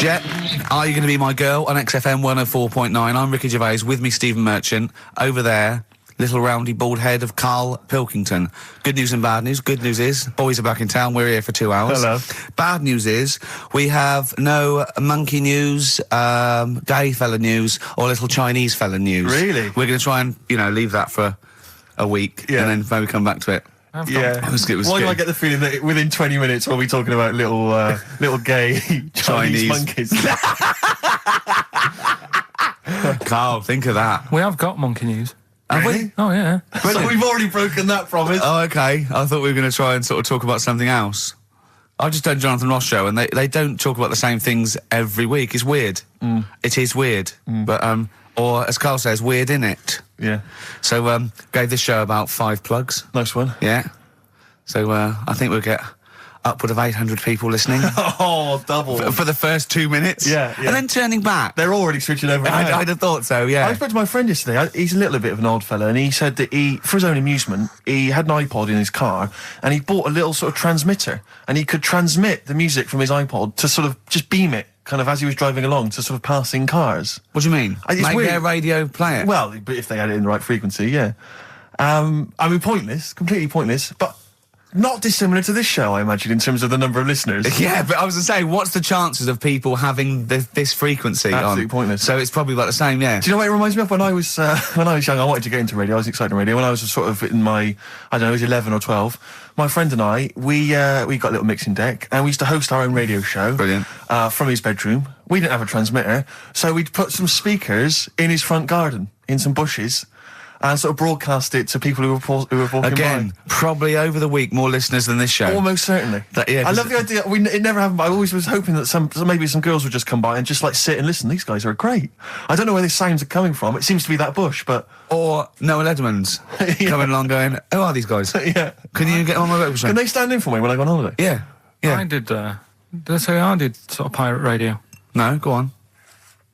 Jet, are you going to be my girl on XFM 104.9? I'm Ricky Gervais, with me Stephen Merchant. Over there, little roundy bald head of Karl Pilkington. Good news and bad news. Good news is, boys are back in town. We're here for 2 hours. Hello. Bad news is, we have no monkey news, gay fella news, or little Chinese fella news. Really? We're going to try and, leave that for a week, and then maybe come back to it. Yeah. It was Why good. do I get the feeling that within 20 minutes we'll be talking about little gay Chinese monkeys? Carl, think of that. We have got monkey news. Have we? Oh, yeah. So we've already broken that promise. Oh, okay. I thought we were going to try and sort of talk about something else. I've just done Jonathan Ross show, and they don't talk about the same things every week. It's weird. It is weird. But, or as Carl says, weird innit? Yeah. So, gave this show about 5 plugs. Nice one. Yeah. So, I think we'll get upward of 800 people listening. Oh, double. For the first 2 minutes. Yeah. And then turning back. They're already switching over. I'd have thought so, yeah. I spoke to my friend yesterday. He's a little bit of an old fella, and he said that for his own amusement, he had an iPod in his car, and he bought a little sort of transmitter, and he could transmit the music from his iPod to sort of just beam it, kind of as he was driving along, to sort of passing cars. What do you mean? It's Make weird. their radio play it? Well, but if they had it in the right frequency, yeah. I mean, pointless, completely pointless, but not dissimilar to this show, I imagine, in terms of the number of listeners. Yeah, but I was going to say, what's the chances of people having this frequency Absolutely on? pointless. So it's probably about the same, yeah. Do you know what it reminds me of? When I was young, I wanted to get into radio. I was excited in radio. When I was sort of in my, I don't know, I was 11 or 12. My friend and I, we got a little mixing deck, and we used to host our own radio show. Brilliant. From his bedroom. We didn't have a transmitter, so we'd put some speakers in his front garden, in some bushes, and sort of broadcast it to people who were walking Again, by. probably over the week more listeners than this show. Almost certainly. Yeah, I love the idea. It never happened, but I always was hoping that maybe some girls would just come by and just like sit and listen. These guys are great. I don't know where these sounds are coming from. It seems to be that bush, but Or Noah Ledman's coming along going, who are these guys? yeah. Can you get on my radio show? Can they stand in for me when I go on holiday? Yeah. Yeah. I did I did sort of pirate radio. No, go on.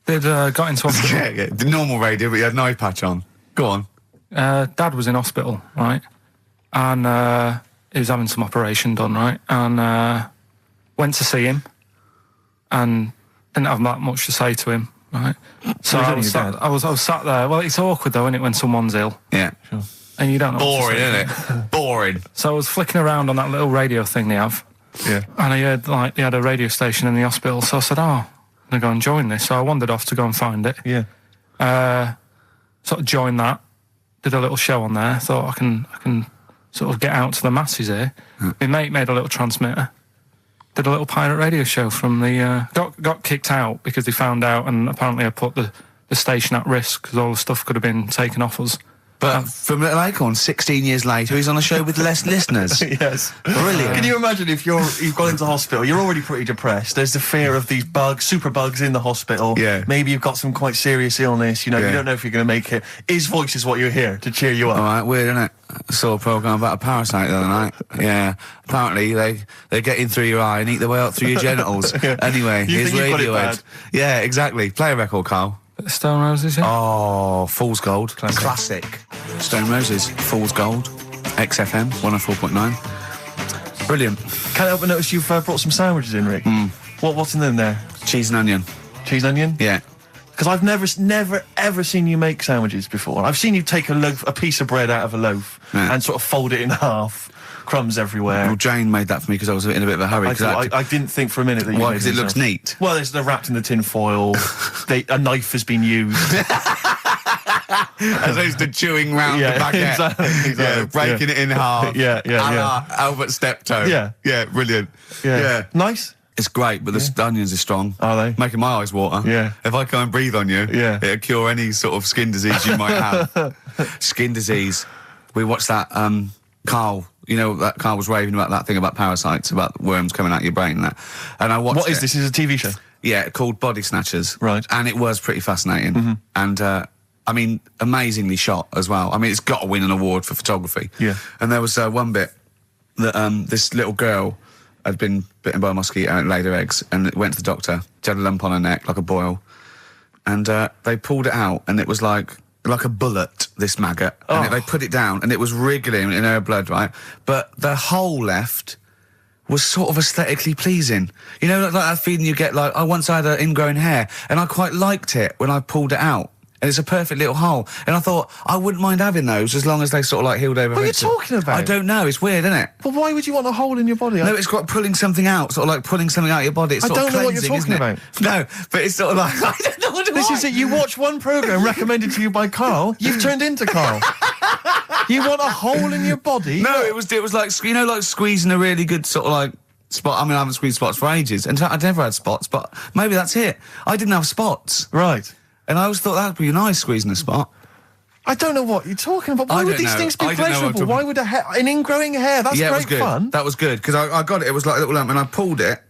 Got into hospital. Yeah. The normal radio, but you had an eye patch on. Go on. Dad was in hospital, right? And he was having some operation done, right? And went to see him and didn't have that much to say to him, right? So I was sat there. Well, it's awkward though, isn't it, when someone's ill? Yeah. Sure. And you don't know what Boring, to say. isn't it? Boring. So I was flicking around on that little radio thing they have. Yeah. And I heard, they had a radio station in the hospital. So I said, I'm going to go and join this. So I wandered off to go and find it. Yeah. Sort of joined that. Did a little show on there. Thought I can sort of get out to the masses here. My mate made a little transmitter. Did a little pirate radio show from the... got kicked out because they found out, and apparently I put the station at risk because all the stuff could have been taken off us. But from Little Acorn, 16 years later, he's on a show with less listeners. Yes. Brilliant. Can you imagine if you've gone into hospital, you're already pretty depressed, there's the fear of these super bugs in the hospital. Yeah. Maybe you've got some quite serious illness, you don't know if you're going to make it. His voice is what you hear to cheer you up. All right, weird, isn't it? I saw a programme about a parasite the other night. Yeah. Apparently, they get in through your eye and eat their way up through your genitals. Anyway, You here's think you've got it Radiohead. bad? Yeah, exactly. Play a record, Carl. Stone Roses, yeah? Oh, Fool's Gold. Classic. Stone Roses, Fool's Gold. XFM, 104.9. Brilliant. Can't help but notice you've brought some sandwiches in, Rick. What's in them there? Cheese and onion. Cheese and onion? Yeah. Because I've never, ever seen you make sandwiches before. I've seen you take a piece of bread out of a loaf and sort of fold it in half. Crumbs everywhere. Well, Jane made that for me because I was in a bit of a hurry. I didn't think for a minute that you Why? made Because it looks yourself. neat. Well, they're wrapped in the tin foil. A knife has been used. As opposed to chewing round the baguette. Exactly. Yeah, breaking it in half. Yeah. Albert Steptoe. Yeah. Yeah, brilliant. Yeah. Nice. It's great, but the onions are strong. Are they? Making my eyes water. Yeah. If I go and breathe on you, it'll cure any sort of skin disease you might have. Skin disease. We watched that, Carl, that Carl was raving about that thing about parasites, about worms coming out your brain and that. And I watched What is this? Is it a TV show? Yeah, called Body Snatchers. Right. And it was pretty fascinating. And, I mean, amazingly shot as well. I mean, it's got to win an award for photography. Yeah. And there was one bit that this little girl had been bitten by a mosquito and it laid her eggs, and it went to the doctor. She had a lump on her neck, like a boil. And they pulled it out, and it was like a bullet, this maggot. And they put it down, and it was wriggling in her blood, right? But the hole left was sort of aesthetically pleasing. You know, like that feeling you get, like, I once had ingrown hair, and I quite liked it when I pulled it out. And it's a perfect little hole. And I thought, I wouldn't mind having those as long as they sort of like healed over. What are you talking about? I don't know, it's weird, isn't it? Well, why would you want a hole in your body? No, it's got pulling something out, sort of like pulling something out of your body. It's I sort don't of know what you're cleansing, talking isn't it? No, but it's sort of like, I don't know what This is it. You watch one programme recommended to you by Karl, you've turned into Karl. You want a hole in your body? No, it was like, you know, like squeezing a really good sort of like spot. I mean, I haven't squeezed spots for ages, and I'd never had spots, but maybe that's it. I didn't have spots. Right. And I always thought that'd be nice, squeezing a spot. I don't know what you're talking about. Why I would don't these know. things be I don't know what I'm pleasurable? talking- Why would an ingrowing hair? That's Yeah, it great was good. fun. That was good, because I got it. It was like a little lump, and I pulled it,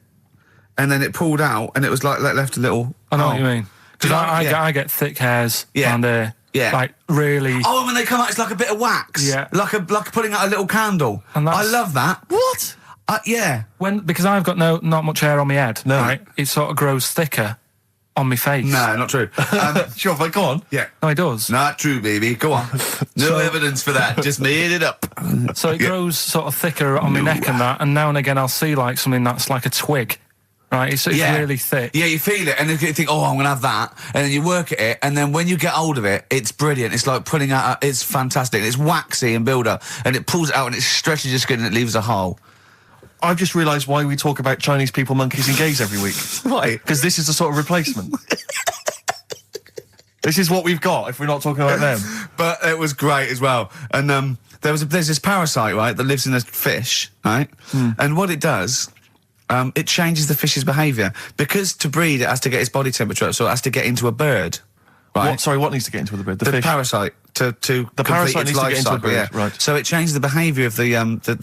and then it pulled out, and it was like left a little... I know what you mean. Because Yeah. I get thick hairs Yeah. around here. Yeah. Like, really... Oh, when they come out, it's like a bit of wax. Yeah. Like putting out a little candle. And I that's- love that. What? Yeah. Because I've got not much hair on my head, No. right? It sort of grows thicker on my face. No, not true. Sure, but go on. Yeah. No, it does. Not true, baby. Go on. No evidence for that. Just made it up. So it grows sort of thicker on my neck and that, and now and again I'll see like something that's like a twig, right? It's really thick. Yeah, you feel it, and then you think, oh, I'm going to have that. And then you work at it, and then when you get hold of it, it's brilliant. It's like pulling out, it's fantastic. It's waxy and build up, and it pulls it out, and it stretches your skin, and it leaves a hole. I've just realised why we talk about Chinese people, monkeys and gays every week. Why? Because this is the sort of replacement. This is what we've got if we're not talking about them. But it was great as well. And there's this parasite, right, that lives in a fish, right? And what it does, it changes the fish's behaviour. Because to breed, it has to get its body temperature up, so it has to get into a bird, right? What needs to get into the bird? The fish? Parasite to The parasite complete its needs to life get into a cycle, bird, yeah. right. So it changes the behaviour of the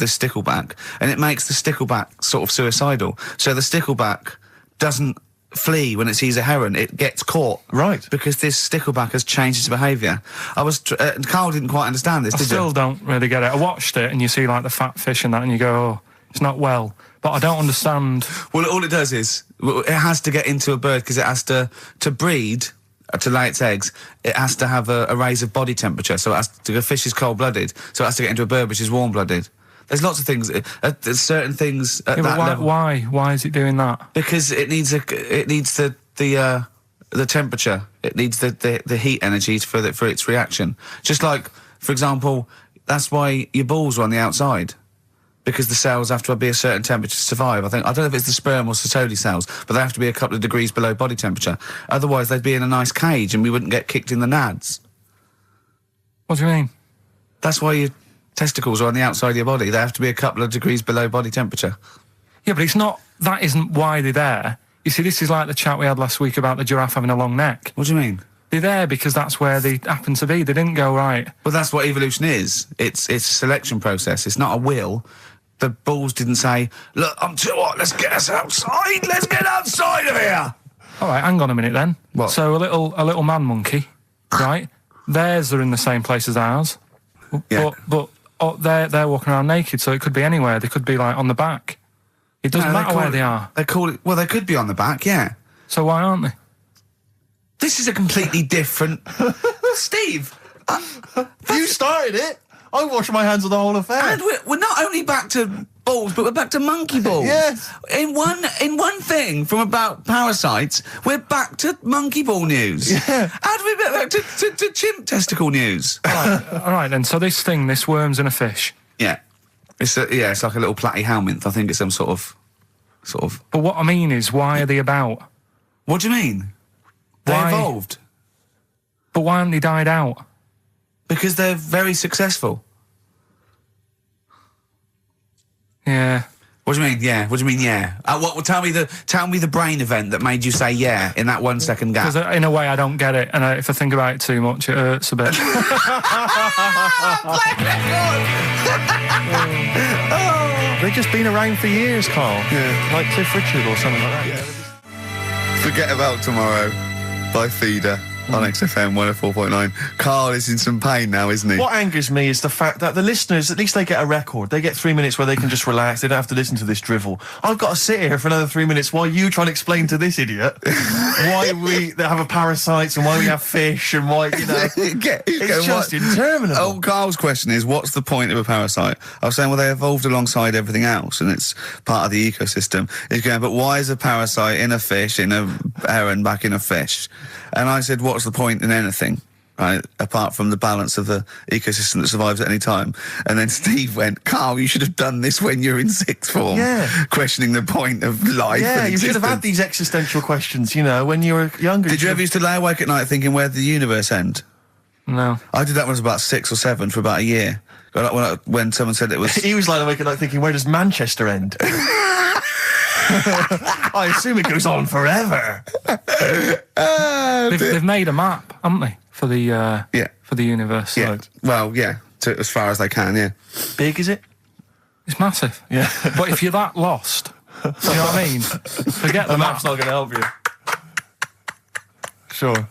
stickleback, and it makes the stickleback sort of suicidal. So the stickleback doesn't flee when it sees a heron; it gets caught. Right. Because this stickleback has changed its behaviour. Carl didn't quite understand this. I did still you? don't really get it. I watched it and you see like the fat fish and that, and you go, oh, it's not well. But I don't understand. Well, all it does is it has to get into a bird because it has to breed. To lay its eggs, it has to have a raise of body temperature. So it has to, the fish is cold-blooded, so it has to get into a bird which is warm-blooded. There's lots of things. There's certain things at that level. Why is it doing that? Because it needs the temperature. It needs the heat energy for its reaction. Just like, for example, that's why your balls are on the outside. Because the cells have to be a certain temperature to survive. I don't know if it's the sperm or Sertoli cells, but they have to be a couple of degrees below body temperature. Otherwise, they'd be in a nice cage and we wouldn't get kicked in the nads. What do you mean? That's why your testicles are on the outside of your body. They have to be a couple of degrees below body temperature. Yeah, but it's not. That isn't why they're there. You see, this is like the chat we had last week about the giraffe having a long neck. What do you mean? They're there because that's where they happen to be. They didn't go right. Well, that's what evolution is. It's a selection process. It's not a will. The balls didn't say, look, I'm too hot, let's get us outside, let's get outside of here. All right, hang on a minute then. What? So a little man monkey, right? Theirs are in the same place as ours. Yeah. But they're walking around naked, so it could be anywhere. They could be like on the back. It doesn't matter where they are. They call it, well, they could be on the back, yeah. So why aren't they? This is a completely different... Steve! You started it. I wash my hands of the whole affair. And we're not only back to balls, but we're back to monkey balls. Yes. In one thing from about parasites, we're back to monkey ball news. Yeah. How do we get back to chimp testicle news? All right then. So this worm's in a fish. Yeah. It's like a little platyhelminth. I think it's some sort of. But what I mean is, why are they about? What do you mean? They Why? evolved But why haven't they died out? because they're very successful. Yeah. What do you mean? Yeah. What do you mean? Yeah. Tell me the brain event that made you say yeah in that 1 second gap. Because in a way I don't get it, and if I think about it too much, it hurts a bit. They've just been around for years, Karl. Yeah. Like Cliff Richard or something like that. Forget About Tomorrow by Feeder. on XFM 104.9. Carl is in some pain now, isn't he? What angers me is the fact that the listeners, at least they get a record. They get 3 minutes where they can just relax. They don't have to listen to this drivel. I've got to sit here for another 3 minutes while you try and explain to this idiot why they have a parasites and why we have fish and why, you know. It's just interminable. Oh, Carl's question is, what's the point of a parasite? I was saying, well, they evolved alongside everything else and it's part of the ecosystem. He's going, but why is a parasite in a fish, in a heron, back in a fish? And I said, what's the point in anything, right, apart from the balance of the ecosystem that survives at any time? And then Steve went, Carl, you should have done this when you're in sixth form. Yeah. Questioning the point of life. Yeah, and you should have had existence. these existential questions, you know, when you were younger. Did you ever used to lay awake at night thinking, where did the universe end? No. I did that when I was about 6 or 7 for about a year. When someone said it was... He was lying awake at night thinking, where does Manchester end? I assume it goes on forever. They've made a map, haven't they, for the for the universe? Yeah. Well, yeah, as far as they can, yeah. Big, is it? It's massive. Yeah. But if you're that lost, you know what I mean? Forget the map's map. not going to help you. Sure.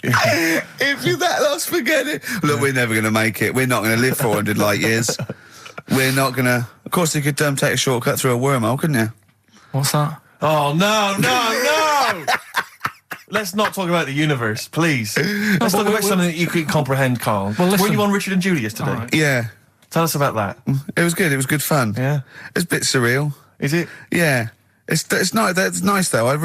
If you're that lost, forget it. Look, we're never going to make it. We're not going to live 400 light years. We're not going to... Of course, you could take a shortcut through a wormhole, couldn't you? What's that? Oh, no! Let's not talk about the universe, please. Let's talk about something that you can comprehend, Carl. Well, listen. Were you on Richard and Judy yesterday? All right. Yeah. Tell us about that. It was good. It was good fun. Yeah. It's a bit surreal. Is it? Yeah. It's nice. That's nice though.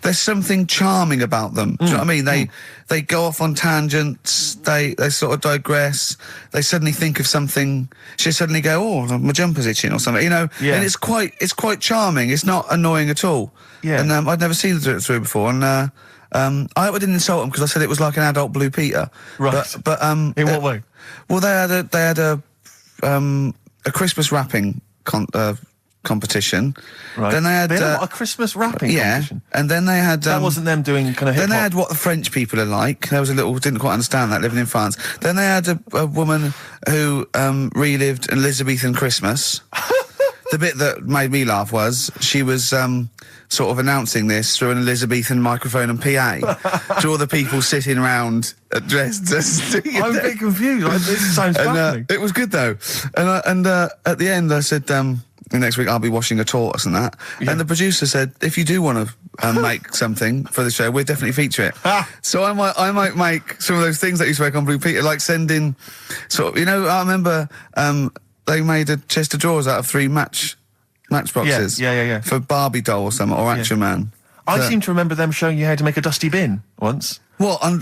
There's something charming about them. Do you know what I mean? They go off on tangents. They sort of digress. They suddenly think of something. She suddenly go, oh, my jumper's itching or something. You know. Yeah. And it's quite charming. It's not annoying at all. Yeah. And I'd never seen them do it through before. And I hope I didn't insult them because I said it was like an adult Blue Peter. Right. But in what way? Well, they had a Christmas wrapping competition. Right. Then they had a Christmas wrapping competition. And then they had That wasn't them doing kind of hip then they hop. had what the French people are like. There was a little didn't quite understand that living in France. Then they had a woman who relived Elizabethan Christmas. The bit that made me laugh was she was sort of announcing this through an Elizabethan microphone and PA to all the people sitting around dressed as... I'm a bit confused. This sounds fascinating. It was good though. And at the end I said, next week I'll be washing a tortoise and that. Yeah. And the producer said, if you do want to make something for the show, we'll definitely feature it. So I might make some of those things that you spoke on Blue Peter, like sending sort of, you know, I remember they made a chest of drawers out of 3 matchboxes. Yeah. For Barbie doll or something, or Action Man. I seem to remember them showing you how to make a dusty bin once. What, on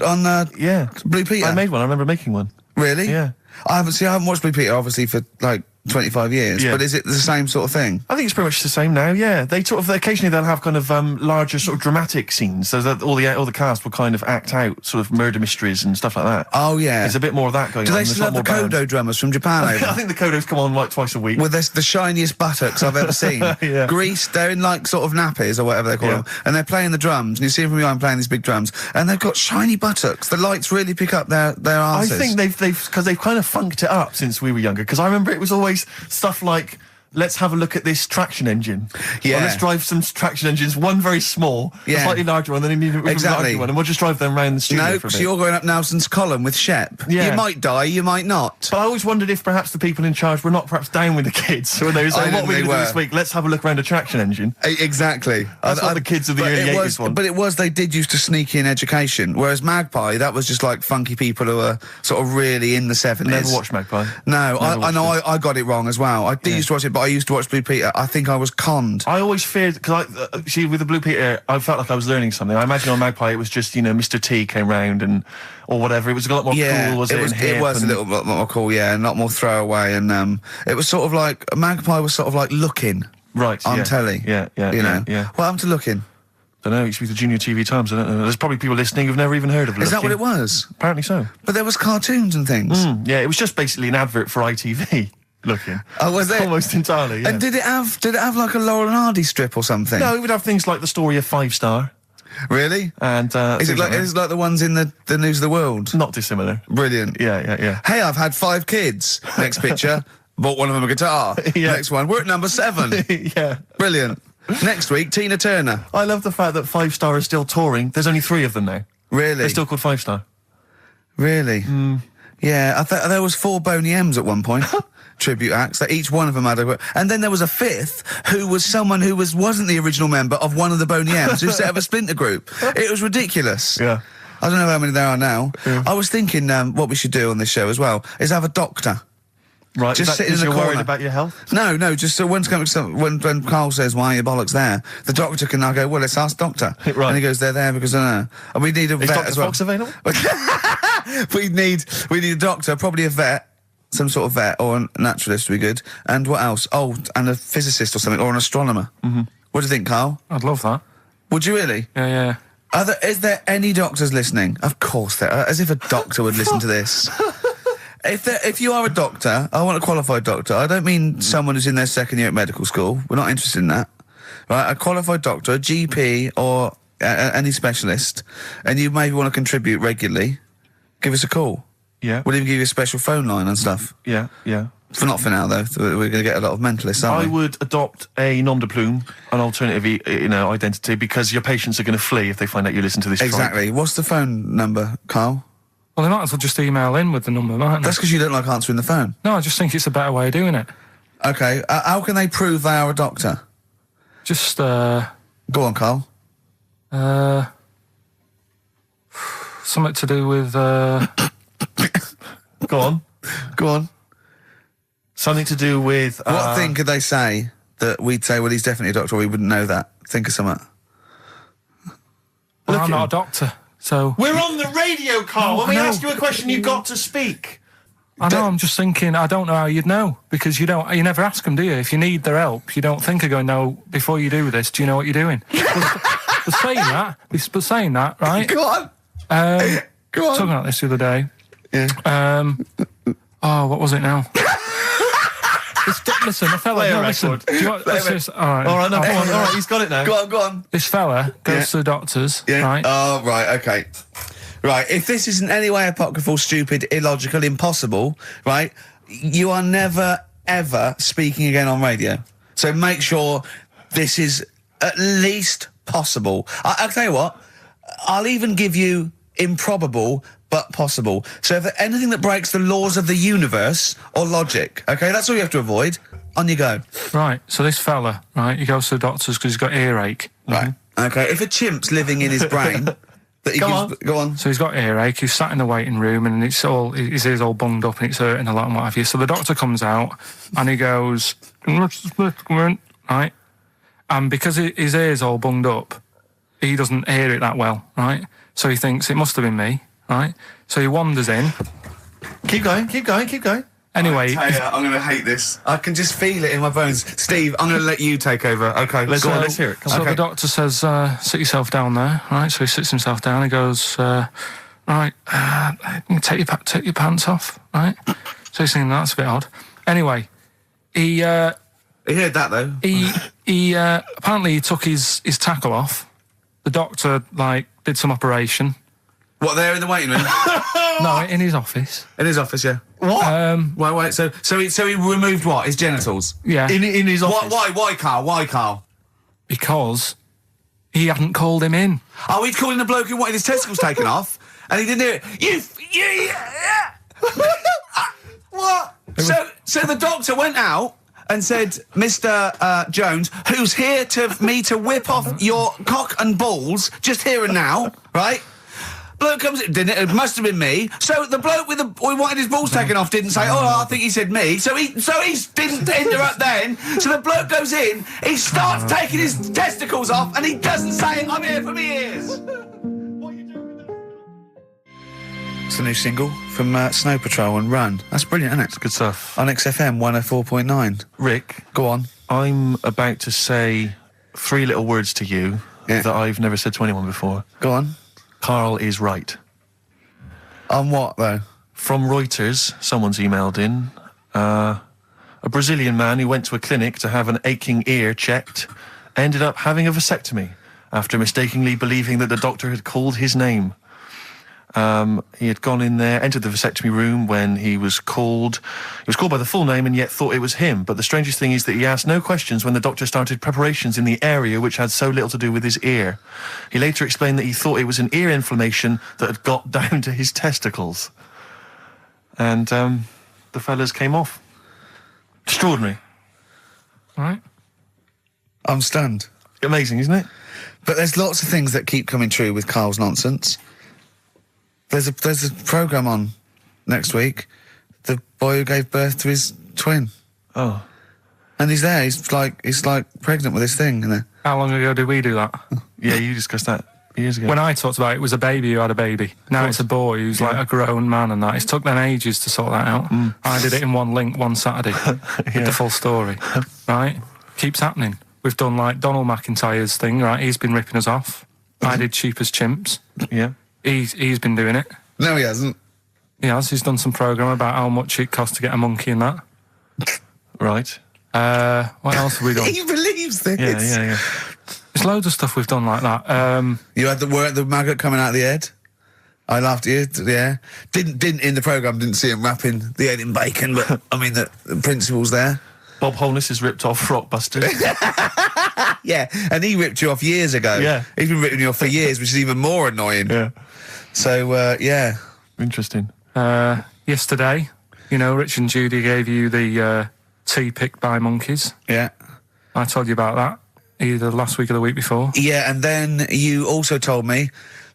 Yeah. Blue Peter? I made one. I remember making one. Really? Yeah. I haven't watched Blue Peter obviously for like 25 years, Yeah. but is it the same sort of thing? I think it's pretty much the same now. Yeah, they sort of occasionally they'll have kind of larger sort of dramatic scenes, so that all the cast will kind of act out sort of murder mysteries and stuff like that. Oh yeah, There's a bit more of that going do on. they There's still have a lot the more Kodo drummers from Japan over? I think the Kodos come on like twice a week. With the shiniest buttocks I've ever seen. Yeah. Greased, they're in like sort of nappies or whatever they call them, and they're playing the drums, and you see them from behind playing these big drums, and they've got shiny buttocks. The lights really pick up their arses. I think they've kind of funked it up since we were younger, because I remember it was always stuff like, let's have a look at this traction engine. Yeah. Or let's drive some traction engines, one very small, a Yeah. slightly larger one, then a Exactly. larger one, and we'll just drive them around the studio No, for a so bit. you're going up Nelson's column with Shep. Yeah. You might die, you might not. But I always wondered if perhaps the people in charge were not perhaps down with the kids. So when they were saying, I what think are we they going to do were. this week? Let's have a look around a traction engine. Exactly. That's what the kids of the but early it 80s was, want. But they did used to sneak in education, whereas Magpie, that was just like funky people who were sort of really in the 70s. Never watched Magpie. No, Never I know watched I got it wrong as well. I did used to watch it, but I used to watch Blue Peter. I think I was conned. I always feared, because see, with the Blue Peter, I felt like I was learning something. I imagine on Magpie it was just, you know, Mr. T came round or whatever. It was a lot more cool, was it? it was, and hip it was a and- little bit more cool, yeah, and a lot more throwaway, and it was sort of like, Magpie was sort of like Looking Right, on yeah. telly. Yeah, You know? yeah. What happened to Looking? I don't know, it used to be the Junior TV Times, I don't know. There's probably people listening who've never even heard of it. Is that what it was? Apparently so. But there was cartoons and things. Yeah, it was just basically an advert for ITV. Looking. Oh, was it? Almost entirely, yeah. And did it have like a Laurel and Hardy strip or something? No, it would have things like the story of 5 Star. Really? And Is it things like the ones in the News of the World? not dissimilar. Brilliant. Yeah. Hey, I've had 5 kids. Next picture, bought one of them a guitar. Yeah. Next one, we're at number 7. Yeah. Brilliant. Next week, Tina Turner. I love the fact that 5 Star is still touring. There's only 3 of them now. Really? They're still called 5-star. Really? Yeah, I thought there was 4 Boney M's at one point. Tribute acts, that each one of them had a... And then there was a 5th who was someone who wasn't the original member of one of the Boney M's who set up a splinter group. It was ridiculous. Yeah. I don't know how many there are now. Yeah. I was thinking what we should do on this show as well is have a doctor. Right, Just sitting in the you're corner. worried about your health? No, just so when Carl says, why are your bollocks there? The doctor can now go, well, let's ask doctor. Right. And he goes, they're there because I don't know. And we need a Is vet Dr. as well. Fox available? we need a doctor, probably a vet, some sort of vet, or a naturalist would be good. And what else? Oh, and a physicist or something, or an astronomer. Mm-hmm. What do you think, Carl? I'd love that. Would you really? Yeah. Is there any doctors listening? Of course there are, as if a doctor would listen to this. If you are a doctor, I want a qualified doctor. I don't mean someone who's in their second year at medical school. We're not interested in that. Right? A qualified doctor, a GP, or any specialist, and you maybe want to contribute regularly, give us a call. Yeah. We'll even give you a special phone line and stuff. Yeah. Not for now, though. We're going to get a lot of mentalists, aren't I we? would adopt a nom de plume, an alternative, identity, because your patients are going to flee if they find out you listen to this. Exactly. Tribe. What's the phone number, Carl? Well, they might as well just email in with the number, mightn't they? That's because you don't like answering the phone. No, I just think it's a better way of doing it. Okay. How can they prove they are a doctor? Just, Go on, Carl. something to do with, Go on. Go on. Something to do with... What thing could they say that we'd say, well, he's definitely a doctor, or we wouldn't know that? Think of something. well, I'm not a doctor, so... We're on the radio, Carl. No, when we I know. ask you a question, you've got to speak. I know, I'm just thinking, I don't know how you'd know, because you never ask them, do you? If you need their help, you don't think of going, no, before you do this, do you know what you're doing? But saying that, right? Go on. Go on. Talking about this the other day. Yeah. What was it now? Listen, a fella... Play a No, listen. record. Do you want, let's just, all right, No, come on. All right, he's got it now. Go on. This fella goes to the doctors, right? Oh, right, okay. Right, if this is in any way apocryphal, stupid, illogical, impossible, right, you are never, ever speaking again on radio. So make sure this is at least possible. I'll tell you what, I'll even give you improbable but possible. So if anything that breaks the laws of the universe or logic, okay, that's all you have to avoid. On you go. Right, so this fella, right, he goes to the doctors because he's got earache. Right, okay, if a chimp's living in his brain... That he go on. So he's got earache, he's sat in the waiting room and his ear's all bunged up and it's hurting a lot and what have you. So the doctor comes out and he goes, right? And because his ear's all bunged up, he doesn't hear it that well, right? So he thinks it must have been me, right? So he wanders in. Keep going. Anyway, I'm going to hate this. I can just feel it in my bones. Steve, I'm going to let you take over. Okay, Let's hear it. Come so on. the doctor says, sit yourself down there, right? So he sits himself down. He goes, right, take your pants off, right? So he's thinking that's a bit odd. Anyway, he heard that though. He apparently he took his tackle off. The doctor did some operation. What, there in the waiting room? No, in his office. In his office, yeah. What? Wait. So he removed what? His genitals. Yeah. In his office. Why, Carl? Why, Carl? Because he hadn't called him in. Oh, he'd calling the bloke who wanted his testicles taken off, and he didn't hear it. What? So the doctor went out and said, Mr. Jones, who's here to whip off your cock and balls just here and now, right? Bloke comes in, didn't it? It must have been me. So the bloke who wanted his balls taken off didn't say, I think he said me. So he didn't interrupt then. So the bloke goes in, he starts taking his testicles off, and he doesn't say, I'm here for me ears. What are you doing with that? It's the new single from Snow Patrol and Run. That's brilliant, isn't it? Good stuff. On XFM 104.9. Rick, Go on. I'm about to say 3 little words to you that I've never said to anyone before. Go on. Carl is right. On what, though? From Reuters, someone's emailed in. A Brazilian man who went to a clinic to have an aching ear checked ended up having a vasectomy after mistakenly believing that the doctor had called his name. He had gone in there, entered the vasectomy room when he was called. He was called by the full name and yet thought it was him. But the strangest thing is that he asked no questions when the doctor started preparations in the area which had so little to do with his ear. He later explained that he thought it was an ear inflammation that had got down to his testicles. And the fellas came off. Extraordinary. Right. I'm stunned. Amazing, isn't it? But there's lots of things that keep coming true with Karl's nonsense. There's a programme on next week. The boy who gave birth to his twin. Oh. And he's there. He's like pregnant with this thing. And How long ago did we do that? Yeah, you discussed that years ago. When I talked about it, it was a baby who had a baby. Now it's a boy who's like a grown man and that. It's took them ages to sort that out. I did it in one link one Saturday with the full story. Right? Keeps happening. We've done like Donald McIntyre's thing, right? He's been ripping us off. I did Cheap as Chimps. Yeah. He's been doing it. no, he hasn't. He has. He's done some programme about how much it costs to get a monkey and that. Right. What else have we done? He believes this. Yeah. There's loads of stuff we've done like that. You had the maggot coming out of the head. I laughed at you. Yeah. Didn't in the programme. Didn't see him wrapping the head in bacon, but I mean the principle's there. Bob Holness has ripped off Rockbusters. Yeah, and he ripped you off years ago. Yeah. He's been ripping you off for years, which is even more annoying. Yeah. So, yeah. Interesting. Yesterday, you know, Rich and Judy gave you the tea picked by monkeys. Yeah. I told you about that either last week or the week before. Yeah, and then you also told me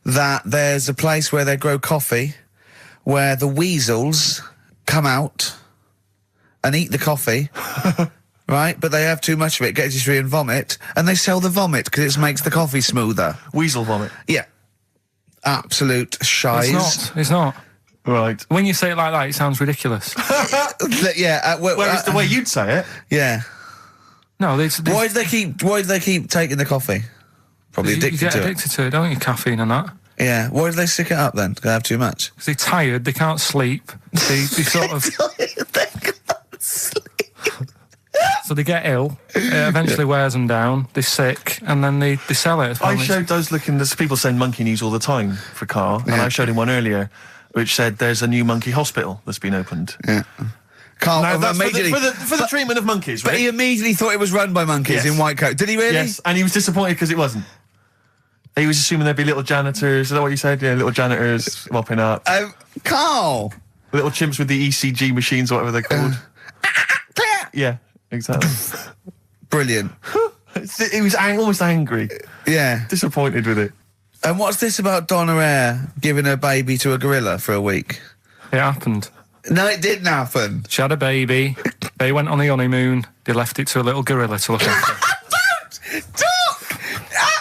that there's a place where they grow coffee where the weasels come out and eat the coffee, right? But they have too much of it, get dysentery and vomit, and they sell the vomit because it makes the coffee smoother. Weasel vomit. Yeah. Absolute shize. It's not. Right. When you say it like that, it sounds ridiculous. Yeah. Whereas the way you'd say it. Yeah. No, Why do they keep taking the coffee? Probably you addicted get to addicted to it, don't you? Caffeine and that. Yeah. Why do they stick it up then? Because they have too much. Because they're tired, they can't sleep. They sort of. They can't sleep. So they get ill. It eventually wears them down. They're sick, and then they sell it. I showed those there's people send monkey news all the time for Karl, and I showed him one earlier which said there's a new monkey hospital that's been opened. Yeah. Karl, Now, that's immediately, for the treatment of monkeys, right? but he immediately thought it was run by monkeys in white coat. Did he really? Yes, and he was disappointed because it wasn't. He was assuming there'd be little janitors. Is that what you said? Yeah, little janitors mopping up. Carl! Little chimps with the ECG machines, or whatever they're called. Yeah, exactly. Brilliant. He was almost angry. Yeah. Disappointed with it. And what's this about Donna Eyre giving her baby to a gorilla for a week? It happened. No, it didn't happen. She had a baby. They went on the honeymoon. They left it to a little gorilla to look after. Don't talk!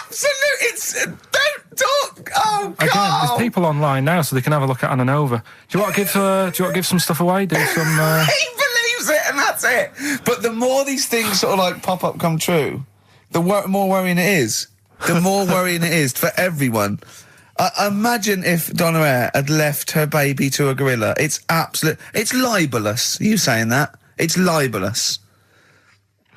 Absolutely, don't talk! Oh, Again, Carl! there's people online now, so they can have a look at Anna Nova. Do you want to give some stuff away? Do some. He believes it, and that's it. But the more these things sort of like pop up, come true, the more worrying it is. The more worrying it is for everyone. Imagine if Donna Eyre had left her baby to a gorilla. It's libelous. You saying that? It's libelous.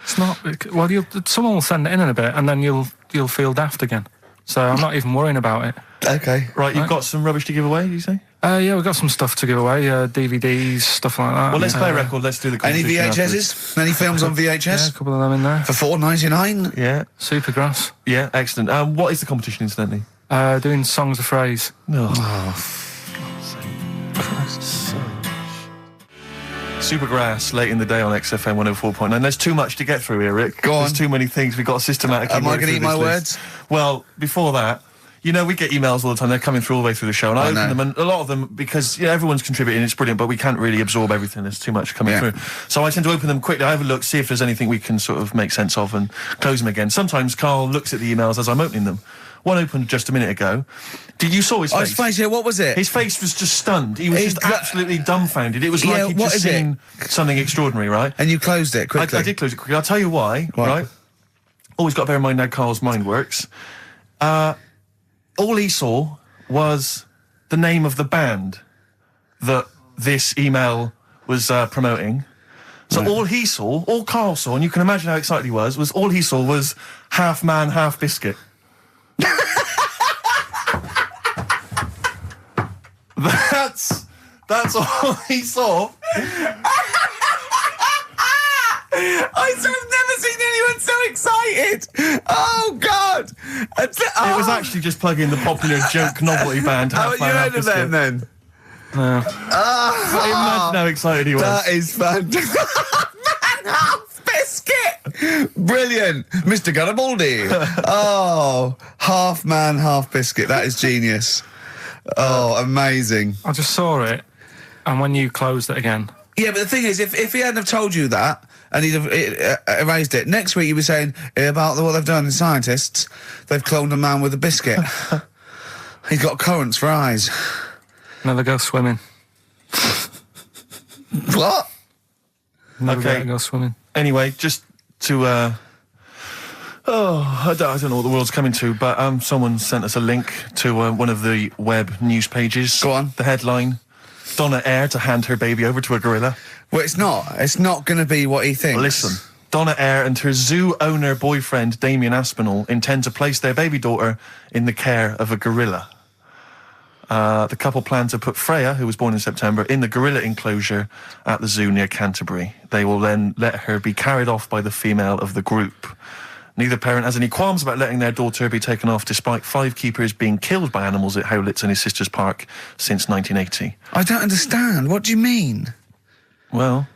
It's not. Well, someone will send it in a bit, and then you'll feel daft again. So I'm not even worrying about it. Okay. Right, you've got some rubbish to give away, you say? Yeah, we've got some stuff to give away, DVDs, stuff like that. Well, let's play a record, let's do the Any competition VHSs? afterwards. Any films on VHS? Yeah, a couple of them in there. For $4.99? Yeah. Supergrass. Yeah, excellent. What is the competition, incidentally? Doing songs of phrase. No. Supergrass, late in the day on XFM 104.9. There's too much to get through here, Rick. Go on. There's too many things. We've got to systematically Am I work going to through eat my this words? list. Well, before that, you know, we get emails all the time. They're coming through all the way through the show, and I open them, and a lot of them, because everyone's contributing, it's brilliant, but we can't really absorb everything. There's too much coming through. So I tend to open them quickly. I have a look, see if there's anything we can sort of make sense of, and close them again. Sometimes Karl looks at the emails as I'm opening them. One opened just a minute ago. You saw his face? Oh, his face, yeah, what was it? His face was just stunned. He was just absolutely dumbfounded. It was like he'd just seen something extraordinary, right? And you closed it quickly. I did close it quickly. I'll tell you why, right? Always got to bear in mind how Karl's mind works. All he saw was the name of the band that this email was promoting. So all Karl saw, and you can imagine how excited he was all he saw was Half Man, Half Biscuit. That's all he saw. I've never seen anyone so excited. Oh, God. It was actually just plugging the popular joke novelty band. How you heard of them, then? No. Imagine how excited he was. That is fantastic. Man, half biscuit. Brilliant. Mr. Garibaldi. Oh, half man, half biscuit. That is genius. Oh, amazing. I just saw it, and when you closed it again... Yeah, but the thing is, if he hadn't have told you that, and he'd have erased it, next week you'd be saying about what they've done in Scientists, they've cloned a man with a biscuit. He's got currants for eyes. Never go swimming. What? Never go swimming. Anyway, just to... I don't know what the world's coming to, but someone sent us a link to one of the web news pages. Go on. The headline, Donna Eyre to hand her baby over to a gorilla. Well, it's not. It's not going to be what he thinks. Listen, Donna Eyre and her zoo owner boyfriend, Damien Aspinall, intend to place their baby daughter in the care of a gorilla. The couple plan to put Freya, who was born in September, in the gorilla enclosure at the zoo near Canterbury. They will then let her be carried off by the female of the group. Neither parent has any qualms about letting their daughter be taken off, despite 5 keepers being killed by animals at Howlett's and his sister's park since 1980. I don't understand. What do you mean? Well,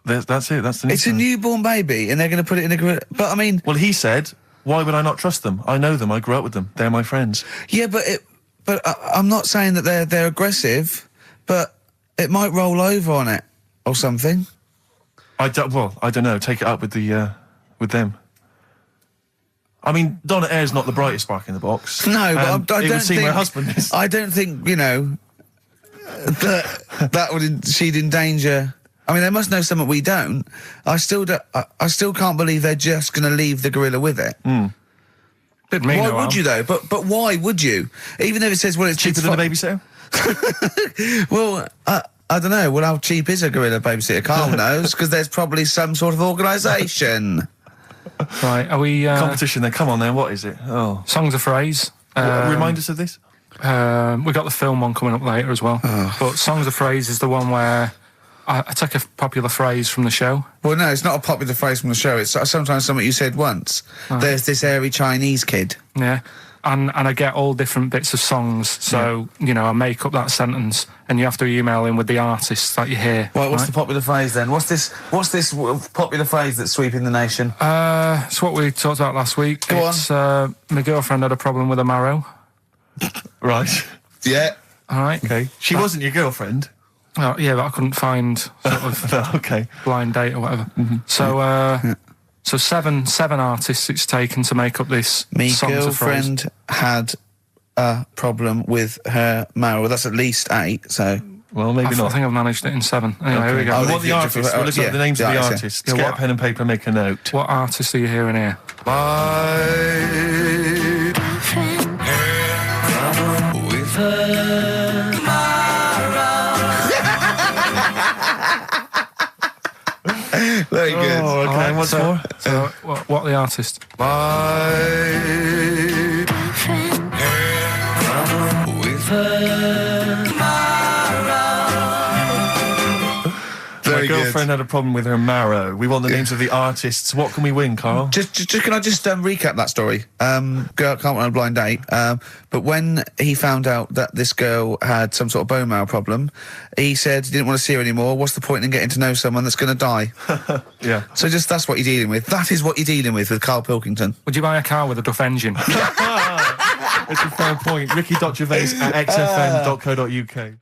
that's it. That's the news. It's a newborn baby, and they're going to put it in a gorilla. But I mean, Well, he said, why would I not trust them? I know them. I grew up with them. They're my friends. yeah, but I'm not saying that they're aggressive, but it might roll over on it or something. I don't know. Take it up with them. I mean, Donna Eyre's not the brightest spark in the box. No, but I it don't would seem think her husband is. I don't think that would she'd endanger. I mean, they must know something we don't. I still can't believe they're just going to leave the gorilla with it. Didn't mean Why no would harm. you though? But why would you? Even if it says, well, it's Cheaper than a babysitter? Well, I don't know. Well, how cheap is a gorilla babysitter? Carl knows, because there's probably some sort of organisation. Right, are we... Competition then. Come on then. What is it? Oh. Songs of Phrase. Remind us of this? We got the film one coming up later as well. But Songs of Phrase is the one where I take a popular phrase from the show. Well, no, it's not a popular phrase from the show. It's sometimes something you said once. There's this airy Chinese kid. Yeah. And I get all different bits of songs, so, I make up that sentence, and you have to email in with the artists that you hear. Well, what's the popular phrase then? What's this popular phrase that's sweeping the nation? It's what we talked about last week. Go on. My girlfriend had a problem with a marrow. Right. Yeah. All right. Okay. She wasn't your girlfriend? Oh, yeah, but I couldn't find sort of Okay. blind date or whatever. So, so seven artists it's taken to make up this Me Songs of Phrase. girlfriend had a problem with her marrow. That's at least 8, so... Well, maybe I not. think I've managed it in 7. Anyway, here we go. Oh, What the artists? We'll look at the names of the artists. Yeah, Get what- a pen and paper and make a note. What artists are you hearing here? With her Very good. Oh, okay. Alright, What's so, more? So, what the artist? with her Very My girlfriend had a problem with her marrow. We want the names of the artists. What can we win, Carl? Just can I just recap that story? Girl can't run a blind date. But when he found out that this girl had some sort of bone marrow problem, he said he didn't want to see her anymore. What's the point in getting to know someone that's going to die? Yeah. So that's what you're dealing with. That is what you're dealing with Karl Pilkington. Would you buy a car with a Duff engine? It's a fair point. Ricky.Gervais at xfm.co.uk.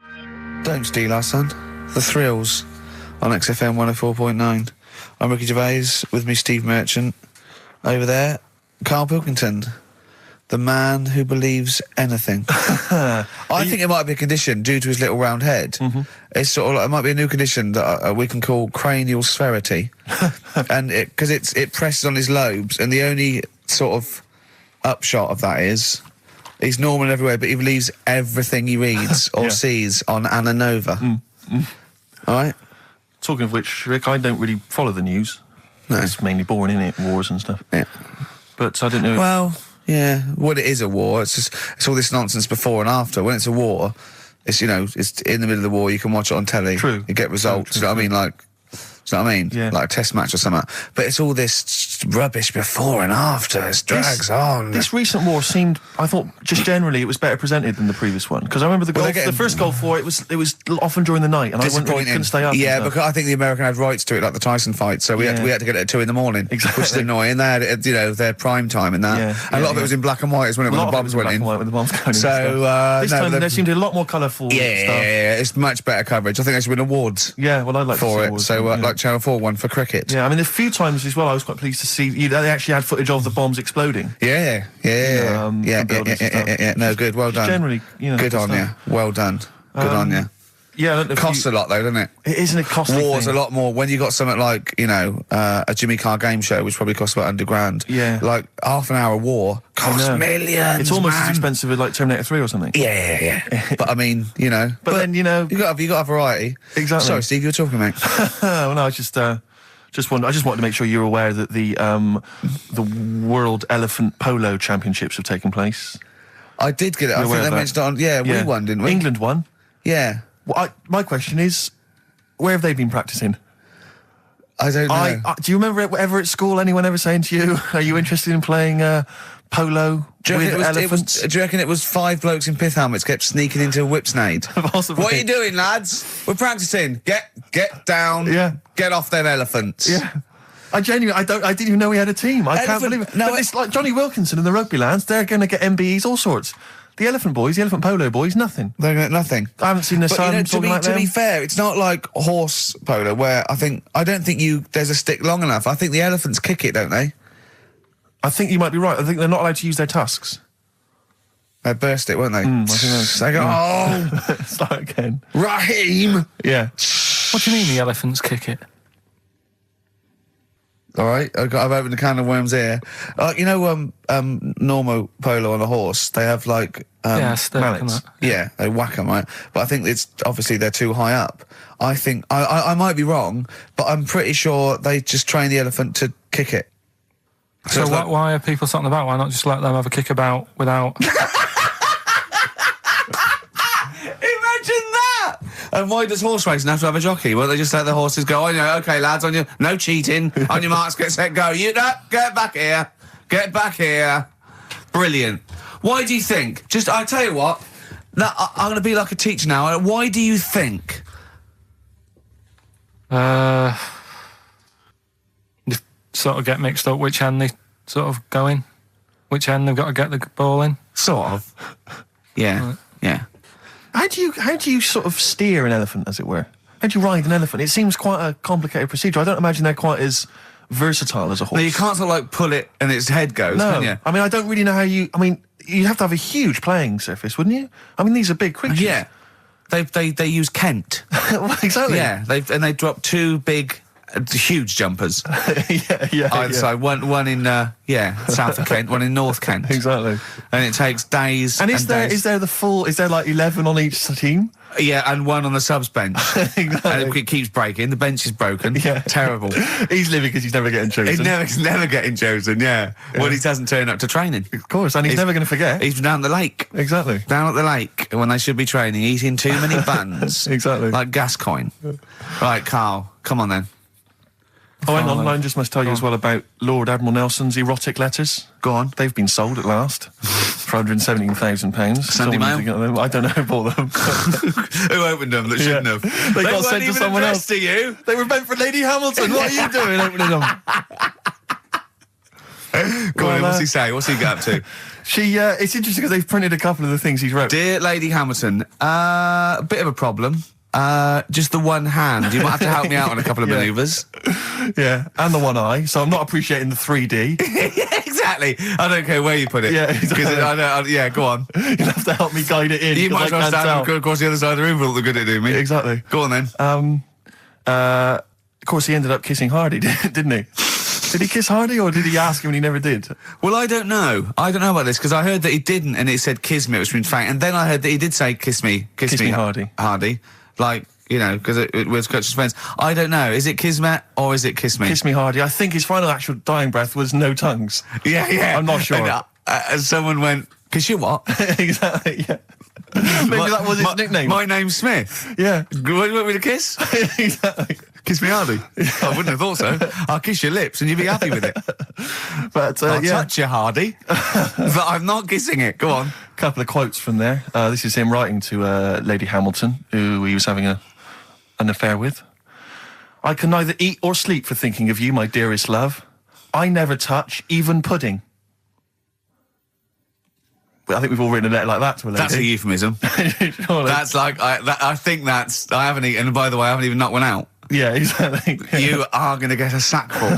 Don't steal our son. The Thrills on XFM 104.9. I'm Ricky Gervais, with me Steve Merchant. Over there, Karl Pilkington, the man who believes anything. I think it might be a condition due to his little round head. It's sort of like, it might be a new condition that we can call cranial sphericity, and because it presses on his lobes, and the only sort of upshot of that is he's normal in every way, but he believes everything he reads or Yeah. sees on Anna Nova. All right. Talking of which, Rick, I don't really follow the news. No. It's mainly boring, isn't it? Wars and stuff. Yeah. But I didn't know. Well, yeah. Well, it is a war. It's all this nonsense before and after. When it's a war, It's, you know, it's in the middle of the war. You can watch it on telly. True. You get results. You know what I mean? Like, do you know what I mean? Yeah. Like a test match or something. But it's all this rubbish before and after. It drags on. This recent war seemed, I thought, just generally, it was better presented than the previous one. Because I remember the first Gulf War, it was often during the night, and I couldn't stay up. Yeah, because I think the American had rights to it, like the Tyson fight, so we had to get it at 2 in the morning, Exactly. which is annoying. They had it, you know, their prime time and that. Yeah, and a lot of it was in black and white, when the bombs went in. When the bombs going in. So this time there seemed to be a lot more colourful stuff. Yeah, it's much better coverage. I think they should win awards. Yeah, well, I'd like to see for it. awards, So, yeah. like Channel 4 won for cricket. Yeah, I mean, a few times as well, I was quite pleased to see they actually had footage of the bombs exploding. Yeah. No, good. Well done. Generally, you know, good on you. Well done. Good on you. Yeah, I don't know if Costs a lot though, doesn't it? It isn't a costly War's thing. a lot more when you got something like, you know, a Jimmy Carr game show, which probably costs about $100,000. Yeah. Like half an hour of war costs millions. It's almost man. as expensive as like Terminator 3 or something. Yeah. But I mean, you know. But then, you know, you got a variety. Exactly. Sorry, Steve, you were talking, mate. Well, no, I just wanted to make sure you're aware that the World Elephant Polo Championships have taken place. I did get it. I think they mentioned it on. Yeah, we won, didn't we? England won. Yeah. Well, my question is, where have they been practicing? I don't know. Do you remember ever at school anyone ever saying to you, "Are you interested in playing polo with elephants?" Do you reckon it was 5 blokes in pith helmets kept sneaking into a whipsnade? Possibly. What are you doing, lads? We're practicing. Get down. Yeah. Get off them elephants. Yeah. I didn't even know we had a team. I can't believe it. No, but it's like Johnny Wilkinson and the rugby lads. They're going to get MBEs, all sorts. The elephant polo boys, nothing. They're going to nothing. I haven't seen their son talking like to them. be fair, it's not like horse polo where I don't think there's a stick long enough. I think the elephants kick it, don't they? I think you might be right. I think they're not allowed to use their tusks. They burst it, won't they? I think that's... They go, oh, start again. Raheem. Yeah. What do you mean the elephants kick it? All right, I've opened a can of worms here. You know, normal polo on a horse, they have like stick and mallets. that. Yeah, they whack them, right? But I think it's obviously they're too high up. I think I might be wrong, but I'm pretty sure they just train the elephant to kick it. So it's like- why are people something about? Why not just let them have a kick about without? Imagine that! And why does horse racing have to have a jockey? Well, they just let the horses go, on you know, okay, lads, on your no cheating, on your marks, get set, go. You know, get back here. Get back here. Brilliant. Why do you think? I tell you what, I'm going to be like a teacher now. Why do you think? You sort of get mixed up which end they sort of go in, which end they've got to get the ball in. Sort of. Yeah, Right. yeah. How do you sort of steer an elephant, as it were? How do you ride an elephant? It seems quite a complicated procedure. I don't imagine they're quite as versatile as a horse. No, you can't sort of like pull it and its head goes, can you? I mean, I don't really know how you... I mean, you'd have to have a huge playing surface, wouldn't you? I mean, these are big creatures. Yeah. They use Kent. Well, exactly. Yeah, they drop 2 big, huge jumpers. yeah. Either side, one in south of Kent, one in North Kent. Exactly. And it takes days. And is there like 11 on each team? Yeah, and one on the subs bench. Exactly. And it keeps breaking. The bench is broken. Yeah. Terrible. He's living because he's never getting chosen. He's never getting chosen. Yeah. Well, he doesn't turn up to training. Of course, and he's never going to forget. He's down the lake. Exactly. Down at the lake when they should be training, eating too many buns. Exactly. Like Gascoigne. Right, Carl, come on then. Oh, hang on, I just must tell you as well about Lord Admiral Nelson's erotic letters. Go on. They've been sold at last for £117,000. Sunday Mail? I don't know who bought them. Who opened them that shouldn't have? They got weren't sent to even someone addressed else. to you. They were meant for Lady Hamilton. What are you doing opening them? Go on, what's he say? What's he get up to? It's interesting because they've printed a couple of the things he's wrote. Dear Lady Hamilton, a bit of a problem. Just the one hand. You might have to help me out on a couple of manoeuvres. Yeah, and the one eye. So I'm not appreciating the 3D. Yeah, exactly. I don't care where you put it. Yeah, exactly. Yeah, go on. You'll have to help me guide it in. You 'cause might as well I can't stand tell. across the other side of the room for all the good it do me. Exactly. Go on then. Of course, he ended up kissing Hardy, didn't he? Did he kiss Hardy, or did he ask him and he never did? Well, I don't know. I don't know about this because I heard that he didn't, and it said kiss me, which means fact. And then I heard that he did say kiss me, Hardy. Hardy, like you know, because it was Coach's friends. I don't know. Is it kismet or is it kiss me? Kiss me, Hardy. I think his final actual dying breath was no tongues. Yeah. I'm not sure. And someone went, kiss you what? Exactly. Yeah. Maybe that was his nickname. My name's Smith. Yeah. You want me to kiss? Exactly. Kiss me hardy. I wouldn't have thought so. I'll kiss your lips and you'd be happy with it. But I'll yeah, touch you hardy, but I'm not kissing it. Go on. a couple of quotes from there. This is him writing to Lady Hamilton, who he was having an affair with. I can neither eat or sleep for thinking of you, my dearest love. I never touch even pudding. Well, I think we've all written a letter like that to a lady. That's a euphemism. Surely. That's like I think that's. I haven't eaten. And by the way, I haven't even knocked one out. Yeah, exactly. You are going to get a sackful.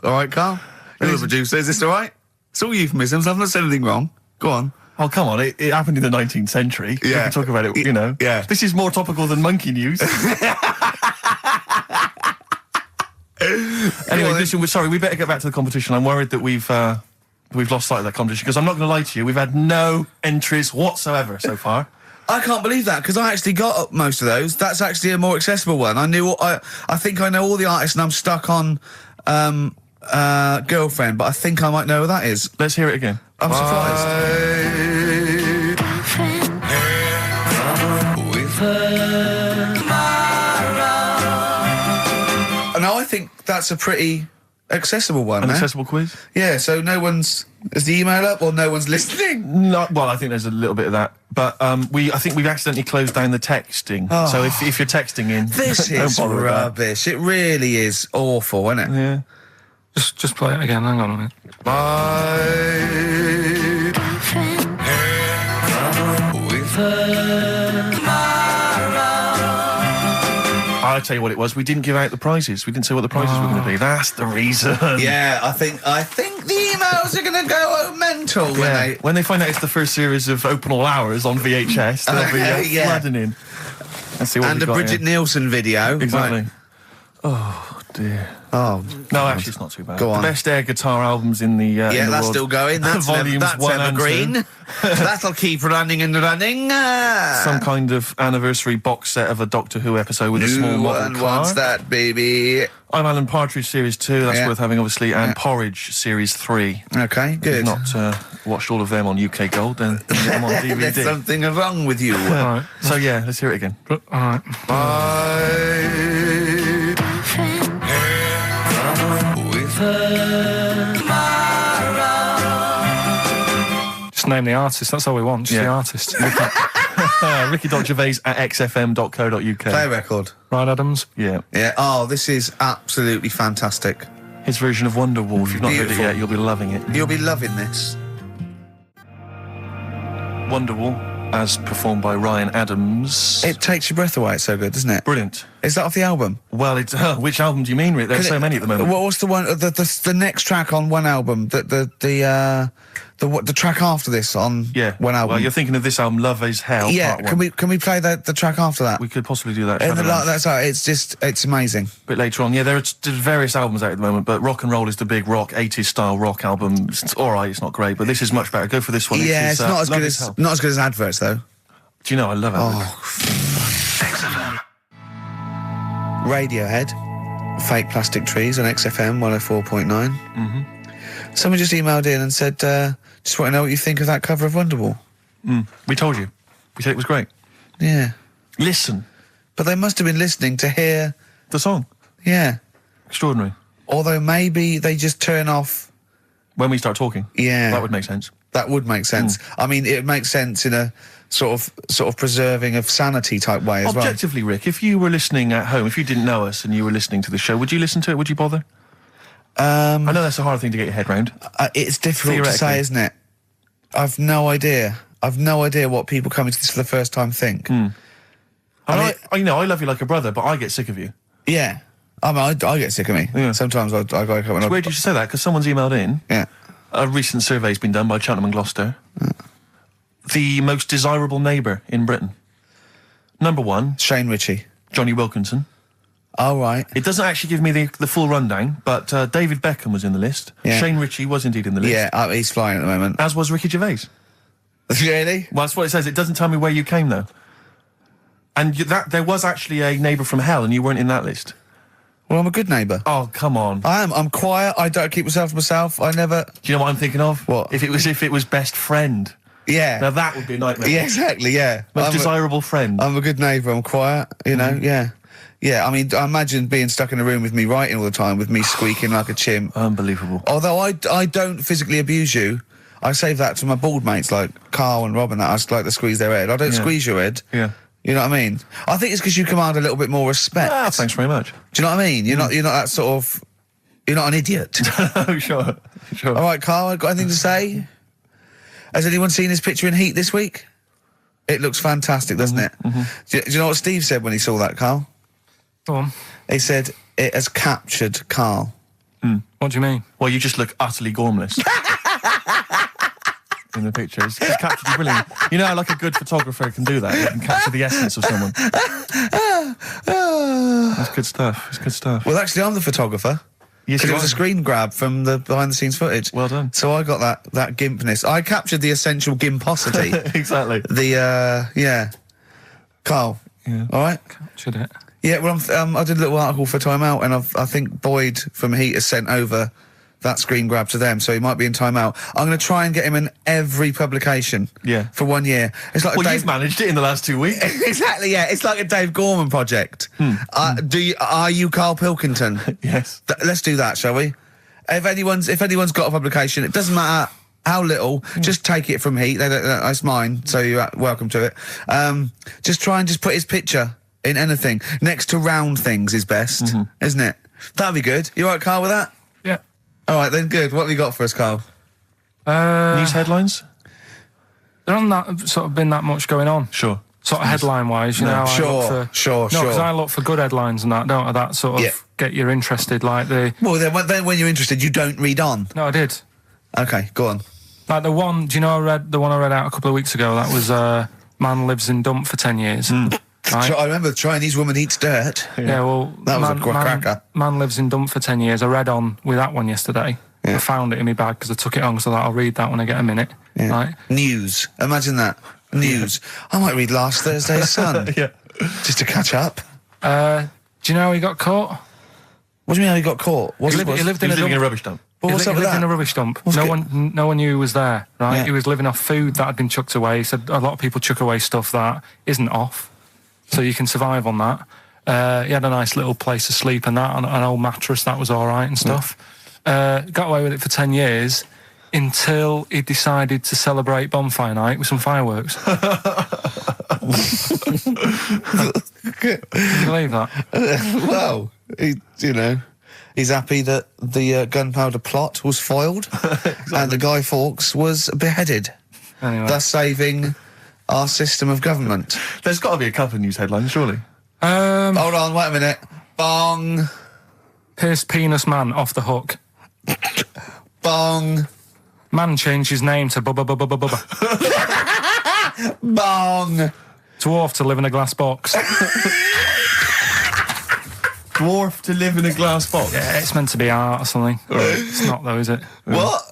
All right, Carl. You're the producer. Is this all right? It's all euphemisms. I've not said anything wrong. Go on. Oh, come on. It happened in the 19th century. We Yeah. can talk about it, you know. Yeah. This is more topical than monkey news. Anyway, listen, we're sorry. We better get back to the competition. I'm worried that we've lost sight of that competition because I'm not going to lie to you. We've had no entries whatsoever so far. I can't believe that because I actually got up most of those. That's actually a more accessible one. I think I know all the artists and I'm stuck on Girlfriend, but I think I might know who that is. Let's hear it again. I'm surprised. Now I think that's a pretty accessible one. An eh? accessible quiz? Yeah, so no one's... Is the email up or no one's listening? No, well, I think there's a little bit of that. But I think we've accidentally closed down the texting. Oh. So if you're texting in... This don't is bother with that. rubbish. It really is awful, isn't it? Yeah. Just play it again. Hang on a minute. I'll tell you what it was. We didn't give out the prizes. We didn't say what the prizes were going to be. That's the reason. Yeah, I think the emails are going to go mental When they find out it's the first series of Open All Hours on VHS, they'll be Yeah. flooding in. Let's see what and we've a got Bridget here. Nielsen video. Exactly. Right. Oh, dear. Oh, No, actually, it's not too bad. Go on. The best air guitar albums in the yeah, in the that's world. still going. That's Volumes that's 1 and evergreen. 2. That'll keep running and running. Some kind of anniversary box set of a Doctor Who episode with a small New model one car. wants that, baby. I'm Alan Partridge Series 2, that's Yeah. worth having, obviously, and Yeah. Porridge Series 3. Okay, If good. you've not watched all of them on UK Gold, then get them on DVD. There's something wrong with you. Right. So, yeah, let's hear it again. All right. Just name the artist. That's all we want. Just Yeah. the artist. Ricky.Gervais at xfm.co.uk. Play a record. Right, Adams. Yeah. Yeah. Oh, this is absolutely fantastic. His version of Wonderwall. If you've not heard it Beautiful. yet, you'll be loving it. You'll be loving this. Wonderwall, as performed by Ryan Adams. It takes your breath away. It's so good, doesn't it? Brilliant. Is that off the album? Well, it's which album do you mean, Rick? There's so many at the moment. What was the one? The next track on one album? The track after this on Yeah. one album? Well, you're thinking of this album, Love Is Hell. yeah. Part 1. Can we play the track after that? We could possibly do that. And Shadowlands. that's right. It's amazing. A bit later on. Yeah, there's various albums out at the moment, but Rock and Roll is the big rock, 80s style rock album. It's all right, it's not great, but this is much better. Go for this one. Yeah, it's not as Love good Is as Hell. not as good as adverts though. Do you know, I love it. Oh, Radiohead, Fake Plastic Trees on XFM 104.9. Mm-hmm. Someone just emailed in and said, just want to know what you think of that cover of Wonderwall. We told you. We said it was great. Yeah. Listen, But they must have been listening to hear, the song. yeah. Extraordinary. Although maybe they just turn off, When we start talking. Yeah. That would make sense. that would make sense. I mean, it makes sense in a sort of preserving of sanity type way as well. Objectively, Rick, if you were listening at home, if you didn't know us and you were listening to the show, would you listen to it? Would you bother? I know that's a hard thing to get your head round. It's difficult to say, Theoretically. isn't it? I've no idea. I've no idea what people coming to this for the first time think. I mean- I love you like a brother, but I get sick of you. Yeah. I mean, I get sick of me. Yeah. Sometimes I go up and It's weird you should say that, because someone's emailed in. Yeah. A recent survey's been done by Cheltenham and Gloucester. The most desirable neighbour in Britain. Number 1, Shane Ritchie. Johnny Wilkinson. Oh, right. It doesn't actually give me the full rundown, but David Beckham was in the list. Yeah. Shane Ritchie was indeed in the list. Yeah, he's flying at the moment. As was Ricky Gervais. Really? Well, that's what it says. It doesn't tell me where you came, though. And there was actually a neighbour from hell, and you weren't in that list. Well, I'm a good neighbour. Oh, come on. I am. I'm quiet. I don't keep myself to myself. I never... Do you know what I'm thinking of? What? If it was best friend. Yeah. Now that would be a nightmare. Yeah, exactly, yeah. Most desirable friend. I'm a good neighbour, I'm quiet, you know, yeah. Yeah, I mean, I imagine being stuck in a room with me writing all the time, with me squeaking like a chimp. Unbelievable. Although I don't physically abuse you, I save that to my bald mates like Carl and Rob and that. I just like to squeeze their head. I don't squeeze your head. Yeah. You know what I mean? I think it's because you command a little bit more respect. Ah, thanks very much. Do you know what I mean? You're not that sort of... You're not an idiot. Oh, sure. All right, Carl, got anything to say? Has anyone seen his picture in Heat this week? It looks fantastic, doesn't it? Do you know what Steve said when he saw that, Carl? Go on. He said, it has captured Carl. What do you mean? Well, you just look utterly gormless. In the picture. It's captured you brilliantly. You know how like a good photographer can do that? They can capture the essence of someone. That's good stuff. It's good stuff. Well, actually, I'm the photographer. Yes, Because you it was are. a screen grab from the behind-the-scenes footage. Well done. So I got that gimpness. I captured the essential gimposity. Exactly. Yeah. Carl. Yeah. All right? Captured it. Yeah, well, I did a little article for Time Out, and I think Boyd from Heat has sent over that screen grab to them, so he might be in Time Out. I'm going to try and get him in every publication. Yeah. For 1 year. It's like a Well, Dave... you've managed it in the last 2 weeks. Exactly, yeah. It's like a Dave Gorman project. Are you Karl Pilkington? Yes. Let's do that, shall we? If anyone's got a publication, it doesn't matter how little, just take it from Heat. That's mine, so you're welcome to it. Just try and just put his picture in anything. Next to round things is best, isn't it? That'd be good. You all right, Carl, with that? Yeah. All right, then, good. What have you got for us, Carl? News headlines? There hasn't sort of been that much going on. Sure. Sort of headline-wise, you know. Sure. No, because I look for good headlines and that, don't I? That sort of get you interested, like the... Well, then when you're interested, you don't read on. No, I did. Okay, go on. Like the one, do you know the one I read out a couple of weeks ago? That was man lives in dump for 10 years. Right? I remember the Chinese woman eats dirt. Yeah, well... That was a cracker. Man lives in dump for 10 years. I read on with that one yesterday. Yeah. I found it in my bag because I took it on, so that I'll read that when I get a minute. Yeah. Right? News. Imagine that. News. I might read last Thursday's Sun. Yeah. Just to catch up. Do you know how he got caught? What do you mean how he got caught? He lived in living in a rubbish dump. Well, what's he up with lived that? in a rubbish dump. What's No good? one knew he was there, right? Yeah. He was living off food that had been chucked away. He said a lot of people chuck away stuff that isn't off, so you can survive on that. He had a nice little place to sleep and that, on an old mattress, that was all right and stuff. Got away with it for 10 years until he decided to celebrate bonfire night with some fireworks. Can you believe that? Well, he's happy that the gunpowder plot was foiled and the Guy Fawkes was beheaded, Anyway. thus saving our system of government. There's got to be a couple of news headlines, surely. Hold on, wait a minute. Bong. Pierced penis man off the hook. Bong. Man changed his name to Bubba Bubba Bubba Bubba. Bong. Dwarf to live in a glass box. Dwarf to live in a glass box. Yeah, it's meant to be art or something. It's not though, is it? What?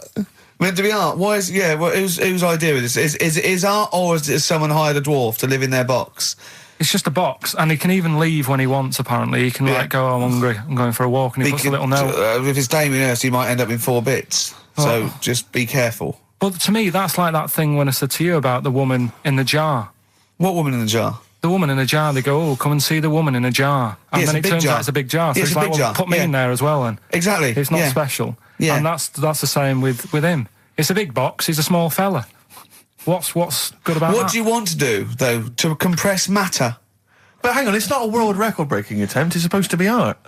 Meant to be art? Why is... Yeah, well, whose idea is this? Is it art, or is someone hired a dwarf to live in their box? It's just a box, and he can even leave when he wants, apparently. He can, like, go, I'm hungry, I'm going for a walk, and he puts a little note. If it's Damien Hirst, he might end up in 4 bits. So just be careful. But to me, that's like that thing when I said to you about the woman in the jar. What woman in the jar? The woman in a jar, they go, oh, come and see the woman in a jar. And Yeah, then it it's a big turns jar. out it's a big jar. So Yeah, it's it's a like, big well, jar. put me Yeah. in there as well then. Exactly. It's not Yeah. special. Yeah. And that's the same with him. It's a big box, he's a small fella. What's good about that? What do you want to do, though? To compress matter? But hang on, it's not a world record-breaking attempt. It's supposed to be art.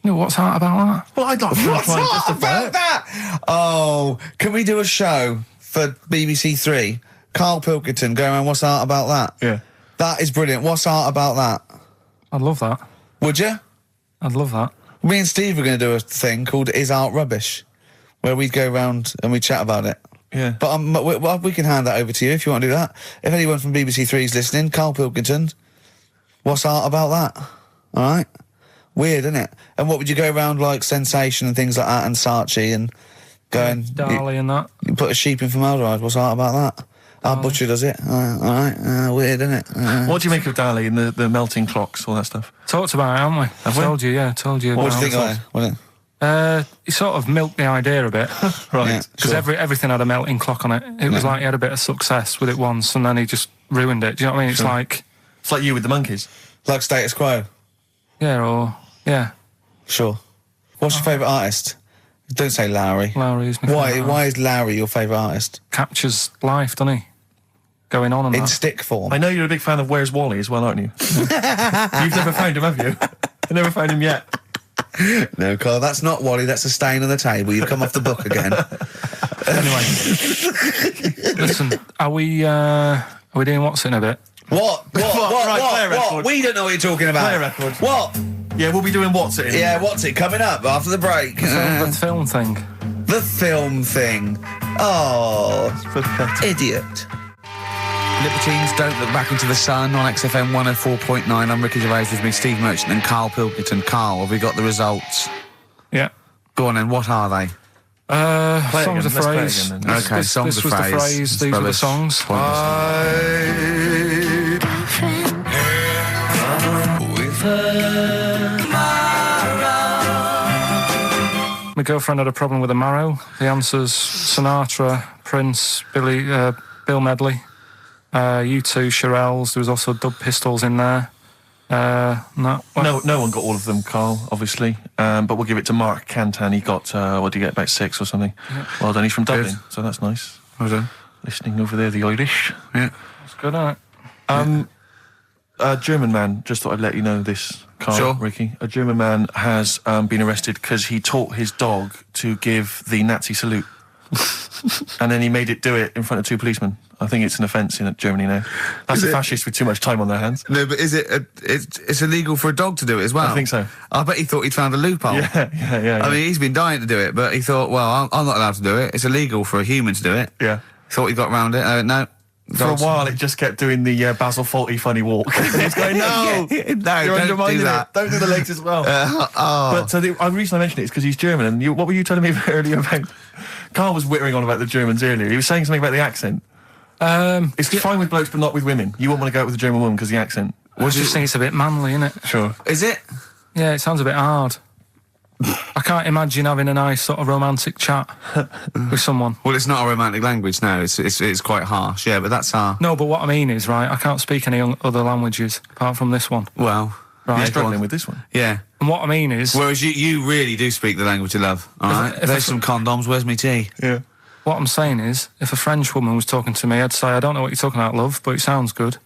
No, what's art about that? Well, I'd like to What's try and art justify about it. that? Oh, can we do a show for BBC Three? Karl Pilkington going around, what's art about that? Yeah. That is brilliant. What's art about that? I'd love that. Would you? I'd love that. Me and Steve are going to do a thing called Is Art Rubbish, where we'd go around and we'd chat about it. Yeah. But we can hand that over to you if you want to do that. If anyone from BBC Three is listening, Karl Pilkington, what's art about that? All right? Weird, isn't it? And what would you go around like Sensation and things like that and Saatchi and go and... Dali and that. You put a sheep in formaldehyde, what's art about that? Our butcher does it. All right. Weird, isn't it? What do you make of Dali and the melting clocks, all that stuff? Talked about it, haven't we? Have we? Told you. What do you think of it? He sort of milked the idea a bit. Right. Yeah. Because everything had a melting clock on it. It was like he had a bit of success with it once and then he just ruined it. Do you know what I mean? It's like... It's like you with the monkeys. Like Status Quo. Yeah. Sure. What's your favourite artist? Don't say Lowry. Lowry is my favourite. Why is Lowry your favourite artist? Captures life, doesn't he? Going on and In that. stick form. I know you're a big fan of Where's Wally as well, aren't you? You've never found him, have you? I've never found him yet. No, Carl, that's not Wally, that's a stain on the table. You've come off the book again. Anyway. Listen, are we doing what's in a bit? What? Right, play a record. We don't know what you're talking about. Play a record. What? Yeah, we'll be doing What's It In. Yeah, what's it? Coming up after the break. The film thing. The film thing. Oh, idiot. Libertines Don't Look Back Into the Sun on XFM 104.9. I'm Ricky Gervais, with me, Steve Merchant and Karl Pilkington. Karl, have we got the results? Yeah. Go on then, what are they? Songs of Let's play it phrase. again then. Okay, songs This of was the phrase. phrase, these were the songs. With her. My girlfriend had a problem with a marrow. The answer's Sinatra, Prince, Bill Medley, U2, Shirelles. There was also Dub Pistols in there. No one got all of them, Carl, obviously. But we'll give it to Mark Cantan. He got, what did he get, about 6 or something? Yeah. Well done, he's from Dublin, so that's nice. Well done. Listening over there, the Irish. Yeah. It's good, isn't it? A German man, just thought I'd let you know this, Carl, Sure. Ricky. A German man has been arrested because he taught his dog to give the Nazi salute. And then he made it do it in front of 2 policemen. I think it's an offence in Germany now. That's a fascist with too much time on their hands. No, but is it? It's illegal for a dog to do it as well? I think so. I bet he thought he'd found a loophole. Yeah. I mean, he's been dying to do it, but he thought, well, I'm not allowed to do it. It's illegal for a human to do it. Yeah. Thought he got round it. No. For a while, it just kept doing the Basil Fawlty funny walk. And he was going, no, no, you're don't undermining do that. it. Don't do the legs as well. But the reason I mentioned it is because he's German. And what were you telling me earlier about? Carl was whittering on about the Germans earlier. He was saying something about the accent. It's fine with blokes, but not with women. You wouldn't want to go out with a German woman because the accent. I just think it's a bit manly, innit? Sure. Is it? Yeah, it sounds a bit hard. I can't imagine having a nice sort of romantic chat with someone. Well, it's not a romantic language, no. It's quite harsh, yeah, but that's our... No, but what I mean is, right, I can't speak any other languages apart from this one. Well... Right. You're yeah, struggling with this one. Yeah. And what I mean is... Whereas you really do speak the language of love, all right? if There's I- some condoms, where's me tea? Yeah. What I'm saying is, if a French woman was talking to me, I'd say, I don't know what you're talking about, love, but it sounds good.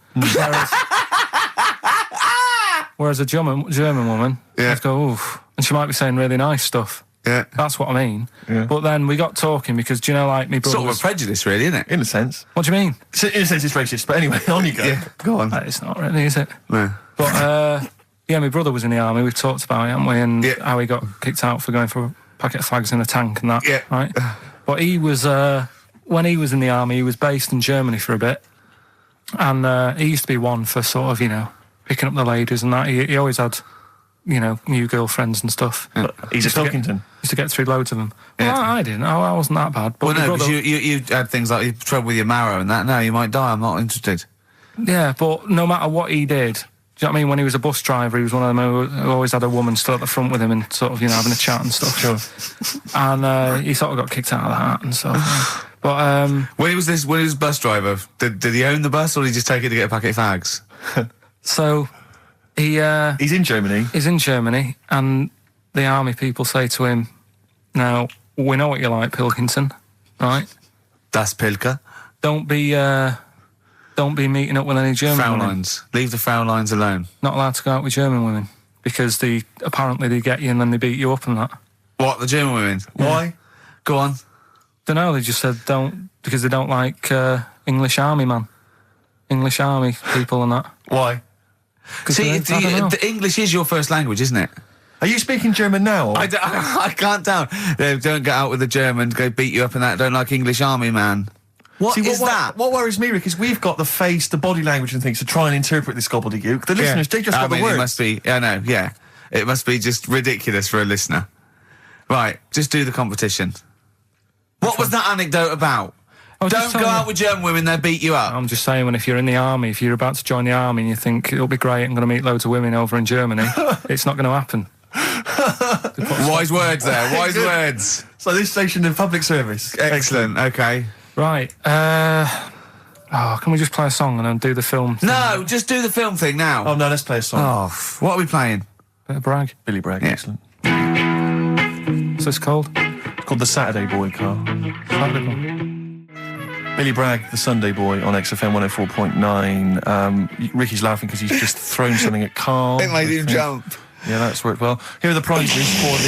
Whereas a German woman, Yeah. I'd go, oof. And she might be saying really nice stuff. Yeah. That's what I mean. Yeah. But then we got talking because, do you know, like, me brother Sort of a was... prejudice, really, isn't it? In a sense. What do you mean? In a sense, it's racist. But anyway, on you go. Yeah, go on. It's not really, is it? No. But, yeah, my brother was in the army. We've talked about it, haven't we? And Yeah. how he got kicked out for going for a packet of fags in a tank and that. Yeah. Right? But he was, when he was in the army, he was based in Germany for a bit. And he used to be one for sort of, you know, picking up the ladies and that. He always had, you know, new girlfriends and stuff. But he's a Pilkington. Used to get through loads of them. Yeah. Well, I didn't. I wasn't that bad. But Well, my no, brother, because you had things like you trouble with your marrow and that. No, you might die. I'm not interested. yeah, but no matter what he did, do you know what I mean? When he was a bus driver, he was one of them who always had a woman still at the front with him and sort of, you know, having a chat and stuff. Sure. And he sort of got kicked out of that and stuff. But When he was bus driver, did he own the bus or did he just take it to get a packet of fags? so He's in Germany. he's in Germany, and the army people say to him, "Now we know what you like, Pilkington, right? Das Pilker. Don't be meeting up with any German women. Fraulines. Leave the Fraulines alone. Not allowed to go out with German women because apparently they get you and then they beat you up and that. What, the German women? Why? Go on. Don't know. They just said don't because they don't like English army people and that. Why? 'Cause See, I don't know. the English is your first language, isn't it? Are you speaking German now? Or? I can't tell. Don't get out with the Germans, go beat you up and that. Don't like English army, man. What See, is that? What worries me, Rick, is we've got the face, the body language and things to try and interpret this gobbledygook. The listeners, they just I got mean, the words. it must be, I know, yeah. It must be just ridiculous for a listener. Right, just do the competition. What was that anecdote about? was Don't just go telling out you. with German women, they'll beat you up. I'm just saying, when if you're in the army, if you're about to join the army and you think it'll be great, I'm going to meet loads of women over in Germany, it's not going to happen. They put Wise words there. Wise words. So this station in public service. Excellent. Okay. Right. Can we just play a song and then do the film thing? No, just do the film thing now. Oh no, let's play a song. Oh, what are we playing? Bit of brag. Billy Bragg, Yeah. excellent. What's this called? It's called The Saturday Boy, Carl. Saturday. Billy Bragg, The Sunday Boy on XFM 104.9. Ricky's laughing because he's just thrown something at Carl. It made him jump. Yeah, that's worked well. Here are the prizes for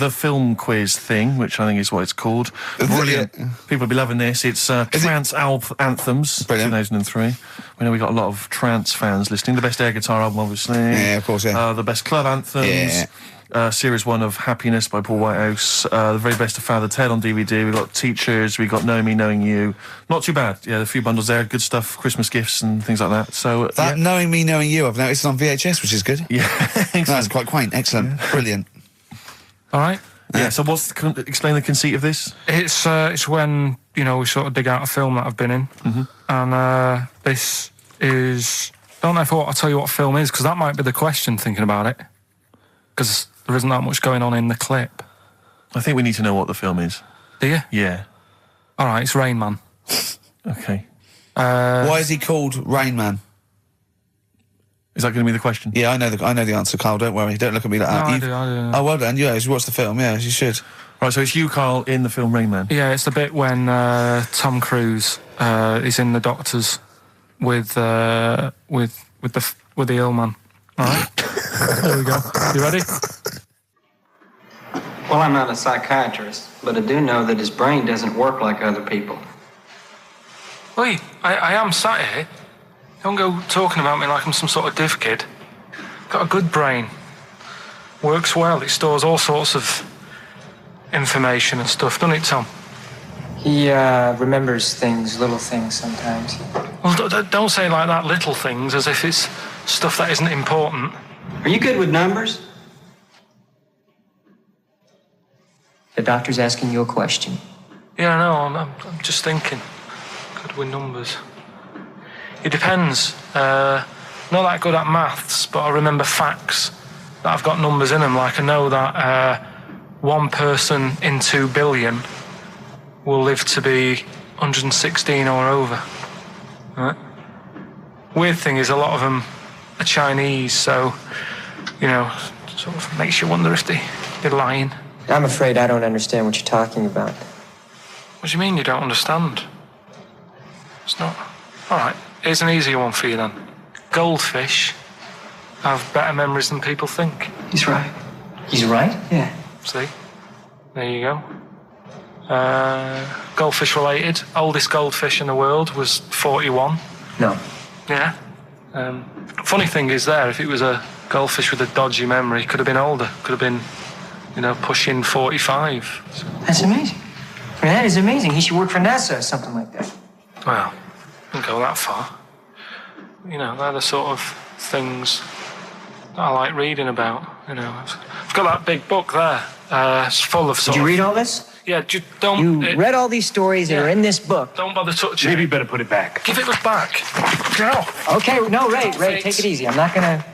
the film quiz thing, which I think is what it's called. Brilliant. People will be loving this. It's Trance Anthems, Brilliant. 2003. We know we got a lot of trance fans listening. The best air guitar album, obviously. Yeah, of course, yeah. The best club anthems. Yeah. Series 1 of Happiness by Paul Whitehouse. The very best of Father Ted on DVD. We've got Teachers. We've got Knowing Me, Knowing You. Not too bad. Yeah, a few bundles there. Good stuff. Christmas gifts and things like that. So That Knowing Me, Knowing You, I've noticed on VHS, which is good. Yeah. That's quite quaint. Excellent. Brilliant. All right. Yeah, so explain the conceit of this? It's when, we sort of dig out a film that I've been in. Mm-hmm. And this is... I don't know if I'll tell you what film is, because that might be the question, thinking about it. Because there isn't that much going on in the clip. I think we need to know what the film is. Do you? Yeah. All right, it's Rain Man. Okay. Why is he called Rain Man? Is that going to be the question? Yeah, I know the answer, Carl. Don't worry. Don't look at me like that. No, I do. Oh, well done. Yeah, you watched the film. Yeah, you should. Right, so it's you, Carl, in the film Rain Man. Yeah, it's the bit when Tom Cruise is in the doctors with the ill man. All right. There we go. You ready? Well, I'm not a psychiatrist, but I do know that his brain doesn't work like other people. Wait, I am sat here. Don't go talking about me like I'm some sort of div kid. Got a good brain. Works well. It stores all sorts of information and stuff, doesn't it, Tom? He remembers things, little things sometimes. Well, don't say like that, little things, as if it's stuff that isn't important. Are you good with numbers? The doctor's asking you a question. Yeah, no, I'm just thinking. Good with numbers. It depends. Not that good at maths, but I remember facts that have got numbers in them. Like I know that one person in 2 billion will live to be 116 or over. Right? Weird thing is a lot of them are Chinese, so, sort of makes you wonder if they're lying. I'm afraid I don't understand what you're talking about. What do you mean you don't understand? It's not... All right, here's an easier one for you then. Goldfish have better memories than people think. He's right. He's right? Yeah. See? There you go. Goldfish related. Oldest goldfish in the world was 41. No. Yeah. Funny thing is there, if it was a goldfish with a dodgy memory, could have been older. Could have been, pushing 45. So, That's amazing. I mean, that is amazing. He should work for NASA or something like that. well, didn't go that far. They're the sort of things that I like reading about. I've got that big book there. It's full of sort Did you of... read all this? Yeah, don't... You read all these stories that are in this book. Don't bother touching Maybe it. you better put it back. Give it back. Now. Okay, no, Ray, take it easy. I'm not gonna...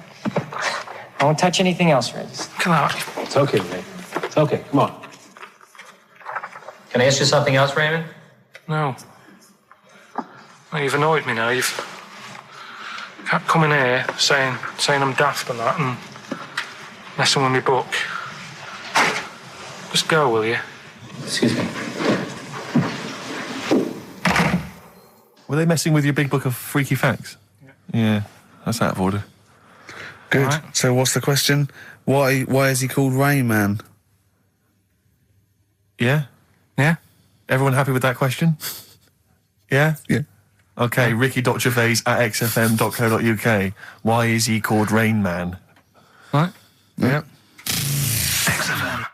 I won't touch anything else, Ray. Come out. It's okay, Ray. It's okay. Come on. Can I ask you something else, Raymond? No. Well, you've annoyed me now. You've kept coming here saying I'm daft and that and messing with my book. Just go, will you? Excuse me. Were they messing with your big book of freaky facts? Yeah, that's out of order. Good. All right. So what's the question? Why is he called Rain Man? Yeah? Yeah? Everyone happy with that question? Yeah? Yeah. Okay, Ricky.Gervais at xfm.co.uk. Why is he called Rain Man? Right? Yeah. XFM.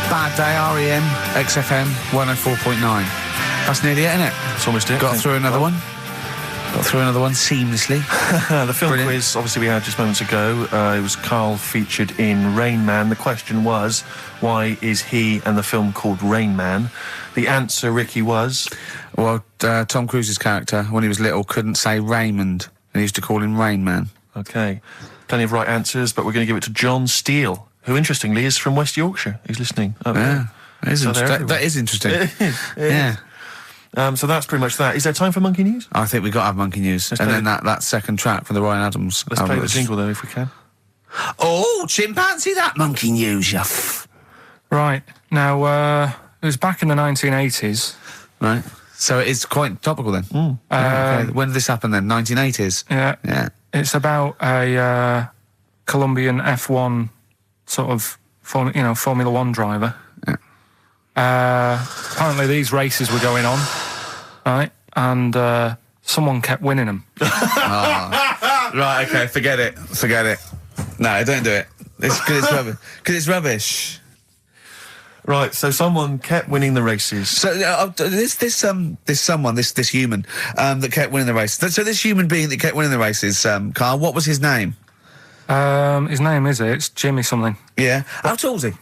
Bad Day, REM, XFM 104.9. That's nearly it, isn't it? It's almost it. Got through another one. Got through another one seamlessly. The film Brilliant. quiz, obviously, we had just moments ago. It was Carl featured in Rain Man. The question was, why is he and the film called Rain Man? The answer, Ricky, was... Well, Tom Cruise's character, when he was little, couldn't say Raymond, and he used to call him Rain Man. Okay. Plenty of right answers, but we're going to give it to John Steele who interestingly is from West Yorkshire, who's listening. Yeah, that is, So they're that is interesting. It is. Yeah. So that's pretty much that. Is there time for monkey news? I think we got to have monkey news, and play then that second track from the Ryan Adams. Let's play the jingle though, if we can. Oh, chimpanzee, that monkey news, you Right. Now, it was back in the 1980s. Right. So it is quite topical then. Okay. When did this happen then? 1980s? Yeah. Yeah. It's about a Colombian F1 sort of, Formula One driver. Apparently these races were going on, right? And someone kept winning them. Right, okay, forget it. No, don't do it. It's because it's rubbish. Because it's rubbish. Right, so someone kept winning the races. So this human that kept winning the race. So this human being that kept winning the races, Carl, what was his name? His name it's Jimmy something. Yeah. How tall is he?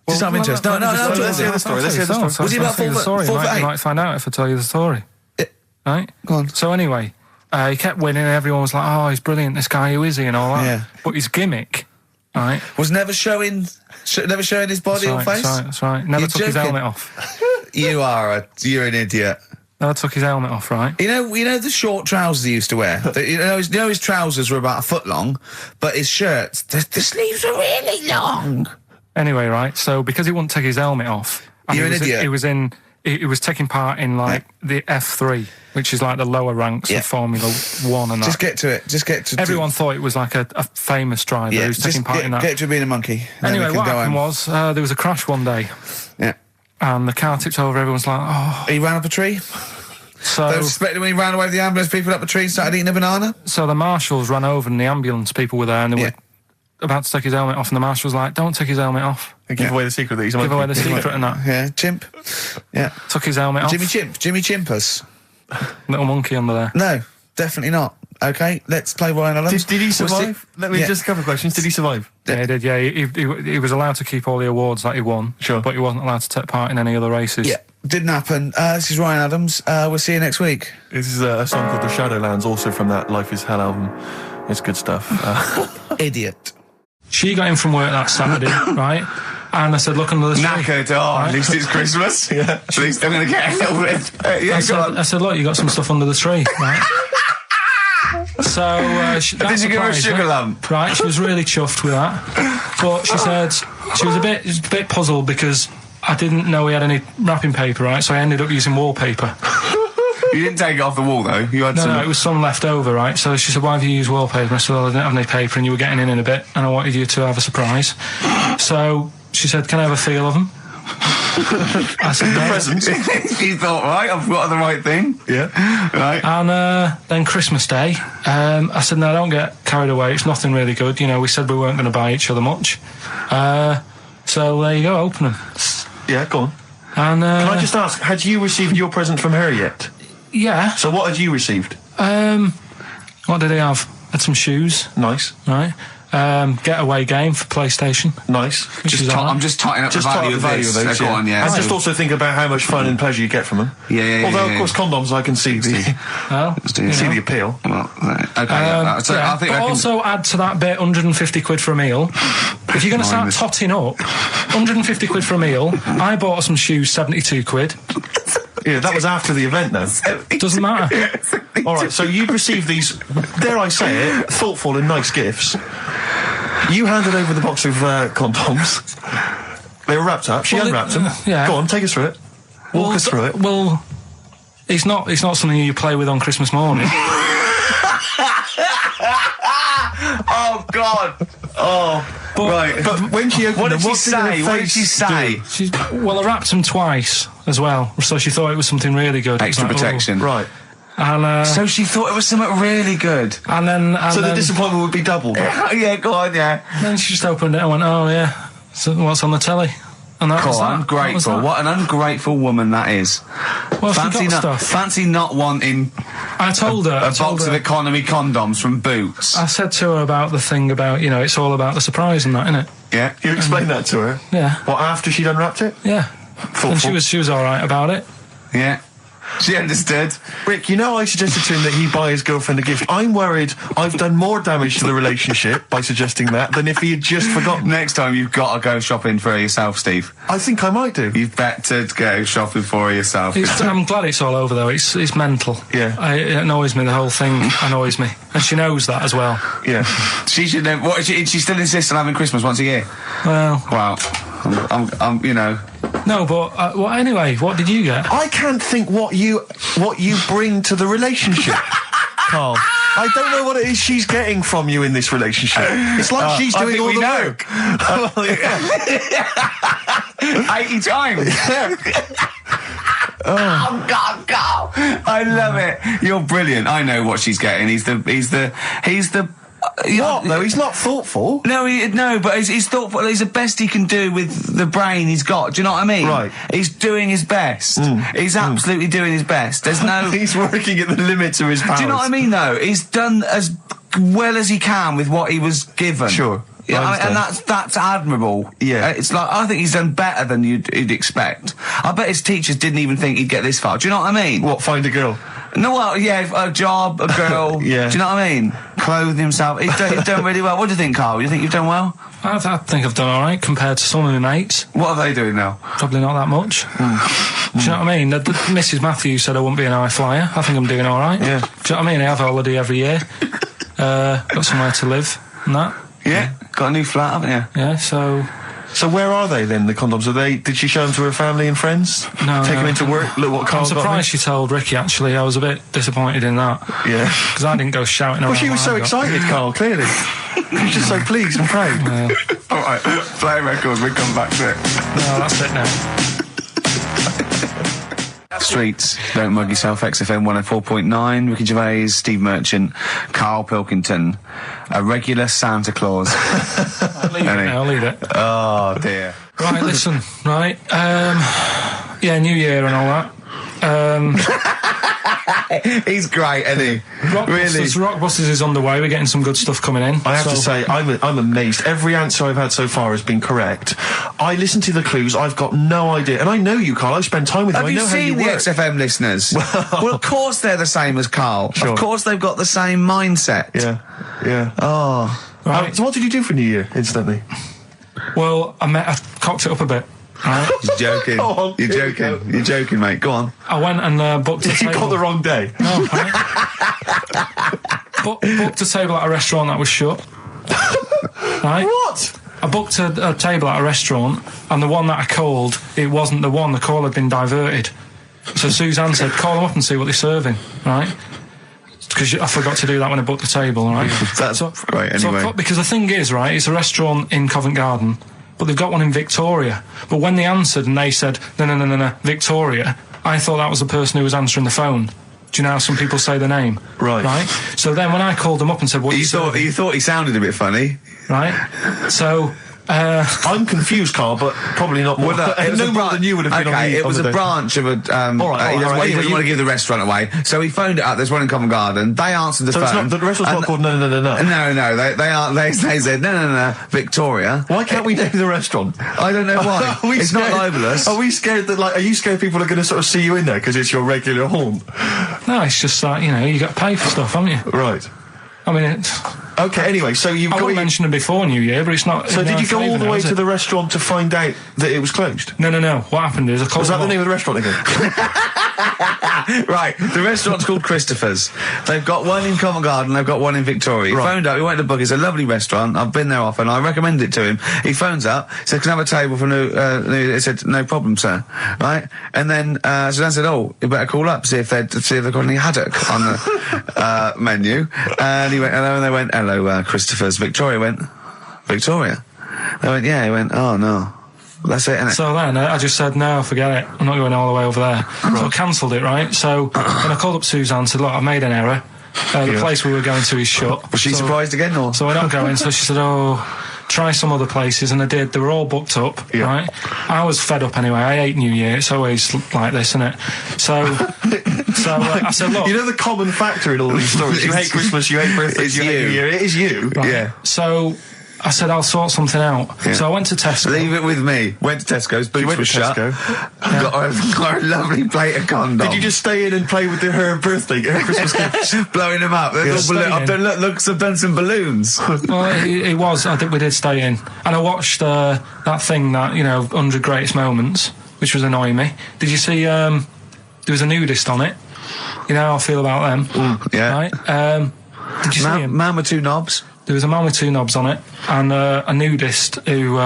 Just out of interest. No. Let's hear the story. Was he about 4 foot 8? You might find out if I tell you the story. Right? Go on. So anyway, he kept winning and everyone was like, oh, he's brilliant, this guy, who is he, and all that. Yeah. But his gimmick, right? Was never showing his body or face? That's right. Never You're took his joking. helmet off. You're an idiot. Never took his helmet off, right? You know the short trousers he used to wear? His trousers were about a foot long, but his shirts, the sleeves were really long. Anyway, right, so because he wouldn't take his helmet off, and You're an idiot. He was taking part in, like, the F3, which is, like, the lower ranks of Formula 1 and that. Just get to it. Everyone thought it was, like, a famous driver who's taking part in that. Get to being a monkey. Anyway, what happened was, there was a crash one day. Yeah. And the car tipped over, everyone's like, oh. He ran up a tree? So, They were suspecting when he ran away with the ambulance people up a tree and started eating a banana? so the marshals ran over and the ambulance people were there and they were about to take his helmet off, and the marshal was like, don't take his helmet off. Give away the secret that he's a monkey. Give away the secret and that. Yeah, chimp. Yeah. Took his helmet off. Jimmy Chimpus. Little monkey under there. No, definitely not. Okay, let's play Ryan Adams. Did he We'll survive? see- Let me just a couple of questions. Did he survive? Yeah, he did, yeah. He was allowed to keep all the awards that he won. Sure. But he wasn't allowed to take part in any other races. Yeah, didn't happen. This is Ryan Adams. We'll see you next week. This is a song called The Shadowlands, also from that Life is Hell album. It's good stuff. Idiot. She got in from work that Saturday, right? And I said, look under the tree. Knackered. Oh, Right. at least it's Christmas. Yeah. At least I'm going to get a little bit. Yeah, go on. I said, look, you got some stuff under the tree, right? So, Did you give her a sugar lump? Right, she was really chuffed with that. But she said she was a bit puzzled because I didn't know we had any wrapping paper, right? So I ended up using wallpaper. You didn't take it off the wall, though. You had No, it was some left over, right? So she said, why have you used wallpaper? I said, well, I didn't have any paper and you were getting in a bit and I wanted you to have a surprise. So she said, can I have a feel of them? I said, no. Presents. You thought, right, I've got the right thing. Yeah. Right. And then Christmas Day, I said, no, don't get carried away. It's nothing really good. You know, we said we weren't going to buy each other much. So there you go, open them. Yeah, go on. And Can I just ask, had you received your present from her yet? yeah. So what had you received? What did he have? Had some shoes, Nice. right? Getaway game for PlayStation. Nice. Which is all right. I'm just totting up Just the talk value about of the value this. of those, Go on, yeah. And so- just also think about how much fun and pleasure you get from them. Yeah. Although, of course, condoms, I can see the Well, see the appeal. Well, right. Okay. So yeah, I think but I can... also add to that bit 150 quid for a meal. If you're going to start Minus. totting up, 150 quid for a meal. I bought her some shoes, 72 quid. Yeah, that was after the event, though. Doesn't matter. All right, so you've received these, dare I say it, thoughtful and nice gifts. You handed over the box of condoms. They were wrapped up. She Well, unwrapped them. yeah. Go on, take us through it. Walk us through it. Well, it's not something you play with on Christmas morning. Oh, God. Oh, But, right. But when she opened What them, did she her say? What did face she say? well, I wrapped them twice as well, so she thought it was something really good. Extra Like, oh. protection. Right. And So she thought it was something really good. and then So the disappointment would be doubled. Yeah, go on, yeah. then she just opened it and went, oh yeah, so what's on the telly? And that was that. Ungrateful. That was What an ungrateful woman that is. that. Well, she got stuff. Fancy not wanting I told her. a box of economy condoms from Boots. I said to her about the thing about, you know, it's all about the surprise and that, innit? Yeah. You explained that to her? Yeah. What, after she'd unwrapped it? Yeah. Thoughtful. And she was all right about it. Yeah. She understood. Rick, you know I suggested to him that he buy his girlfriend a gift. I'm worried I've done more damage to the relationship by suggesting that than if he had just forgotten. Next time you've got to go shopping for her yourself, Steve. I think I might do. You've better go shopping for her yourself. I'm glad it's all over though. It's mental. Yeah. It annoys me. The whole thing annoys me, and she knows that as well. Yeah. She should know. What? She still insists on having Christmas once a year. Well. Wow. I'm you know. No, but well, anyway, what did you get? I can't think what you bring to the relationship, Carl. I don't know what it is she's getting from you in this relationship. It's like she's doing all the work. Well, yeah. 80 times. Oh God, Carl! I love it. You're brilliant. I know what she's getting. He's the. What? No, he's not thoughtful. No, but he's thoughtful. He's the best he can do with the brain he's got. Do you know what I mean? Right. He's doing his best. He's absolutely doing his best. There's no. He's working at the limits of his powers. Do you know what I mean? Though he's done as well as he can with what he was given. Sure. Yeah, and that's admirable. Yeah. It's like, I think he's done better than you'd expect. I bet his teachers didn't even think he'd get this far. Do you know what I mean? What, find a girl? No, well, yeah, a job, a girl. Yeah. Do you know what I mean? Clothing himself. He's done really well. What do you think, Carl? You think you've done well? I think I've done all right compared to some of my mates. What are they doing now? Probably not that much. Do you know what I mean? Mrs. Matthews said I wouldn't be an high flyer. I think I'm doing all right. Yeah. Do you know what I mean? I have a holiday every year. Got somewhere to live and that. Yeah. Got a new flat, haven't you? Yeah, so where are they then, the condoms? Did she show them to her family and friends? No. Take them into work? Look what Carl I'm surprised she told Ricky, actually. I was a bit disappointed in that. Yeah. Because I didn't go shouting around. Well, she was so excited, Carl, clearly. She was just so pleased and proud. All right, play records, we come back to it. No, that's it now. Streets, don't mug yourself, XFM 104.9, Ricky Gervais, Steve Merchant, Karl Pilkington, a regular Santa Claus. I'll leave it now, I'll leave it. Oh, dear. Right, listen, right, yeah, New Year and all that. He's great, isn't he? Rockbusters is on the way. We're getting some good stuff coming in. I have to say, I'm amazed. Every answer I've had so far has been correct. I listened to the clues. I've got no idea. And I know you, Carl. I spend time with you. Have I know you how you seen the work. XFM listeners? Well, of course they're the same as Carl. Sure. Of course they've got the same mindset. Yeah. Oh. Right. So what did you do for New Year, instantly? Well, I cocked it up a bit. Right? You're joking. on, You're joking. You're joking, mate. Go on. I went and booked a You table. got the wrong day. No, right? Booked a table at a restaurant that was shut. Right? What? I booked a table at a restaurant, and the one that I called, it wasn't the one. The call had been diverted. So Suzanne said, call them up and see what they're serving, right? Because I forgot to do that when I booked the table, right? That's right, anyway. Because the thing is, right, it's a restaurant in Covent Garden, but they've got one in Victoria. But when they answered and they said, no, Victoria, I thought that was the person who was answering the phone. Do you know how some people say the name? Right. So then when I called them up and said, what You thought he sounded a bit funny. Right? So... I'm confused, Carl, but probably not more. No more than you would have been on the it was a day. branch of a... he doesn't want to give the restaurant away, so he phoned it up. There's one in Covent Garden. They answered the phone. So it's not, the restaurant's not called No. No, they said, no, Victoria. Why can't we name the restaurant? I don't know why. It's not libelous. Are we scared that, are you scared people are going to sort of see you in there because it's your regular haunt? No, it's just that, you got to pay for stuff, haven't you? Right. I mean, it's... Okay, anyway, so you've I got... wouldn't mention it before New Year, but it's not... So did you go all the way to the restaurant to find out that it was closed? No. What happened is I called... Was that the name of the restaurant again? Right, the restaurant's called Christopher's. They've got one in Covent Garden, they've got one in Victoria. He phoned up, he went to book, it's a lovely restaurant, I've been there often, I recommend it to him. He phones up, said, can I have a table for he said, no problem, sir. Right? And then, Suzanne said, oh, you better call up, see if they've got any haddock on the menu. And he went, hello, and they went, hello, Christopher's. Victoria went, Victoria? They went, yeah. He went, oh, no. That's it, innit? So then I just said, no, forget it. I'm not going all the way over there. So I cancelled it, right? So then I called up Suzanne and said, look, I've made an error. The place we were going to is shut. Was she surprised again, or? So we're not going. So she said, oh, try some other places. And I did. They were all booked up, right? I was fed up anyway. I hate New Year. It's always like this, isn't it? So I said, look. You know the common factor in all these stories? You hate Christmas, you hate birthdays, you hate New Year. It is you. Right. Yeah. So I said, I'll sort something out. Yeah. So I went to Tesco. Leave it with me. Went to Tesco's, boots went were to shut. Got a lovely plate of condoms. Did you just stay in and play with her Christmas gift? blowing them up? I've done some balloons. Well, it was. I think we did stay in. And I watched that thing, 100 Greatest Moments, which was annoying me. Did you see, there was a nudist on it? You know how I feel about them. Yeah. Right? Did you see him? Man with 2 knobs. There was a man with 2 knobs on it, and a nudist who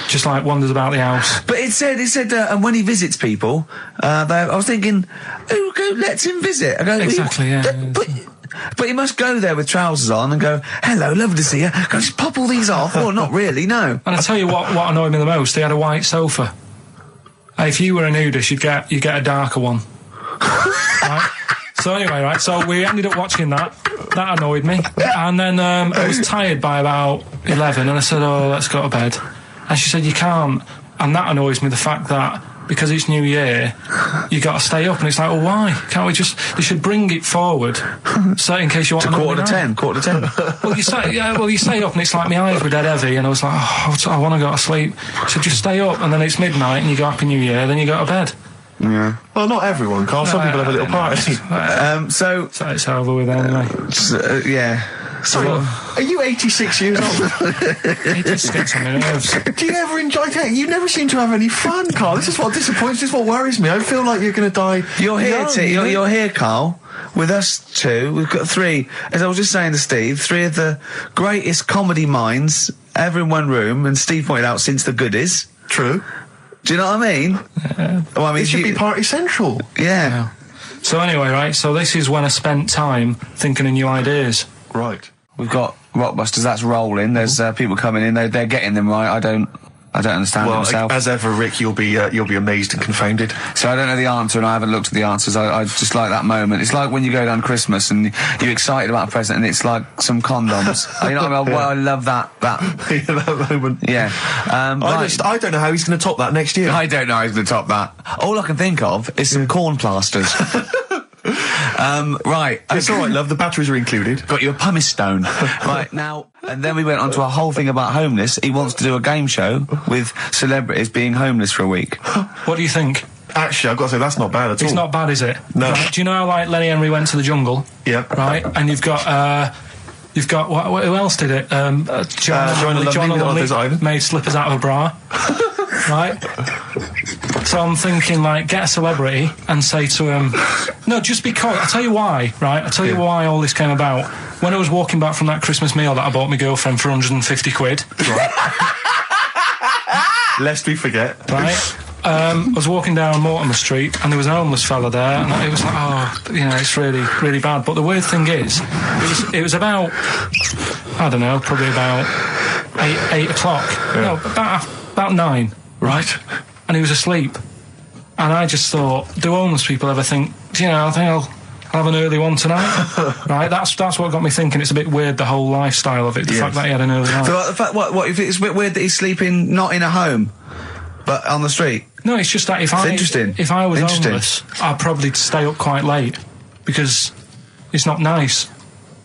just wanders about the house. But it said, and when he visits people, I was thinking, who lets him visit? I go, Exactly, yeah. But he must go there with trousers on and go, hello, lovely to see you. Can I just pop all these off? Well, not really, no. And I tell you what annoyed me the most, they had a white sofa. If you were a nudist, you'd get a darker one. Right? So anyway, right, so we ended up watching that. That annoyed me. And then I was tired by about 11, and I said, oh, let's go to bed. And she said, you can't. And that annoys me, the fact that because it's New Year, you got to stay up. And it's like, well, why? Can't we just... They should bring it forward, so in case you want to quarter to 10. Well, you stay up, and it's like my eyes were dead heavy, and I was like, oh, I want to go to sleep. So just stay up, and then it's midnight, and you go Happy New Year, then you go to bed. Yeah. Well, not everyone, Carl. Some people have a little party. So it's over with anyway. Yeah. Sorry, are you 86 years old? It just gets on my nerves. Do you ever enjoy... You never seem to have any fun, Carl. This is what disappoints, this is what worries me. I feel like you're going to die. You're here, Carl, with us 2. We've got 3, as I was just saying to Steve, 3 of the greatest comedy minds ever in one room, and Steve pointed out, since the goodies. True. Do you know what I mean? Well, I mean, it should be party central. Yeah. So anyway, right, so this is when I spent time thinking of new ideas. Right. We've got Rockbusters, that's rolling. There's people coming in, they're getting them right. I don't understand it myself. As ever, Rick, you'll be amazed and confounded. So I don't know the answer, and I haven't looked at the answers. I just like that moment. It's like when you go down Christmas and you're excited about a present, and it's like some condoms. You know what I mean? Well, I love that. That moment. Yeah. I don't know how he's going to top that next year. I don't know how he's going to top that. All I can think of is some corn plasters. Right. It's all right, love. The batteries are included. Got you a pumice stone. Right, now, and then we went on to a whole thing about homeless. He wants to do a game show with celebrities being homeless for a week. What do you think? Actually, I've got to say, that's not bad at all. It's not bad, is it? No. Right, do you know how, Lenny Henry went to the jungle? Yeah. Right? And you've got, who else did it? John Lovely made slippers out of a bra. Right? So I'm thinking, get a celebrity and say to him, no, just because, I'll tell you why, right? I'll tell you why all this came about. When I was walking back from that Christmas meal that I bought my girlfriend for 150 quid. Right? Lest we forget. Right? I was walking down Mortimer Street, and there was a homeless fella there, and it was like, it's really, really bad. But the weird thing is, it was about, I don't know, probably about 8 o'clock. Yeah. No, about 9. Right. And he was asleep. And I just thought, do homeless people ever think, I think I'll have an early one tonight? Right, that's what got me thinking. It's a bit weird, the whole lifestyle of it, the fact that he had an early night. So the fact, what if it's a bit weird that he's sleeping not in a home, but on the street? No, it's just that if I was homeless, I'd probably stay up quite late, because it's not nice.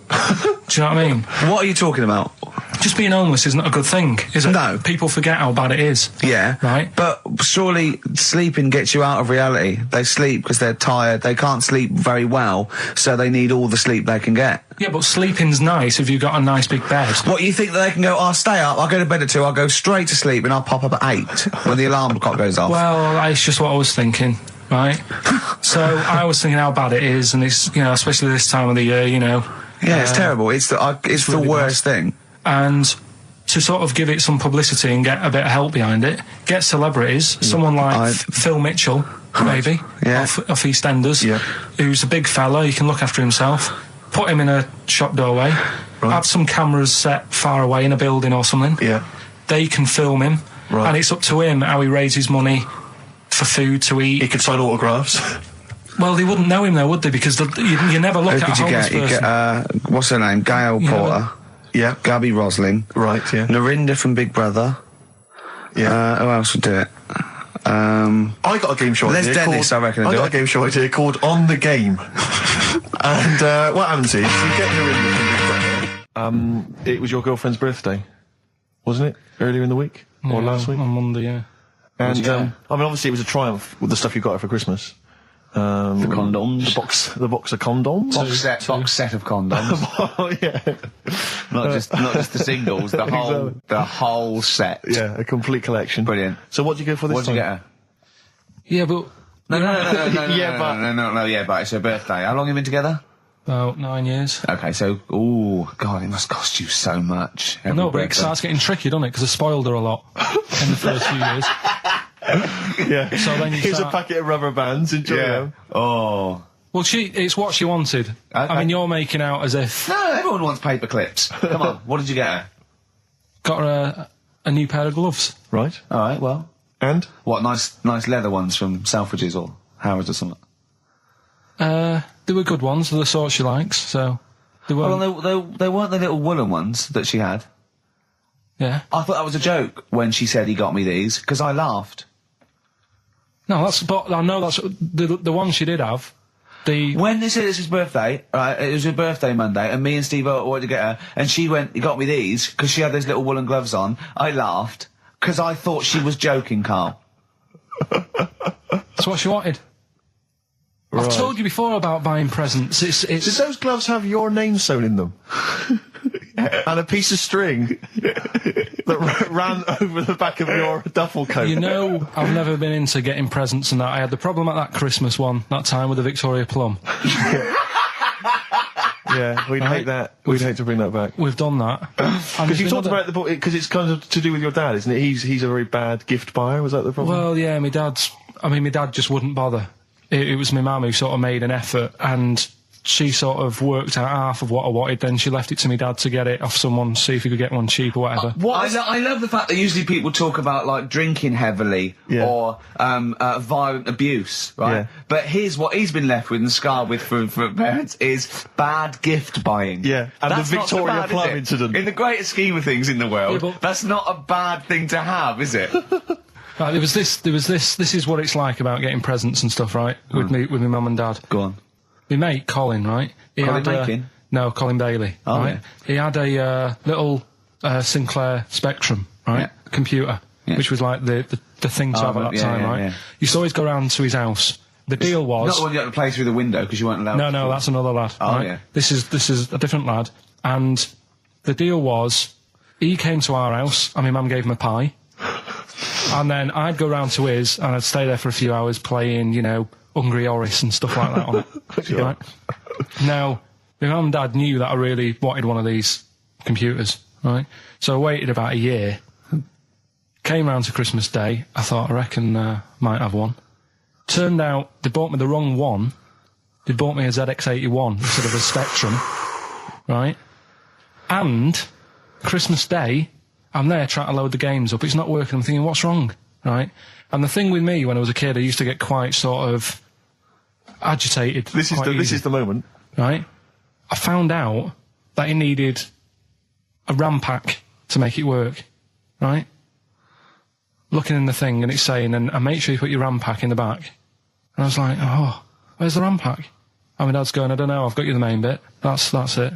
Do you know what I mean? What are you talking about? Just being homeless isn't a good thing, is it? No. People forget how bad it is. Yeah. Right? But surely sleeping gets you out of reality. They sleep because they're tired. They can't sleep very well, so they need all the sleep they can get. Yeah, but sleeping's nice if you've got a nice big bed. What, you think that they can go, I'll stay up, I'll go to bed at 2, I'll go straight to sleep, and I'll pop up at 8 when the alarm clock goes off? Well, it's just what I was thinking, right? So I was thinking how bad it is, and it's, especially this time of the year, Yeah, it's terrible. It's the really worst thing. And to sort of give it some publicity and get a bit of help behind it, get celebrities, someone like Phil Mitchell, maybe, off EastEnders, who's a big fella, he can look after himself, put him in a shop doorway, have some cameras set far away in a building or something, they can film him, and it's up to him how he raises money for food to eat. He could sign autographs. Well, they wouldn't know him though, would they? Because you never look at a homeless person. You get, what's her name? Gail Porter. Yeah. Gabby Roslin. Right, yeah. Narinda from Big Brother. Yeah. Who else would do it? I got a game show idea. Les Dennis, I reckon. I got a game show idea called On the Game. And what happens is, you get Narinda from Big Brother. it was your girlfriend's birthday, wasn't it? Earlier in the week or last week? On Monday, yeah. And I mean, obviously, it was a triumph with the stuff you got her for Christmas. The condoms. The box of condoms. Box set of condoms. Oh, yeah. not just the singles, the whole set. Yeah, a complete collection. Brilliant. So what did you go for this What did time? you get her? Yeah, but... No, but it's her birthday. How long have you been together? About 9 years. Okay, so, God, it must cost you so much. I know, but it starts getting tricky, doesn't it? Because I spoiled her a lot in the first few years. Yeah. So then Here's a packet of rubber bands. Enjoy them. Oh. Well, it's what she wanted. Okay. I mean, you're making out as if... No, everyone wants paper clips. Come on, what did you get her? Got her a new pair of gloves. Right. All right, well. And? What, nice leather ones from Selfridges or Harrods or something? They were good ones, the sort she likes, so... They weren't... Well, they weren't the little woolen ones that she had. Yeah. I thought that was a joke when she said he got me these, because I laughed. No, but I know that's... The one she did have, When they said it's his birthday, right, it was her birthday Monday, and me and Steve wanted to get her, and she went, he got me these, because she had those little woolen gloves on. I laughed, because I thought she was joking, Carl. That's what she wanted. Right. I've told you before about buying presents. Did those gloves have your name sewn in them? And a piece of string that ran over the back of your duffel coat? You know, I've never been into getting presents and that. I had the problem at that Christmas one, that time with the Victoria Plum. Yeah, we'd hate that. We'd hate to bring that back. We've done that. Because you talked about the book, because it's kind of to do with your dad, isn't it? He's a very bad gift buyer, was that the problem? Well, yeah, my dad just wouldn't bother. It was my mum who sort of made an effort, and she sort of worked out half of what I wanted, then she left it to me dad to get it off someone, see if he could get one cheap or whatever. I love the fact that usually people talk about, like, drinking heavily or violent abuse, right? Yeah. But here's what he's been left with and scarred with from parents is bad gift buying. Yeah, and that's the Victoria Plum incident. In the greater scheme of things in the world, Yeah, that's not a bad thing to have, is it? Right, there was this, this is what it's like about getting presents and stuff, right? With my mum and dad. Go on. My mate, Colin, right? Colin Bacon? No, Colin Bailey. Oh, right? yeah. He had a little Sinclair Spectrum, right? Yeah. Computer, which was like the thing to have at that time, right? Yeah. Used to always go round to his house. The deal was... Not the one you had to play through the window because you weren't allowed to. No, that's another lad. Oh, right? yeah. This is a different lad. And the deal was, he came to our house, and my mum gave him a pie. And then I'd go round to his, and I'd stay there for a few hours playing, you know, Hungry Horace and stuff like that on it. Sure. Right? Now, my mum and dad knew that I really wanted one of these computers, right? So I waited about a year. Came round to Christmas Day. I thought, I reckon might have one. Turned out they bought me the wrong one. They bought me a ZX81 instead of a Spectrum, right? And Christmas Day, I'm there trying to load the games up. It's not working. I'm thinking, what's wrong, right? And the thing with me when I was a kid, I used to get quite sort of agitated. This is the moment, right? I found out that it needed a RAM pack to make it work, right? Looking in the thing and it's saying, and make sure you put your RAM pack in the back. And I was like, oh, where's the RAM pack? And my dad's going, I don't know, I've got you the main bit. That's it.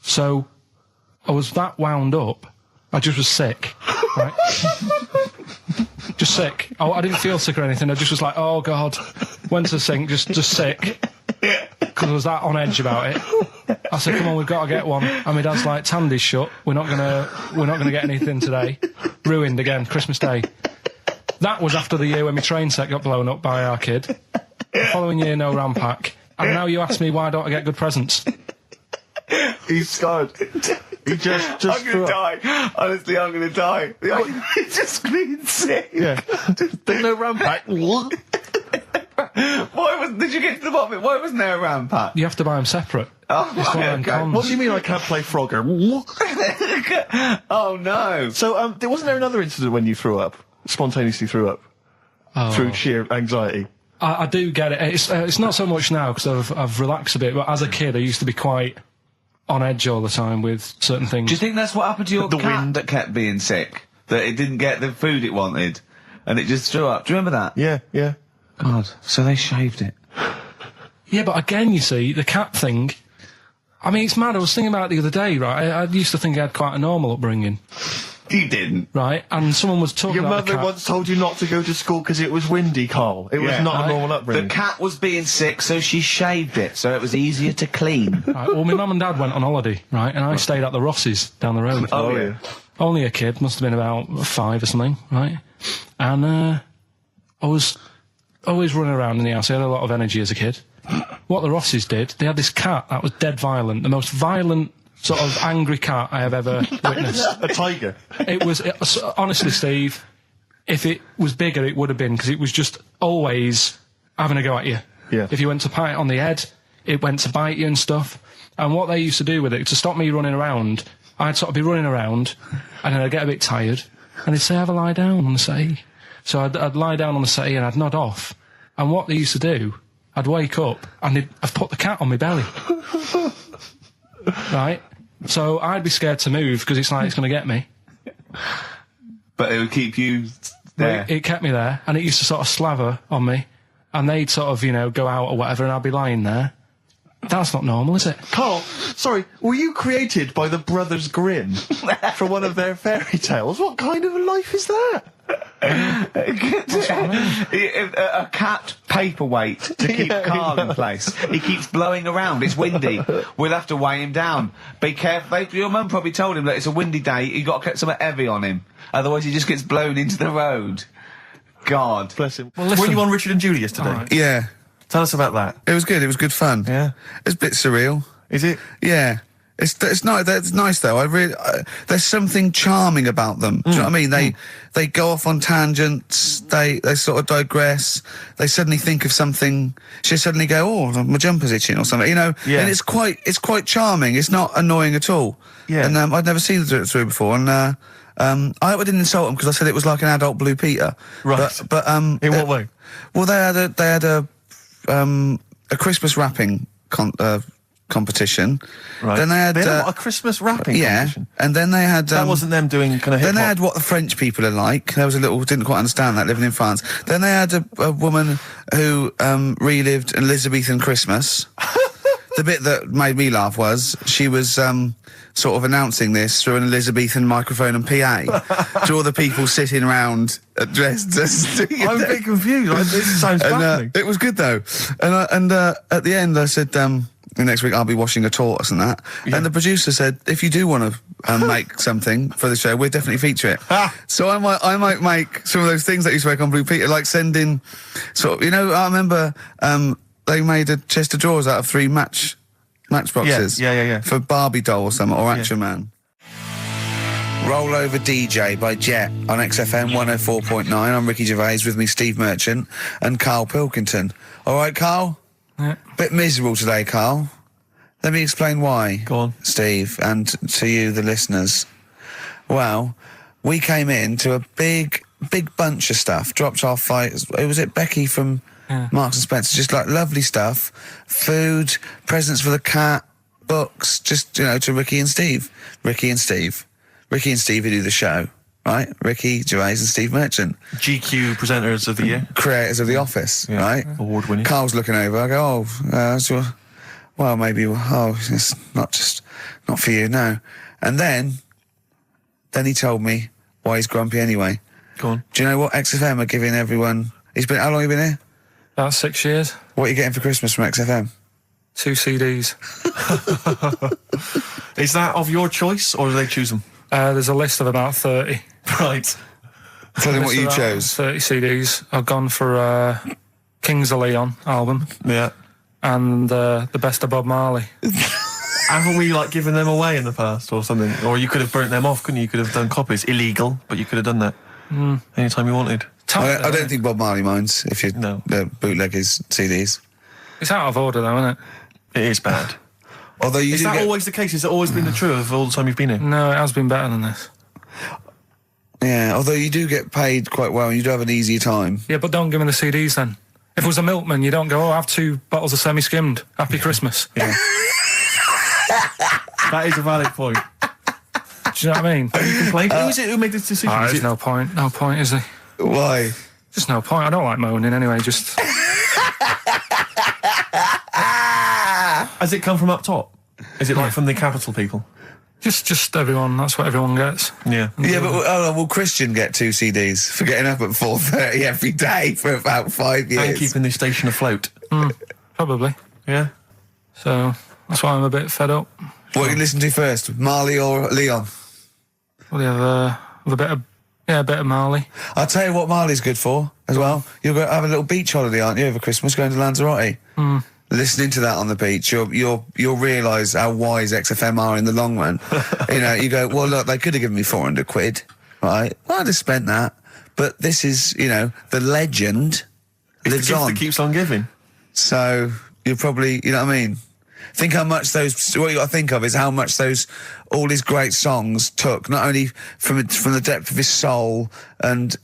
So I was that wound up, I just was sick, right? Just sick. Oh, I didn't feel sick or anything. I just was like, oh God. Went to the sink, just sick. Because I was that on edge about it. I said, come on, we've got to get one. And my dad's like, Tandy's shut. We're not gonna get anything today. Ruined again, Christmas Day. That was after the year when my train set got blown up by our kid. The following year, no RAM pack. And now you ask me, why don't I get good presents? He's scarred. He just I'm gonna die. Honestly, I'm gonna die. He's just being sick. Yeah. There's no RAM pack. What? Did you get to the bottom of it? Why wasn't there a RAM pack? You have to buy them separate. Oh, It's one of them okay. cons. What do you mean I can't play Frogger? Oh no. So, wasn't there another incident when you threw up? Spontaneously threw up? Through sheer anxiety? I do get it. It's not so much now because I've relaxed a bit, but as a kid I used to be quite on edge all the time with certain things. Do you think that's what happened to your cat that kept being sick? That it didn't get the food it wanted, and it just threw up? Do you remember that? Yeah. God, so they shaved it. Yeah, but again, you see, the cat thing, I mean, it's mad. I was thinking about it the other day, right? I used to think I had quite a normal upbringing, You didn't. right? And someone was talking Your about the mother cat. once told you not to go to school because it was windy, Carl. It was Yeah. not a Right. normal upbringing. The cat was being sick, so she shaved it, so it was easier to clean. Right, well, my mum and dad went on holiday, right? And I stayed at the Ross's down the road. Oh, yeah. Only a kid, must have been about 5 or something, right? And I was always running around in the house. I had a lot of energy as a kid. What the Rosses did, they had this cat that was dead violent, the most violent sort of angry cat I have ever witnessed. A tiger. It was honestly, Steve, if it was bigger, it would have been, because it was just always having a go at you. Yeah. If you went to pat it on the head, it went to bite you and stuff. And what they used to do with it, to stop me running around, I'd sort of be running around, and then I'd get a bit tired, and they'd say, have a lie down on the settee. So I'd lie down on the settee and I'd nod off. And what they used to do, I'd wake up and I'd put the cat on my belly. Right? So I'd be scared to move because it's like it's going to get me. But it would keep you there. It kept me there, and it used to sort of slaver on me, and they'd sort of, go out or whatever, and I'd be lying there. That's not normal, is it? Carl, sorry, were you created by the Brothers Grimm for one of their fairy tales? What kind of a life is that? A cat paperweight to keep Carl in place. He keeps blowing around. It's windy. We'll have to weigh him down. Be careful. Your mum probably told him that it's a windy day. You got to get something heavy on him, otherwise he just gets blown into the road. God, Bless him. Well, listen. Were you on Richard and Julie yesterday? All right. Yeah, Tell us about that. it was good. It was good fun. Yeah. It's a bit surreal. Is it? Yeah. It's not. It's nice though. There's something charming about them. Do you know what I mean? They go off on tangents. They sort of digress. They suddenly think of something. She suddenly go, oh, my jumper's itching or something. Yeah. And it's quite charming. It's not annoying at all. Yeah. And I'd never seen them do it through before. And I hope I didn't insult them because I said it was like an adult Blue Peter. Right. But In what way? well, they had a Christmas wrapping competition. Right. Then they had a Christmas wrapping competition. and then they had That wasn't them doing kind of hip then they hop. had what the French people are like. There was a little didn't quite understand that living in France. Then they had a woman who relived an Elizabethan Christmas. The bit that made me laugh was she was sort of announcing this through an Elizabethan microphone and PA to all the people sitting around dressed as. I'm a bit confused. This sounds baffling. It was good though, and at the end I said, next week I'll be washing a tortoise and that. Yeah. And the producer said, if you do want to make something for the show, we'll definitely feature it. So I might make some of those things that you spoke on Blue Peter, like sending sort of, I remember they made a chest of drawers out of 3 matchboxes. Yeah. For Barbie doll or something, or Action Man. Roll Over DJ by Jet on XFM 104.9. I'm Ricky Gervais, with me Steve Merchant and Karl Pilkington. All right, Karl? Yeah. Bit miserable today, Karl. Let me explain why. Go on. Steve, and to you, the listeners. Well, we came in to a big bunch of stuff. Dropped off was it Becky from Marks and Spencer? Just like lovely stuff. Food, presents for the cat, books, just, to Ricky and Steve. Ricky and Steve who do the show, right? Ricky Gervais and Steve Merchant. GQ presenters of the year. Creators of The Office, right? Award winning. Carl's looking over. I go, well, maybe. It's not for you, no. And then he told me why he's grumpy anyway. Go on. Do you know what XFM are giving everyone? How long have you been here? About 6 years. What are you getting for Christmas from XFM? 2 CDs. Is that of your choice, or do they choose them? There's a list of about 30. Right. Tell him what List you of about chose. 30 CDs. I've gone for Kings of Leon album Yeah. and the Best of Bob Marley. Haven't we given them away in the past or something? Or you could have burnt them off, couldn't you? You could have done copies. Illegal, but you could have done that anytime you wanted. I don't think Bob Marley minds if you bootleg his CDs. It's out of order though, isn't it? It is bad. Although you Is do that get, always the case? Has it always been the truth of all the time you've been here? No, it has been better than this. yeah, although you do get paid quite well and you do have an easier time. Yeah, but don't give me the CDs then. If it was a milkman, you don't go, I have 2 bottles of semi-skimmed. Happy Christmas. Yeah. That is a valid point. Do you know what I mean? You complained? Who is it who made this decision? Is There's it- no point. No point, is there? Why? Just no point. I don't like moaning anyway, just... Has it come from up top? Is it like from the capital people? Just everyone. That's what everyone gets. Yeah. Yeah, but will Christian get 2 CDs for getting up at 4:30 every day for about 5 years? And keeping this station afloat. Probably. Yeah. So that's why I'm a bit fed up. What do you listen to first, Marley or Leon? Well, you have a bit of Marley. I'll tell you what Marley's good for as well. You'll go have a little beach holiday, aren't you, over Christmas, going to Lanzarote? Listening to that on the beach, you'll realise how wise XFM are in the long run. You go, well, look, they could have given me 400 quid, right? Well, I'd have spent that. But this is, the legend lives the gift on. that keeps on giving. So you're probably, you know what I mean? Think how much what you got to think of is how much all his great songs took, not only from the depth of his soul and,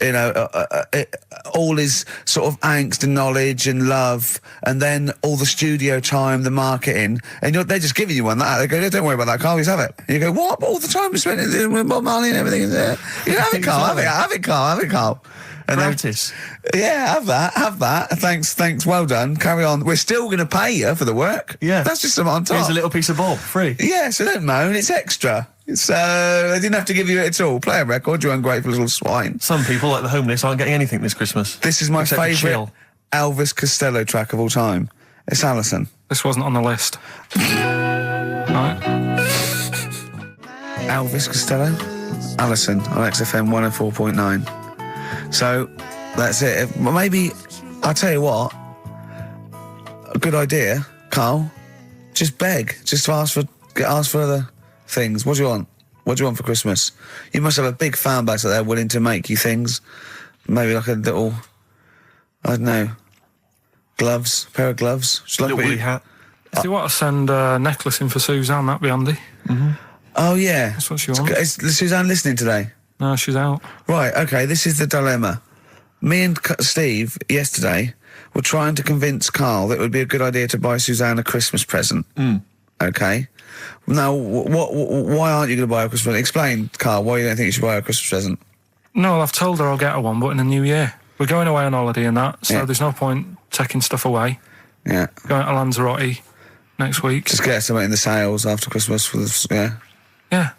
all his sort of angst and knowledge and love, and then all the studio time, the marketing, and they're just giving you one like that. They go, don't worry about that, Carl, just have it. And you go, what? All the time we spent with Bob Marley and everything is there. You go, have it, Carl, have it, Carl. And Practice. Yeah, have that. Thanks, well done. Carry on. We're still going to pay you for the work. Yeah. That's just something on top. Here's a little piece of Bob, free. Yeah, so don't moan, it's extra. So they didn't have to give you it at all. Play a record, you ungrateful little swine. Some people, like the homeless, aren't getting anything this Christmas. This is my Except to favourite chill. Elvis Costello track of all time. It's Alison. This wasn't on the list. Right. Elvis Costello, Alison on XFM 104.9. So that's it. Well, maybe I'll tell you what. A good idea, Carl. Just beg. Just ask for other things. What do you want? What do you want for Christmas? You must have a big fan base out there willing to make you things. Maybe like a little, I don't know, gloves, pair of gloves. Just like Little woolly hat. If you want to send a necklace in for Suzanne, that'd be handy. Oh yeah. That's what she wants. Is Suzanne listening today? No, she's out. Right, okay, this is the dilemma. Me and Steve, yesterday, were trying to convince Carl that it would be a good idea to buy Suzanne a Christmas present. Okay? Now, why aren't you going to buy her a Christmas present? Explain, Carl, why you don't think you should buy her a Christmas present. No, I've told her I'll get her one, but in the new year. We're going away on holiday and that, so Yeah. there's no point taking stuff away. Yeah. Going to Lanzarote next week. Just get her something in the sales after Christmas for the, yeah. Yeah.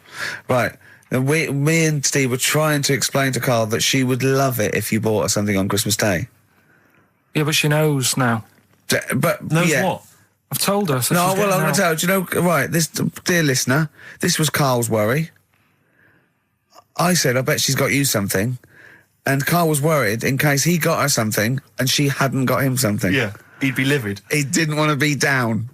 Right. And me and Steve were trying to explain to Carl that she would love it if you bought her something on Christmas Day. Yeah, but she knows now. But Knows yeah. what? I've told her. So No, she's well, I'm getting going out. to tell you. Do you know, right, this, dear listener, this was Carl's worry. I said, I bet she's got you something. And Carl was worried in case he got her something and she hadn't got him something. Yeah. He'd be livid. He didn't want to be down.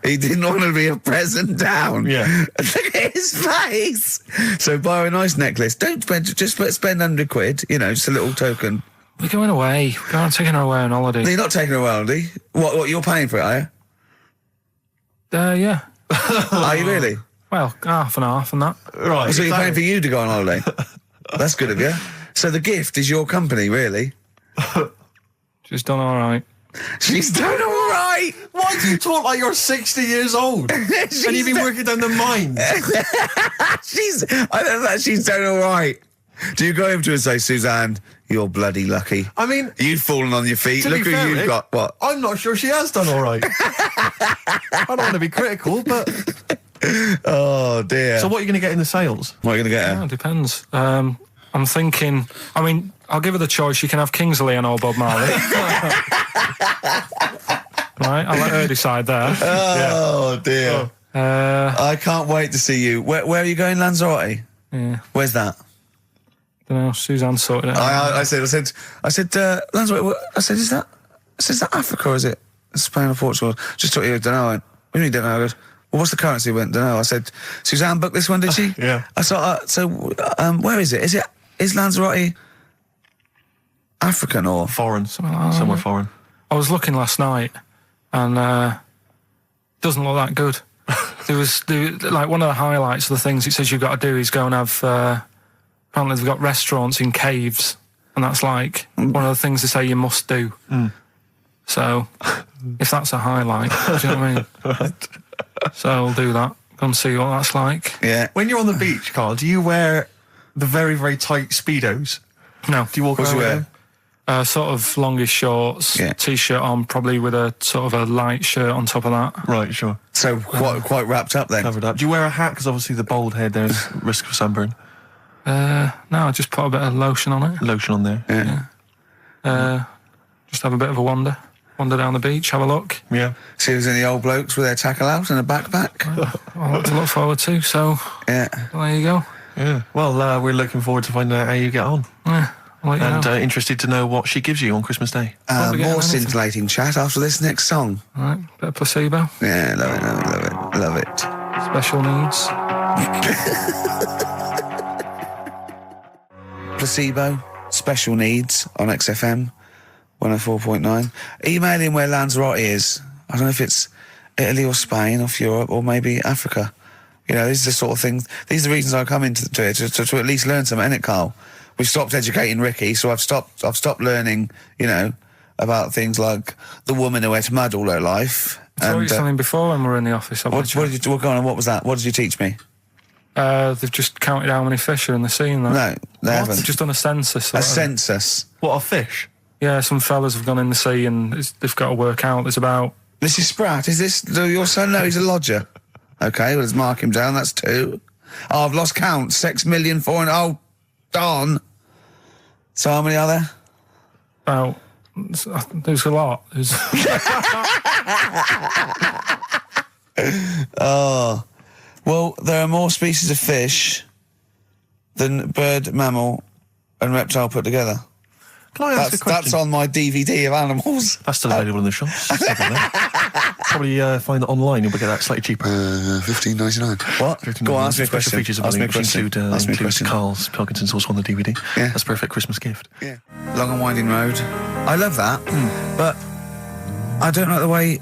He didn't want to be a present down. Yeah. Look at his face. So buy her a nice necklace. Don't spend, just spend 100 quid, just a little token. We're going away. We're going taking her away on holiday. No, you're not taking her away, are you? What, you're paying for it, are you? Yeah. Are you really? Well, half and half and that. Right. So you're paying for you to go on holiday? That's good of you. So the gift is your company, really? She's done all right. She's done all right. Why do you talk like you're 60 years old? And you've been working down the mines? I don't know, she's done all right. Do you go over to her and say, Suzanne, you're bloody lucky. I mean, You've fallen on your feet. to Look be who fair, you've Rick, got. What? I'm not sure she has done all right. I don't want to be critical, but... Oh, dear. So what are you going to get in the sales? What are you going to get her? Yeah, it depends. I'm thinking, I'll give her the choice. She can have Kingsley and old Bob Marley. Right, I'll let her decide there. Oh, dear. I can't wait to see you. Where are you going, Lanzarote? Yeah. Where's that? Don't know. Suzanne sorted it out. I said, Lanzarote. I said, is that Africa or is it Spain or Portugal? Just thought you don't know. What do you mean don't know? I goes, well, what's the currency? Went, don't know. I said, Suzanne booked this one, did she? Yeah. I thought, where is it? Is Lanzarote African or Foreign. Somewhere foreign. I was looking last night, and doesn't look that good. There was like one of the highlights of the things it says you've got to do is go and have. Apparently, they've got restaurants in caves, and that's like one of the things they say you must do. So, if that's a highlight, do you know what I mean? Right. So I'll do that. Go and see what that's like. Yeah. When you're on the beach, Carl, do you wear the very, very tight Speedos? No. Do you walk What's around you with wear? them? Sort of longish shorts, t-shirt on, probably with a sort of a light shirt on top of that. Right, sure. So quite wrapped up then. Covered up. Do you wear a hat? Because obviously the bald head, there's risk of sunburn. No, I just put a bit of lotion on it. Lotion on there. Yeah. Just have a bit of a wander down the beach, have a look. Yeah. See if there's any old blokes with their tackle out and a backpack. A lot to look forward to, so Yeah. there you go. Yeah. Well, we're looking forward to finding out how you get on. Yeah, I'll let you And know. Interested to know what she gives you on Christmas Day. Won't be getting More anything. scintillating chat after this next song. All right, bit of placebo, Yeah, love it. special needs. Placebo, special needs on XFM 104.9. Email in where Lanzarote is. I don't know if it's Italy or Spain or Europe or maybe Africa. You know, these are the sort of things, these are the reasons I come into it, to at least learn something, innit, Carl? We've stopped educating Ricky, so I've stopped learning, you know, about things like the woman who ate mud all her life. I taught you something before when we were in the office. What did you go on? What was that? What did you teach me? They've just counted how many fish are in the sea and that. No, they haven't. They've just done a census. A census. What, of fish? Yeah, some fellas have gone in the sea and they've got to work out. There's about... Mrs. Spratt, is this your son? No, he's a lodger. Okay, well, let's mark him down. That's 2. Oh, I've lost count. 6 million, 4 and... Oh, darn. So how many are there? About... There's a lot. There's... Oh. Well, there are more species of fish than bird, mammal and reptile put together. Can I ask a question? That's on my DVD of animals. That's still available in the shops. Stuff like that. Probably find it online. You'll get that slightly cheaper. $15.99. What? Go on, ask me a Special question. features of Ask me a which question. Ask me a include question. Karl Pilkington's also on the DVD. Yeah. That's a perfect Christmas gift. Yeah. Long and Winding Road. I love that, but I don't like the way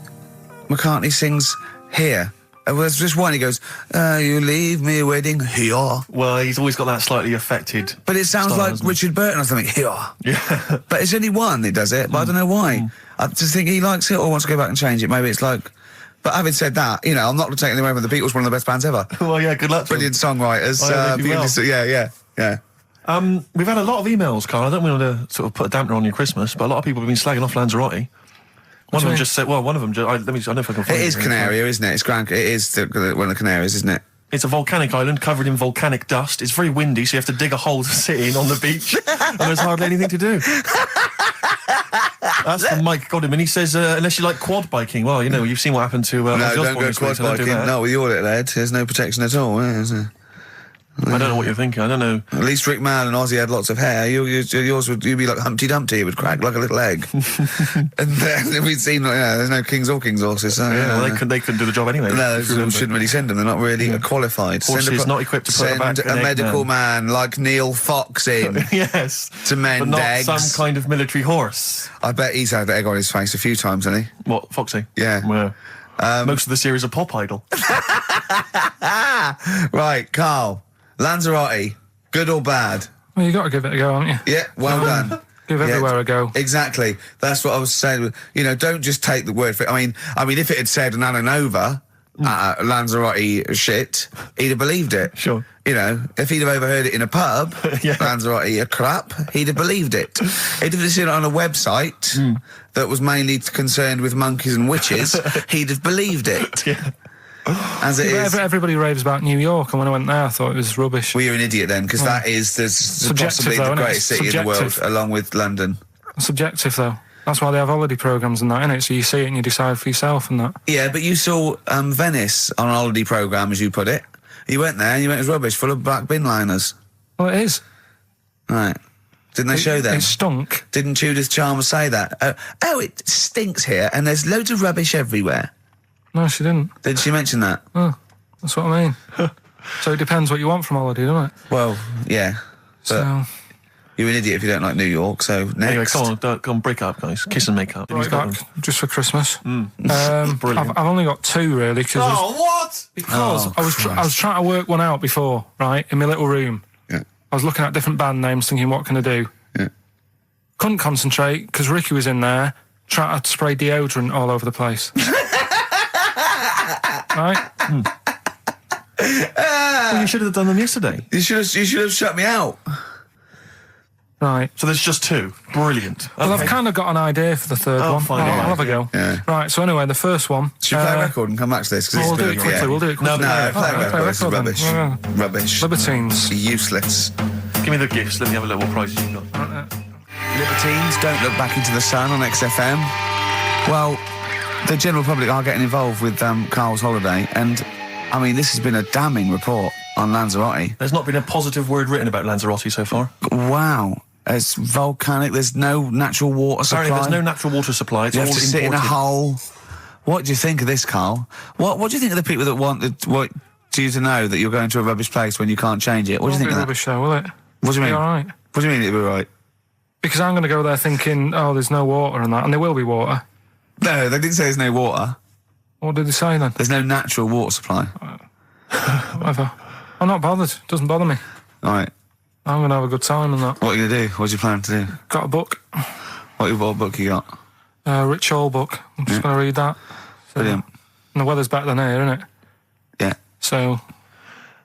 McCartney sings here. There's just one, he goes, you leave me waiting here. Well, he's always got that slightly affected. But it sounds style, like doesn't it? Richard Burton or something, here. Yeah. But it's only one that does it, but I don't know why. I just think he likes it or wants to go back and change it. Maybe it's like... But having said that, you know, I'm not taking away from the Beatles, one of the best bands ever. Well, yeah, good luck to Brilliant songwriters. Oh, they do well. Yeah. We've had a lot of emails, Karl. I don't want to sort of put a dampener on your Christmas, but a lot of people have been slagging off Lanzarote. One of them just said, well, one of them, I don't know if I can find It is Canaria, isn't it? It's It is one of the Canaries, isn't it? It's a volcanic island covered in volcanic dust. It's very windy, so you have to dig a hole to sit in on the beach, and there's hardly anything to do. That's from Mike Godham, and he says, unless you like quad biking, well, you know, you've seen what happened to No, Ozzy don't Osbourne go this week, quad so don't do biking. that. Not with your little head. There's no protection at all, is there? I don't know what you're thinking. I don't know. At least Rick Mann and Ozzy had lots of hair. Yours would be like Humpty Dumpty. It would crack like a little egg. And then we'd seen, there's no kings or kings horses. So, Yeah, well, they couldn't do the job anyway. No, if you we remember. shouldn't really send them. They're not really qualified. Horses not equipped to put send back an a egg medical man like Neil Fox in Yes. to mend But not eggs. some kind of military horse. I bet he's had egg on his face a few times, hasn't he? What, Foxy? Yeah. Well, most of the series are Pop Idol. Right, Carl. Lanzarote, good or bad? Well, you got to give it a go, haven't you? Yeah, well done. Give everywhere a go. Exactly. That's what I was saying. You know, don't just take the word for it. I mean, if it had said Nananova, Lanzarote shit, he'd have believed it. Sure. You know, if he'd have overheard it in a pub, Yeah. Lanzarote a crap, he'd have believed it. He'd have seen it on a website that was mainly concerned with monkeys and witches, he'd have believed it. Yeah. As it is. Everybody raves about New York, and when I went there, I thought it was rubbish. Well, you're an idiot then, because that is possibly though, the isn't it? greatest city in the world, Subjective. along with London. Subjective, though. That's why they have holiday programmes and that, innit? So you see it and you decide for yourself and that. Yeah, but you saw Venice on a holiday programme, as you put it. You went there and you went, it was rubbish, full of black bin liners. Well, it is. Right. Didn't they show them? It stunk. Didn't Judith Chalmers say that? Oh, it stinks here and there's loads of rubbish everywhere. No, she didn't. Did she mention that? Oh, that's what I mean. So it depends what you want from holiday, doesn't it? Well, yeah. But So, you're an idiot if you don't like New York, so next. Anyway, come on, break up, guys. Kiss and make up. right back, just for Christmas. Brilliant. I've only got 2, really, because what? I was trying to work one out before, right, in my little room. Yeah. I was looking at different band names, thinking, what can I do? Yeah. Couldn't concentrate, because Ricky was in there, trying to spray deodorant all over the place. Right? Well, you should have done them yesterday. You should have shut me out. Right. So there's just 2. Brilliant. Well, Okay. I've kind of got an idea for the third Oh, one. fine, I'll yeah. have a go. Yeah. Right, so anyway, the first one... Should we play a record and come back to this? 'Cause We'll it's do been- it quickly, yeah. we'll do it quickly. No, play a Alright, record. This is then. rubbish. Yeah. Rubbish. Libertines. Useless. Give me the gifts. Let me have a look what prizes you've got. Libertines, Don't Look Back Into the Sun on XFM. Well, the general public are getting involved with Karl's holiday, and, I mean, this has been a damning report on Lanzarote. There's not been a positive word written about Lanzarote so far. Wow. It's volcanic, there's no natural water supply. Apparently there's no natural water supply. It's You all have to sit in a imported. hole. What do you think of this, Karl? What do you think of the people that want you to know that you're going to a rubbish place when you can't change it? What do you think of that? Rubbish show, will it? What do you mean? Be all right. What do you mean it'll be right? Because I'm going to go there thinking, oh, there's no water and that, and there will be water. No, they didn't say there's no water. What did they say then? There's no natural water supply. Whatever. I'm not bothered. Doesn't bother me. All right. I'm going to have a good time and that. What are you going to do? What do you plan to do? Got a book. What book you got? Rich Hall book. I'm just going to read that. Brilliant. And the weather's better than here, isn't it? Yeah. So...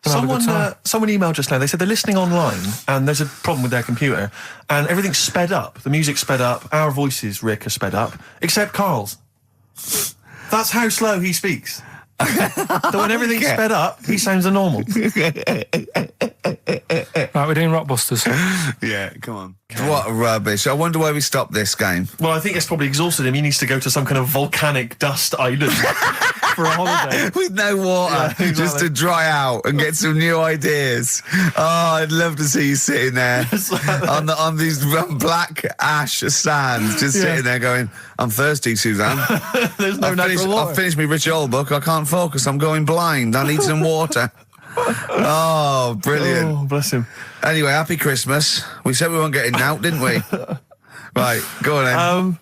gonna have a good time. Someone emailed just now. They said they're listening online and there's a problem with their computer and everything's sped up. The music's sped up. Our voices, Rick, are sped up, except Karl's. That's how slow he speaks. So when everything's sped up, he sounds a normal. Right, we're doing Rockbusters. Yeah, come on. What rubbish. I wonder why we stopped this game. Well, I think it's probably exhausted him. He needs to go to some kind of volcanic dust island for a holiday. With no water, Yeah, exactly. just to dry out and get some new ideas. Oh, I'd love to see you sitting there on these black ash sands, just sitting there going, I'm thirsty, Suzanne. There's no natural water. I've finished my Rich Old book. I can't focus. I'm going blind. I need some water. Oh, brilliant. Oh, bless him. Anyway, happy Christmas. We said we weren't getting out, didn't we? Right, go on then.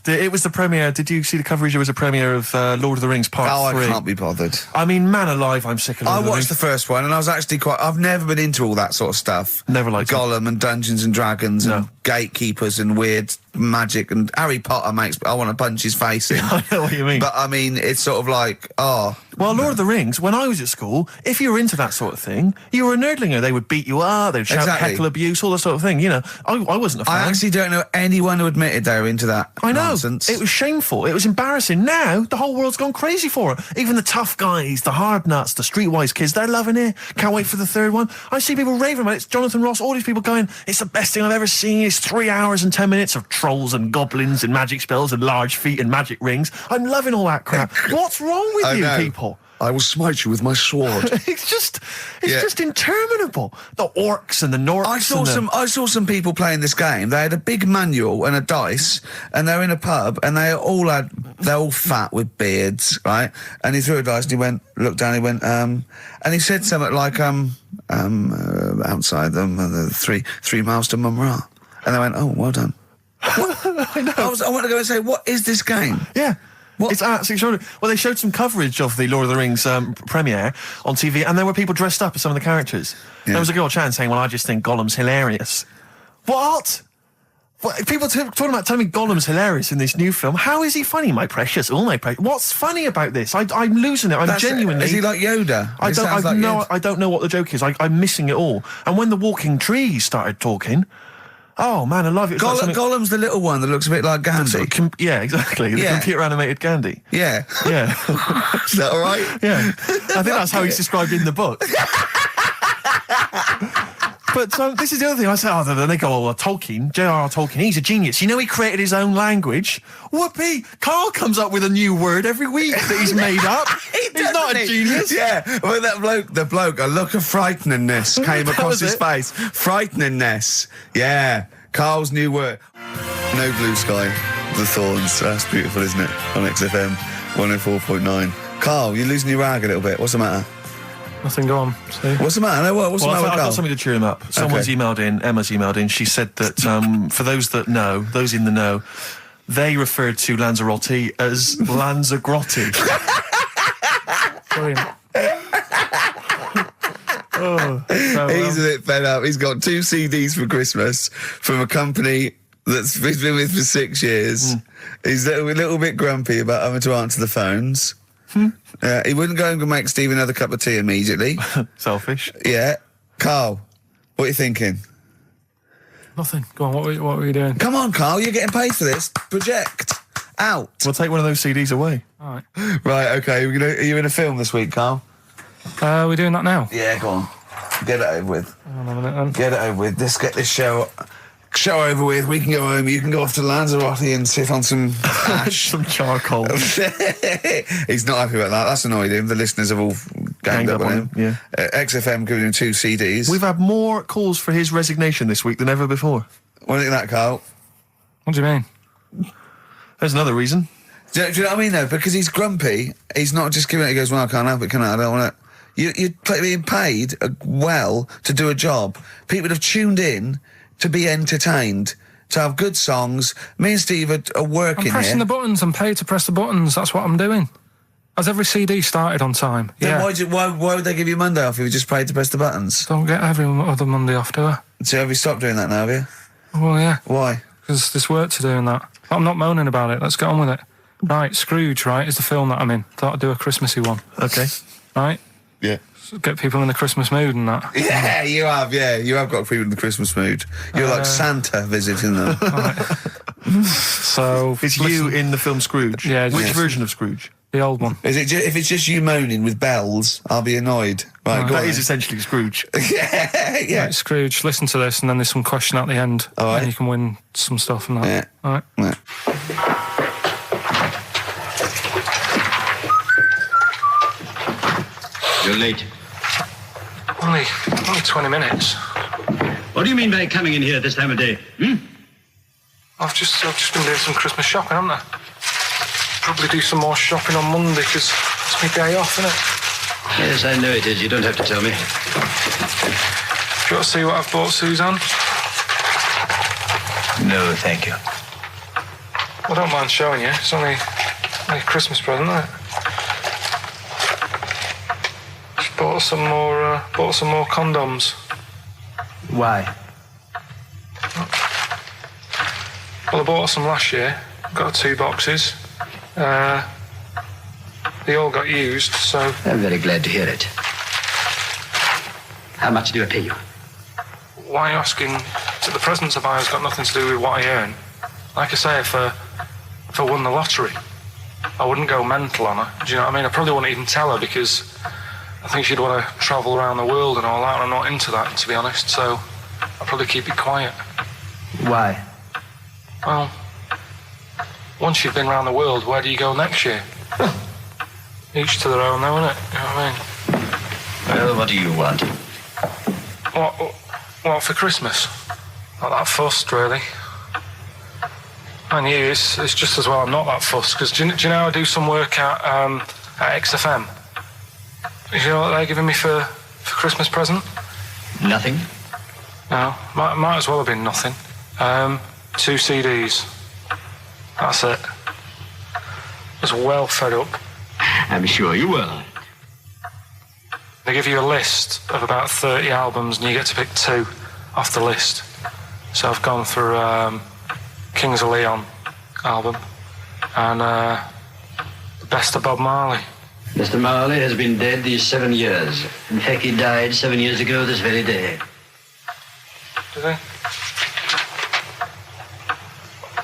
It was the premiere. Did you see the coverage? It was a premiere of Lord of the Rings Part 3. I can't be bothered. I mean, man alive, I'm sick of Lord I of the watched Rings. the first one and I was actually I've never been into all that sort of stuff. Never liked it. Gollum and Dungeons and Dragons and gatekeepers and weird magic and Harry Potter I want to punch his face in. I know what you mean. But I mean, it's sort of like, Well, Lord of the Rings, when I was at school, if you were into that sort of thing, you were a nerdlinger. They would beat you up, they'd shout heckle abuse, all that sort of thing. You know, I wasn't a fan. I actually don't know anyone who admitted they were into that I know. nonsense. It was shameful. It was embarrassing. Now, the whole world's gone crazy for it. Even the tough guys, the hard nuts, the streetwise kids, they're loving it. Can't wait for the third one. I see people raving about it. It's Jonathan Ross, all these people going, it's the best thing I've ever seen. It's 3 hours and 10 minutes of trolls and goblins and magic spells and large feet and magic rings. I'm loving all that crap. What's wrong with you people? I will smite you with my sword. It's just interminable. The orcs and the Norks. I saw some people playing this game. They had a big manual and a dice, and they're in a pub, and they're all fat with beards, right? And he threw a dice, and he looked down, he went, and he said something like, outside them, the 3 miles to Mumra. And they went, oh, well done. I know. I want to go and say, what is this game? Yeah. What? It's absolutely extraordinary. Well, they showed some coverage of the Lord of the Rings premiere on TV, and there were people dressed up as some of the characters. Yeah. There was a girl chatting saying, well, I just think Gollum's hilarious. What? People talking about telling me Gollum's hilarious in this new film. How is he funny, my precious? Oh, my precious. What's funny about this? I'm losing it. I'm genuinely... Is he like Yoda? I don't know what the joke is. I'm missing it all. And when the walking trees started talking... Oh, man, I love it. Gollum's the little one that looks a bit like Gandhi. Yeah, exactly. The computer-animated Gandhi. Yeah. Yeah. Is that all right? Yeah. I think that's how he's described in the book. But this is the other thing. I say, then they go, Tolkien, J.R.R. Tolkien, he's a genius. You know he created his own language? Whoopee! Karl comes up with a new word every week that he's made up. He's not a genius. Yeah, well, the bloke, a look of frighteningness came across his face. Frighteningness. Yeah, Karl's new word. No Blue Sky, The Thorns. That's beautiful, isn't it? On XFM 104.9. Karl, you're losing your rag a little bit. What's the matter? Nothing, go on. See? What's the matter? What's the matter with I've Karl? got something to cheer him up. Someone's emailed in, Emma's emailed in, she said that for those that know, those in the know, they referred to Lanzarote as Lanzagrotte. Brilliant. He's a bit fed up. He's got 2 CDs for Christmas from a company that's he's been with for 6 years. He's a little bit grumpy about having to answer the phones. He wouldn't go and make Steve another cup of tea immediately. Selfish. Yeah. Karl, what are you thinking? Nothing. Go on, what were you doing? Come on, Carl, you're getting paid for this. Project. Out. We'll take one of those CDs away. All right. Right, okay, are you in a film this week, Carl? We're doing that now. Yeah, go on. Get it over with. Hang on a minute then. Get it over with. Let's get this show over with. We can go home. You can go off to Lanzarote and sit on some ash. Some charcoal. He's not happy about that. That's annoyed him. The listeners have all ganged up on him. Yeah. XFM giving him 2 CDs. We've had more calls for his resignation this week than ever before. What do you think of that, Carl? What do you mean? There's another reason. Do you know what I mean, though? Because he's grumpy. He's not just giving it. He goes, well, I can't help it, can I? I don't want it. You're being paid well to do a job. People have tuned in to be entertained, to have good songs. Me and Steve are working I'm pressing here. the buttons. I'm paid to press the buttons. That's what I'm doing. Has every CD started on time? Then Yeah. why would they give you Monday off if you just paid to press the buttons? Don't get every other Monday off, do I? So have you stopped doing that now, have you? Well, yeah. Why? Because there's work to do in that. I'm not moaning about it. Let's get on with it. Right, Scrooge, right, is the film that I'm in. Thought I'd do a Christmassy one. Okay. Right? Yeah. Get people in the Christmas mood and that. Yeah, you have. Yeah, you have got people in the Christmas mood. You're like Santa visiting them. So It's you in the film Scrooge. Yeah, Which yes. version of Scrooge? the old one. Is it? If it's just you moaning with bells, I'll be annoyed. Right, go That on is then. essentially Scrooge. yeah. Right, Scrooge, listen to this, and then there's some question at the end, All right. and you can win some stuff and that. Yeah. All right. Yeah. You're late. Only 20 minutes. What do you mean by coming in here this time of day? I've just been doing some Christmas shopping, haven't I? Probably do some more shopping on Monday because it's my day off, isn't it? Yes, I know it is. You don't have to tell me. Do you want to see what I've bought, Suzanne? No, thank you. I don't mind showing you. It's only a Christmas present, isn't it? Just bought some more condoms. Why? Well, I bought some last year. Got 2 boxes. They all got used, so... I'm very glad to hear it. How much do I pay you? Why are you asking? The presents I buy has got nothing to do with what I earn. Like I say, if I won the lottery, I wouldn't go mental on her. Do you know what I mean? I probably wouldn't even tell her because I think she'd want to travel around the world and all that, and I'm not into that, to be honest, so I'll probably keep it quiet. Why? Well, once you've been around the world, where do you go next year? Each to their own, though, innit? You know what I mean? Well, what do you want? What for Christmas? Not that fussed, really. And you, it's just as well I'm not that fussed, because do you know I do some work at XFM? Do you know what they're giving me for Christmas present? Nothing. No, might as well have been nothing. 2 CDs. That's it. I was well fed up. I'm sure you will. They give you a list of about 30 albums and you get to pick 2 off the list. So I've gone through Kings of Leon album and the best of Bob Marley. Mr. Marley has been dead these 7 years. In fact, he died 7 years ago this very day. Did they?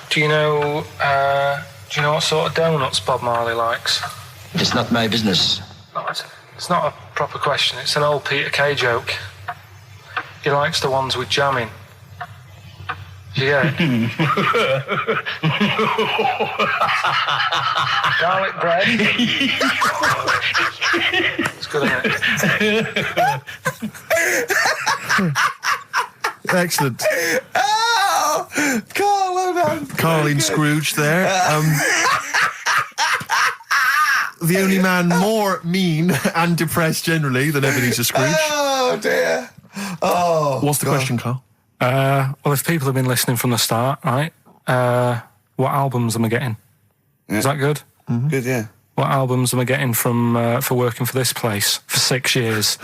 Do you know what sort of donuts Bob Marley likes? It's not my business. No, it's not a proper question. It's an old Peter Kay joke. He likes the ones with jam in. Do you get it? Garlic bread. It's good, isn't it? Excellent. Oh, Carl, well done. Carl in Scrooge there. The only man more mean and depressed generally than Ebenezer Scrooge. Oh, dear. Oh. What's the question, Carl? Well, if people have been listening from the start, right, what albums am I getting? Yeah. Is that good? Mm-hmm. Good, yeah. What albums am I getting from for working for this place for 6 years?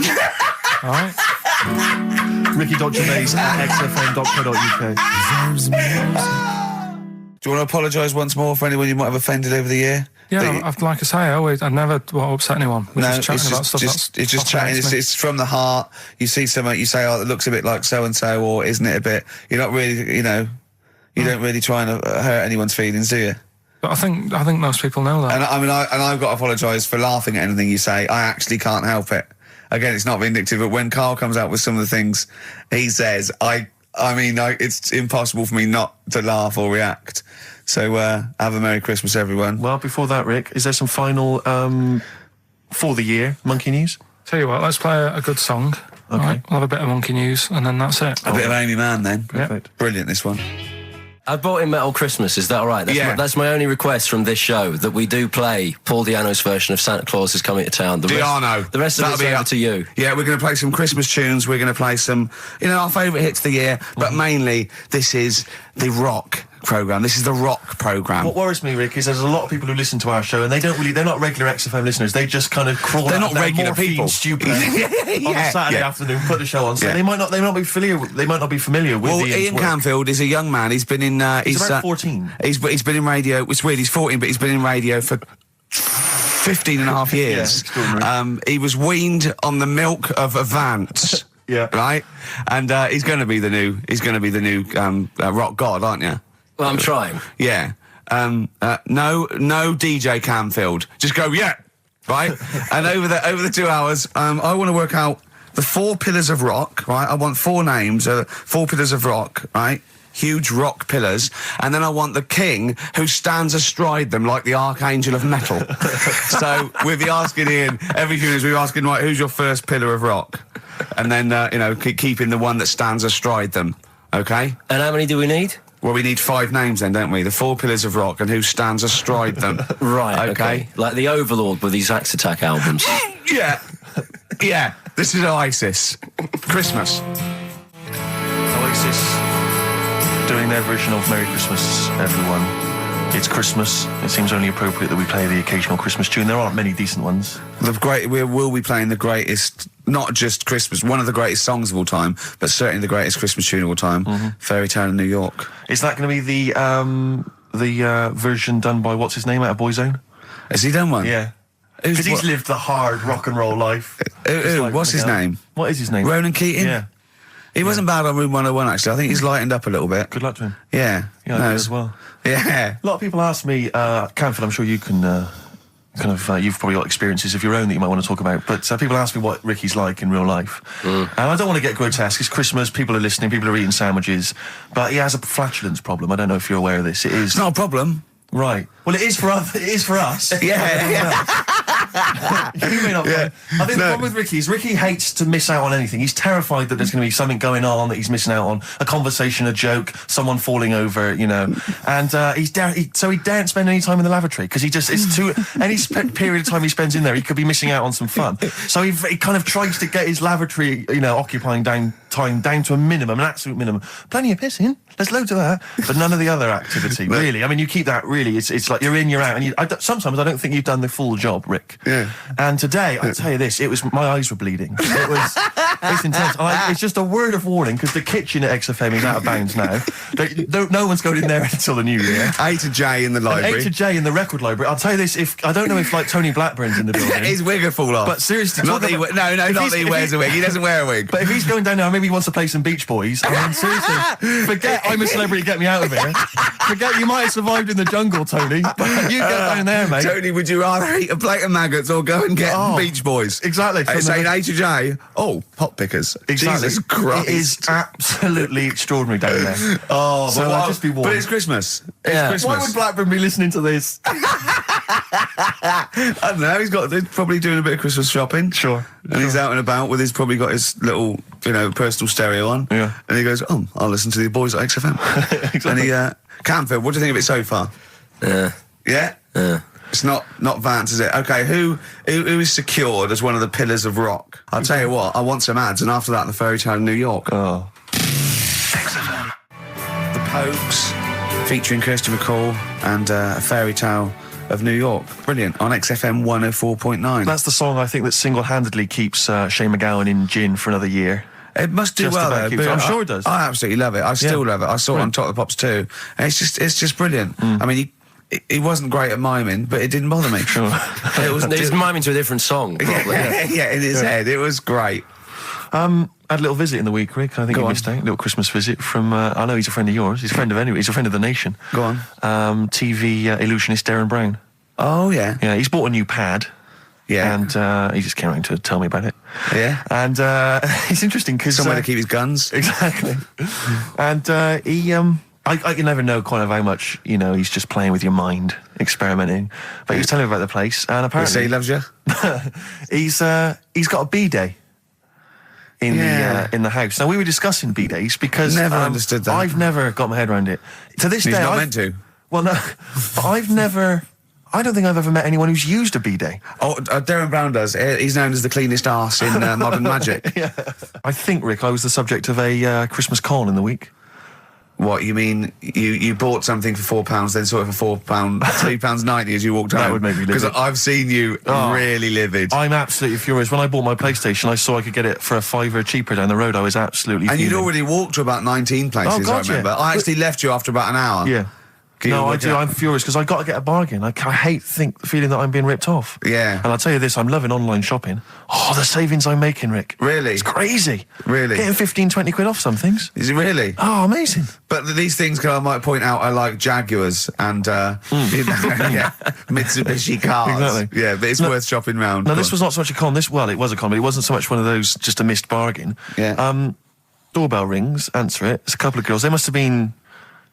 All right. Ricky.Gervais at xfm.co.uk. Do you Do you want to apologise once more for anyone you might have offended over the year? Yeah, like I say, I never want to upset anyone. We're just chatting about stuff. It's just chatting. It's from the heart. You see something, you say, "Oh, it looks a bit like so and so," or "Isn't it a bit?" You're not really, you don't really try and hurt anyone's feelings, do you? But I think most people know that. And I've got to apologise for laughing at anything you say. I actually can't help it. Again, it's not vindictive, but when Karl comes out with some of the things he says, it's impossible for me not to laugh or react. So have a Merry Christmas, everyone. Well, before that, Rick, is there some final for the year Monkey News? Tell you what, let's play a good song. Okay. Right, we'll have a bit of Monkey News, and then that's it. A bit of Amy Mann, then. Perfect. Yep. Brilliant, this one. I brought in Metal Christmas, is that all right? That's my only request from this show, that we do play Paul Di'Anno's version of Santa Claus is Coming to Town. The rest of it's over to you. Yeah, we're going to play some Christmas tunes, we're going to play some, our favourite hits of the year, but mainly this is the rock programme. This is the rock programme. What worries me, Rick, is there's a lot of people who listen to our show and they're not regular XFM listeners. They just kind of crawl They're out not regular people. Stupid on a Saturday afternoon, put the show on. So they might not be familiar with Ian Canfield is a young man. He's been in he's about 14. He's been in radio. It's weird, he's 14, but he's been in radio for 15 and a half years. He was weaned on the milk of Avant. Yeah. Right? And he's going to be the new rock god, aren't you? Well, I'm trying. Yeah. No DJ Canfield. Just go, yeah. Right? And over the 2 hours, I want to work out the 4 pillars of rock, right? I want 4 names, 4 pillars of rock, right? Huge rock pillars. And then I want the king who stands astride them like the archangel of metal. So we'll be asking Ian, every few minutes we'll be asking, right, who's your first pillar of rock? And then, keeping the one that stands astride them. Okay? And how many do we need? Well, we need 5 names then, don't we? The 4 pillars of rock and who stands astride them. Right, okay. Like the Overlord with these Axe Attack albums. Yeah. Yeah. This is Oasis. Christmas. Oasis doing their version of Merry Christmas, everyone. It's Christmas. It seems only appropriate that we play the occasional Christmas tune. There aren't many decent ones. We will be playing the greatest, not just Christmas, one of the greatest songs of all time, but certainly the greatest Christmas tune of all time, Fairy Tale in New York. Is that going to be the version done by, what's his name, out of Boyzone? Has he done one? Yeah. Because he's lived the hard rock and roll life. What's his name? What is his name? Ronan Keating? Yeah. He wasn't bad on Room 101, actually. I think he's lightened up a little bit. Good luck to him. Yeah. Yeah, no, as well. Yeah. A lot of people ask me, Canfield, I'm sure you can you've probably got experiences of your own that you might want to talk about, but people ask me what Ricky's like in real life. And I don't want to get grotesque. It's Christmas, people are listening, people are eating sandwiches, but he has a flatulence problem. I don't know if you're aware of this. It's not a problem. Right. Well, it is for us. Yeah. You may not. Yeah. I think the problem with Ricky is Ricky hates to miss out on anything. He's terrified that there's going to be something going on that he's missing out on, a conversation, a joke, someone falling over, And he daren't spend any time in the lavatory because any period of time he spends in there, he could be missing out on some fun. So he kind of tries to get his lavatory, occupying time down to a minimum, an absolute minimum. Plenty of pissing. There's loads of that, but none of the other activity. Really, I mean, you keep that. Really, it's like you're in, you're out, and sometimes I don't think you've done the full job, Rick. Yeah. And today, I'll tell you this: my eyes were bleeding. It's intense. It's just a word of warning because the kitchen at XFM is out of bounds now. No one's going in there until the new year. A to J in the library. A to J in the record library. I'll tell you this: I don't know if Tony Blackburn's in the building. His wig will fall off. But seriously, not that he wears a wig. He doesn't wear a wig. But if he's going down now, maybe he wants to play some Beach Boys. I mean, seriously, forget I'm a celebrity. Get me out of here. Forget you might have survived in the jungle, Tony. But you go down there, mate. Tony, would you rather eat a plate of maggots or go and get Beach Boys? Exactly. Saying A to J. Oh, pot pickers. Exactly. Jesus Christ. It is absolutely extraordinary down there. Oh, so I'll just be warned. But it's Christmas. It's Christmas. Why would Blackburn be listening to this? I don't know. He's probably doing a bit of Christmas shopping. Sure. And he's out and about with probably got his little, personal stereo on. Yeah. And he goes, I'll listen to the boys at XFM. Exactly. And Canfield, what do you think of it so far? Yeah. Yeah? Yeah. It's not Vance, is it? Okay, who is secured as one of the pillars of rock? I'll tell you what, I want some ads, and after that, the Fairy Tale in New York. Oh. XFM. The Pogues, featuring Kirsty McCall, and A Fairy Tale of New York. Brilliant, on XFM 104.9. That's the song I think that single-handedly keeps Shane MacGowan in gin for another year. It must do Just well, about though. keeps- but I'm sure it does. I absolutely love it. I still love it. I saw it on Top of the Pops too. And it's just brilliant. I mean, he wasn't great at miming, but it didn't bother me. Sure. He was miming to a different song, probably. Yeah, in his head. It was great. I had a little visit in the week, Rick. I think you missed out. A little Christmas visit from, I know he's a friend of yours. He's a friend of He's a friend of the nation. Go on. TV illusionist Darren Brown. Oh, yeah. Yeah, he's bought a new pad. Yeah. And he just came around to tell me about it. Yeah. And it's interesting because... Somewhere to keep his guns. Exactly. And he... I can never know kind of how much, he's just playing with your mind, experimenting. But he was telling me about the place, and apparently... So he loves you? he's got a B-day in the house. Now, we were discussing B-days because... Never understood that. I've never got my head around it. To this He's day... not meant to. Well, no. But I don't think I've ever met anyone who's used a B-day. Oh, Darren Brown does. He's known as the cleanest arse in Modern Magic. Yeah. I think, Rick, I was the subject of a Christmas con in the week. What, you mean you bought something for £4, then saw it for £4, £3.90 as you walked home? That would make me livid. Because I've seen you really livid. I'm absolutely furious. When I bought my PlayStation, I saw I could get it for a £5 cheaper down the road. I was absolutely And fuming. you'd already walked to about 19 places, God, I remember. yeah. I actually left you after about an hour. Yeah. No, I do. I'm furious because I got to get a bargain. I hate the feeling that I'm being ripped off. Yeah. And I'll tell you this, I'm loving online shopping. Oh, the savings I'm making, Rick. Really? It's crazy. Really? Getting 15, 20 quid off some things. Is it really? Oh, amazing. But these things, I might point out, are like Jaguars and Mitsubishi cars. Exactly. Yeah, but it's worth shopping round. No, this was not so much a con. It was a con, but it wasn't so much one of those just a missed bargain. Yeah. Doorbell rings, answer it. It's a couple of girls. They must have been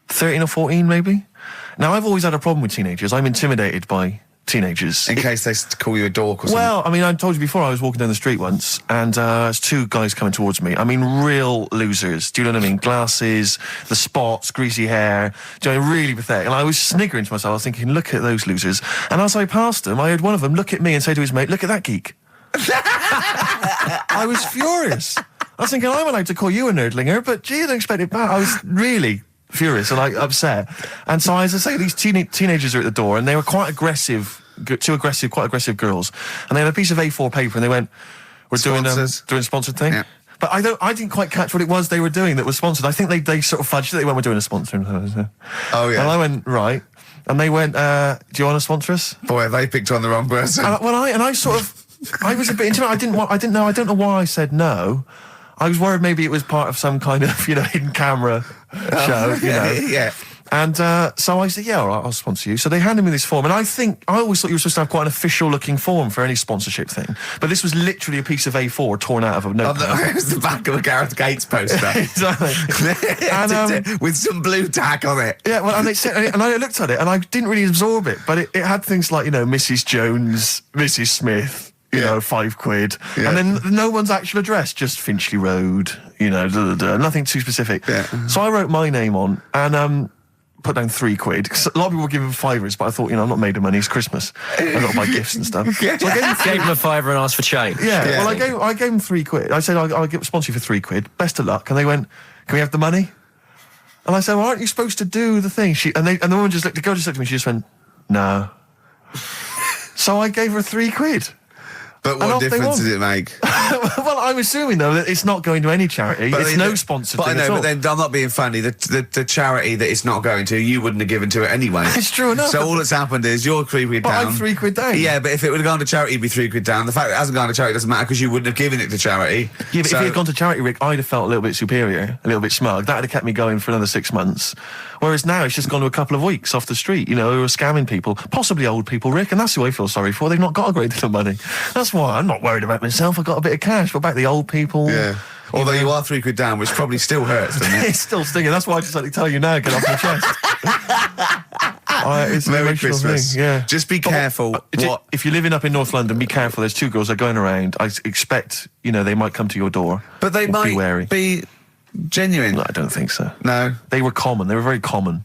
13 or 14, maybe. Now, I've always had a problem with teenagers. I'm intimidated by teenagers. In case they call you a dork or something. Well, I mean, I told you before, I was walking down the street once, and there's two guys coming towards me. I mean, real losers. Do you know what I mean? Glasses, the spots, greasy hair. Do you know, really pathetic. And I was sniggering to myself. I was thinking, look at those losers. And as I passed them, I heard one of them look at me and say to his mate, look at that geek. I was furious. I was thinking, I'm allowed to call you a nerdlinger, but gee, I don't expect it back. I was really furious and upset. And so, as I say, these teenagers are at the door, and they were quite aggressive, quite aggressive girls. And they had a piece of A4 paper, and they went, "We're doing a sponsored thing." Yeah. But I didn't quite catch what it was they were doing that was sponsored. I think they sort of fudged it. They went, "We're doing a sponsor." Oh yeah. And I went, right. And they went, "Do you want to sponsor us?" Boy, they picked on the wrong person. I was a bit intimidated. I don't know why I said no. I was worried maybe it was part of some kind of, hidden camera show, Yeah. And so I said, yeah, all right, I'll sponsor you. So they handed me this form, and I always thought you were supposed to have quite an official-looking form for any sponsorship thing. But this was literally a piece of A4 torn out of a notepad. It was the back of a Gareth Gates poster. Exactly. And, with some blue tack on it. Yeah, well, and I looked at it, and I didn't really absorb it, but it had things like, Mrs. Jones, Mrs. Smith, £5. Yeah. And then no one's actual address, just Finchley Road, nothing too specific. Yeah. So I wrote my name on and put down £3. 'Cause a lot of people were giving £5s, but I thought, I'm not made of money, it's Christmas. I've got to buy gifts and stuff. So I gave him a £5 and asked for change. Yeah. Well, I gave him £3. I said, I'll sponsor you for £3. Best of luck. And they went, can we have the money? And I said, well, aren't you supposed to do the thing? And the woman the girl just looked at me, she just went, no. So I gave her £3. But what difference does it make? Well, I'm assuming, though, that it's not going to any charity. But it's no sponsored thing at all. But then I'm not being funny. The charity that it's not going to, you wouldn't have given to it anyway. It's true enough. So all that's happened is you're £3 down. But I'm £3 down. Yeah, but if it would have gone to charity, it'd be £3 down. The fact that it hasn't gone to charity doesn't matter because you wouldn't have given it to charity. Yeah, but if it had gone to charity, Rick, I'd have felt a little bit superior, a little bit smug. That would have kept me going for another 6 months. Whereas now it's just gone to a couple of weeks off the street, who are scamming people, possibly old people, Rick, and that's who I feel sorry for. They've not got a great deal of money. That's why I'm not worried about myself. I've got a bit of cash. What about the old people? Yeah. Although you are £3 down, which probably still hurts, doesn't it? It's still stinging. That's why I just like to tell you now, get off my chest. It's Merry Christmas. Thing, yeah. Just be careful. If you're living up in North London, be careful. There's two girls that are going around. I expect, they might come to your door. But they might be wary. Be genuine. No, I don't think so. No. They were common. They were very common.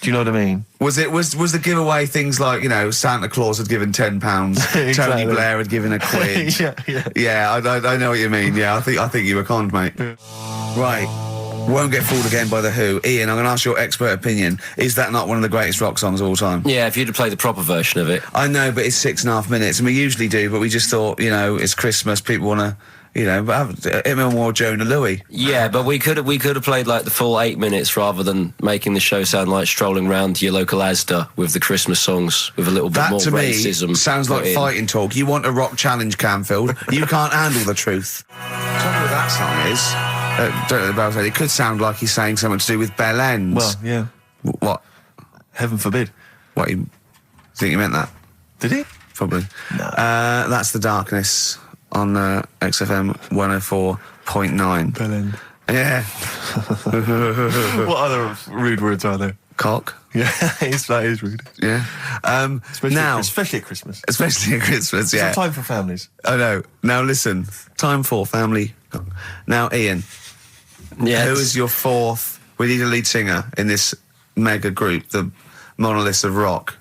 Do you know what I mean? Was the giveaway things like, Santa Claus had given £10, exactly. Tony Blair had given £1? Yeah, I know what you mean. Yeah, I think you were conned, mate. Yeah. Right. Won't Get Fooled Again by The Who. Ian, I'm going to ask your expert opinion. Is that not one of the greatest rock songs of all time? Yeah, if you'd have played the proper version of it. I know, but it's 6.5 minutes, and we usually do, but we just thought, it's Christmas, people want to You know, but him and more Jonah Louis. Yeah, but we could have played like the full 8 minutes rather than making the show sound like strolling round your local Asda with the Christmas songs with a little bit more racism. That to me sounds like fighting talk. You want a rock challenge, Canfield. You can't handle the truth. Trouble with that song is, don't know about it. It could sound like he's saying something to do with bell ends. Well, yeah. What? Heaven forbid. What? You think he meant that? Did he? Probably. No. That's The Darkness on XFM 104.9. Bell end. Yeah. What other rude words are there? Cock. Yeah, that is rude. Yeah. Especially at Christmas. Especially at Christmas, yeah. It's a time for families. I know. Now listen, time for family. Now, Ian. Yes. Who is your fourth? We need a lead singer in this mega group, the monoliths of rock.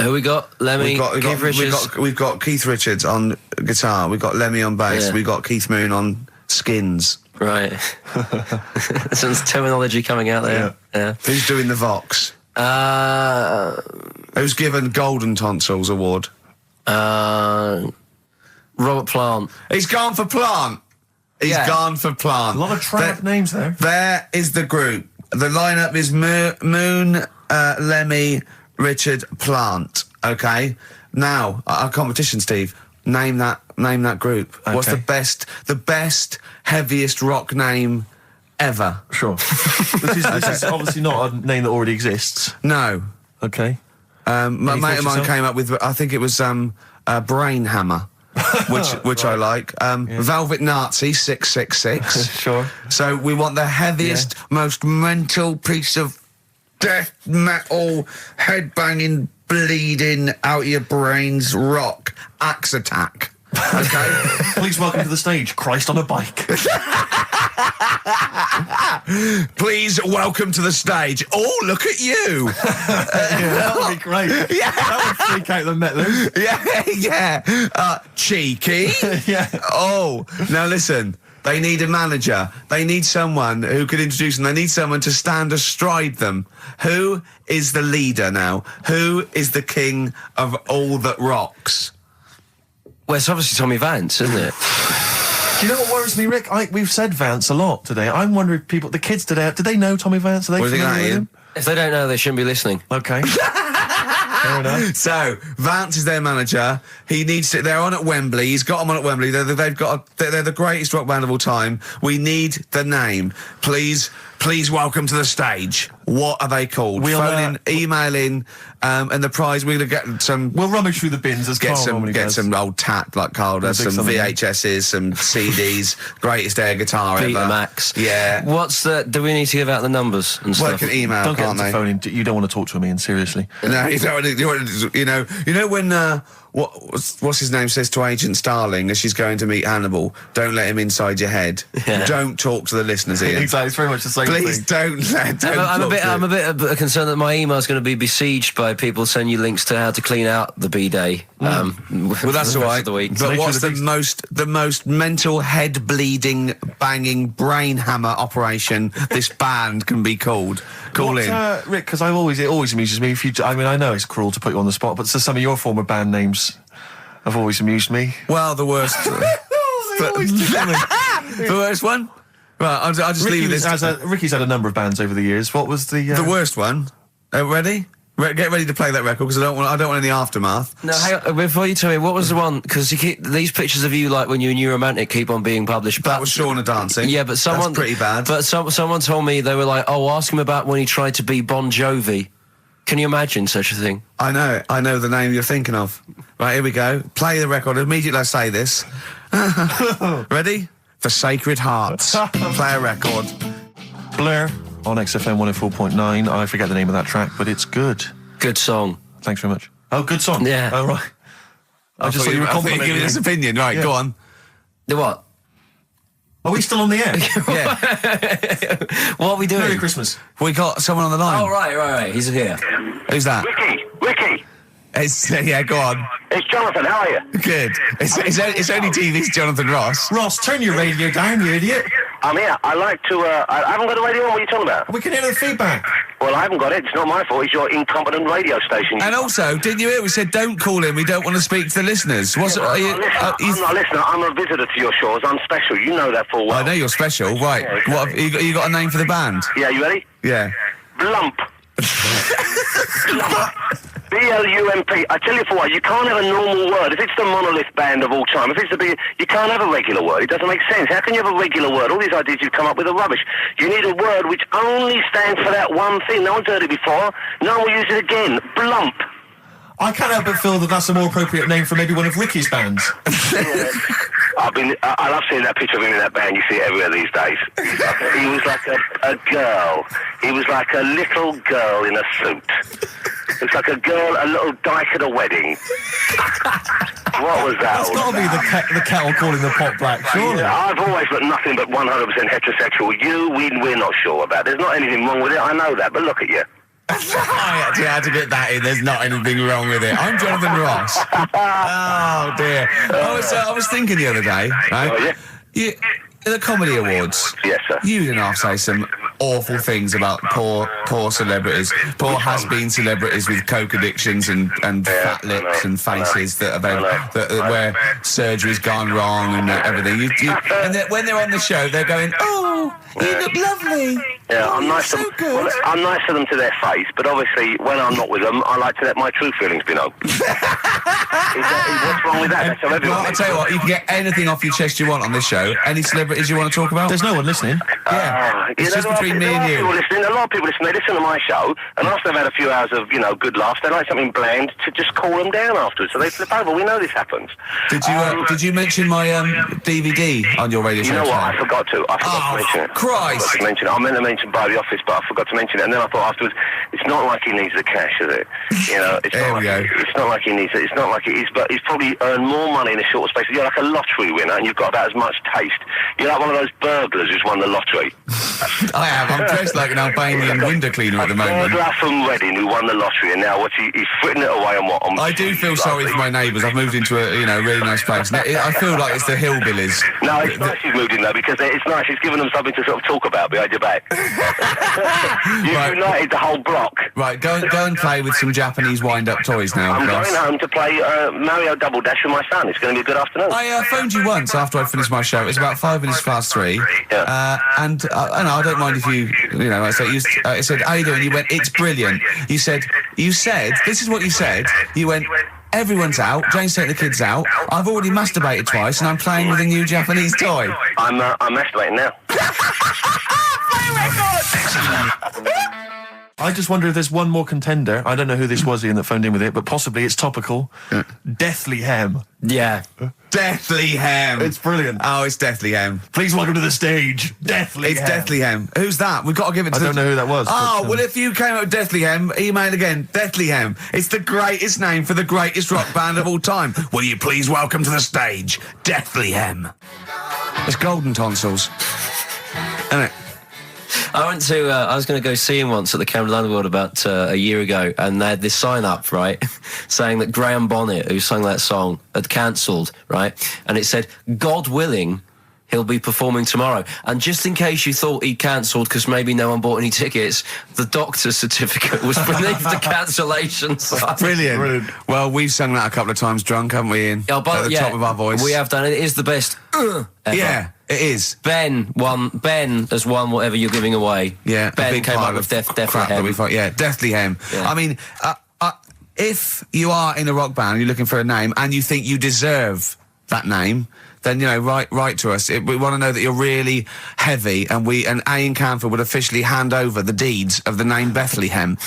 Who we got? Lemmy, Keith Richards. We've got Keith Richards on guitar. We've got Lemmy on bass. Yeah. We've got Keith Moon on skins. Right. Some terminology coming out there. Yeah. Who's doing the Vox? Who's given Golden Tonsils Award? Robert Plant. He's gone for Plant. He's gone for Plant. A lot of trad names there. There is the group. The lineup is Moon, Lemmy, Richard, Plant. Okay. Now, our competition, Steve. Name that group. Okay. What's the best, heaviest rock name ever? Sure. This is obviously not a name that already exists. No. Okay. My mate of mine came up with, I think it was Brain Hammer, which I like. Velvet Nazi 666. Sure. So we want the heaviest, most mental piece of death metal, headbanging, bleeding out your brains rock. Axe Attack. Okay. Please welcome to the stage, Christ on a bike. Please welcome to the stage. Oh, look at you. That would be great. Yeah. That would freak out the metalers. Yeah. Cheeky. Yeah. Oh, now listen. They need a manager. They need someone who can introduce them. They need someone to stand astride them. Who is the leader now? Who is the king of all that rocks? Well, it's obviously Tommy Vance, isn't it? Do you know what worries me, Rick? We've said Vance a lot today. I'm wondering if the kids today, do they know Tommy Vance? Are they familiar with him? If they don't know, they shouldn't be listening. Okay. Fair enough. So, Vance is their manager. He needs to. They're on at Wembley. He's got them on at Wembley. They're the greatest rock band of all time. We need the name. Please welcome to the stage. What are they called? Phone in, email in, and the prize, we're going to get some... We'll rummage through the bins as Carl normally does. Get some old tat like Carl does, some VHSs, some CDs, greatest air guitar Peter ever. Max. Yeah. Do we need to give out the numbers and stuff? Work an email, Don't get can't them to they? phone in. You don't want to talk to him, Ian, seriously. No, you don't want to, you know when... what's his name says to Agent Starling as she's going to meet Hannibal, don't let him inside your head. Yeah. Don't talk to the listeners, Ian. Exactly, it's very much the same Please thing. I'm a bit concerned that my email is going to be besieged by people sending you links to how to clean out the B-Day. Well, that's all right. But what's the most mental head bleeding, banging brain hammer operation this band can be called? Call in, Rick. Because it always amuses me. I know it's cruel to put you on the spot, but some of your former band names have always amused me. Well, the worst. The worst one. Right, I'll just leave this. Ricky's had a number of bands over the years. What was the worst one? Ready? Get ready to play that record because I don't want any aftermath. No, hang on, before you tell me, what was the one? Because these pictures of you, like when you're New Romantic, keep on being published. That was Shauna dancing. Yeah, but that's pretty bad. But someone told me, they were like, "Oh, ask him about when he tried to be Bon Jovi." Can you imagine such a thing? I know the name you're thinking of. Right, here we go. Play the record immediately. I say this. Ready? The Sacred Hearts. Play a record. Blair on XFM 104.9. I forget the name of that track, but it's good. Good song. Thanks very much. Oh, good song. Yeah. Oh, right. I just thought you were complimenting giving his opinion. Right, go on. The what? Are we still on the air? Yeah. What are we doing? Merry Christmas. We got someone on the line. Oh, right. He's here. Who's that? Ricky. Yeah, go on. It's Jonathan. How are you? Good. It's only TV's Jonathan Ross. Ross, turn your radio down, you idiot. I'm here. I like to, I haven't got the radio on. What are you talking about? We can hear the feedback. Well, I haven't got it. It's not my fault. It's your incompetent radio station. And also, didn't you hear? We said don't call in. We don't want to speak to the listeners. I'm not a listener. I'm a visitor to your shores. I'm special. You know that full well. I know you're special. Right. Yeah, exactly. What have you got a name for the band? Yeah, you ready? Yeah. Blump. B-L-U-M-P. I tell you for what, you can't have a normal word. If it's the monolith band of all time, if it's the big, you can't have a regular word. It doesn't make sense. How can you have a regular word? All these ideas you've come up with are rubbish. You need a word which only stands for that one thing. No one's heard it before. No one will use it again. Blump. I can't help but feel that that's a more appropriate name for maybe one of Ricky's bands. I love seeing that picture of him in that band. You see it everywhere these days. He was like a girl. He was like a little girl in a suit. It's like a little dyke at a wedding. What was that? That's got to be the kettle calling the pot black, surely. Yeah, I've always got nothing but 100% heterosexual. We're not sure about. There's not anything wrong with it. I know that, but look at you. I actually had to get that in. There's not anything wrong with it. I'm Jonathan Ross. Oh dear. I was thinking the other day, right? Oh, yeah? The Comedy Awards. Yes, sir. You didn't have to say some awful things about poor celebrities, poor has-been celebrities with coke addictions and fat lips and faces where surgery's gone wrong and everything. And when they're on the show, they're going, "Oh, you look lovely." Yeah, I'm nice to them. Well, I'm nice to them to their face, but obviously when I'm not with them, I like to let my true feelings be known. What's wrong with that? That's how everyone I'll tell you what, you can get anything off your chest you want on this show. Any celebrities you want to talk about? There's no one listening. It's just between me and you. A lot of people listen. They listen to my show, and after they've had a few hours of good laughs, they like something bland to just cool them down afterwards. So they flip over. We know this happens. Did you mention my DVD on your radio show? You know what? I forgot to mention it. Christ! I meant to mention by the office, but I forgot to mention it. And then I thought afterwards, it's not like he needs the cash, is it? You know, it's not like he needs it. It's not like it is, but he's probably earned more money in a short space. You're like a lottery winner, and you've got about as much taste. You're like one of those burglars who's won the lottery. I am. I'm dressed like an Albanian window cleaner at the moment. Burglar from Reading who won the lottery, and now he's fritting it away and what? I do feel sorry for my neighbours. I've moved into a really nice place. I feel like it's the hillbillies. No, it's nice you've moved in though, because it's nice. It's given them something to sort of talk about behind your back. You've united the whole block. Right, go and play with some Japanese wind-up toys now. I'm going home to play Mario Double Dash with my son. It's going to be a good afternoon. I phoned you once after I finished my show. It was about 5 minutes past 3. Yeah. And I don't mind if I said, "How you doing?" You went, "It's brilliant." You said, this is what you said. You went, "Everyone's out. Jane's taking the kids out. I've already masturbated twice, and I'm playing with a new Japanese toy." I'm masturbating now. I just wonder if there's one more contender. I don't know who this was, Ian, that phoned in with it, but possibly it's topical. Deathly Hem. Yeah. Deathly Hem. It's brilliant. Oh, it's Deathly Hem. Please welcome to the stage, Deathly Hem. It's Deathly Hem. Who's that? We've got to give it to I don't know who that was. Oh, well, if you came up with Deathly Hem, email again. Deathly Hem. It's the greatest name for the greatest rock band of all time. Will you please welcome to the stage, Deathly Hem. It's golden tonsils. Isn't it? I was going to go see him once at the Camden Underworld about a year ago, and they had this sign up, right, saying that Graham Bonnet, who sang that song, had cancelled, right, and it said, "God willing, he'll be performing tomorrow." And just in case you thought he'd cancelled because maybe no one bought any tickets, the doctor's certificate was beneath the cancellation sign. Brilliant. Well, we've sung that a couple of times drunk, haven't we, Ian? At the top of our voice. We have done it. It is the best ever. Yeah, it is. Ben has won whatever you're giving away. Yeah, Ben came up with Deathly Hem. Yeah, Deathly Hem. Yeah. I mean, if you are in a rock band, you're looking for a name, and you think you deserve that name, then, write to us. We want to know that you're really heavy, and Ian Canfield would officially hand over the deeds of the name Bethlehem.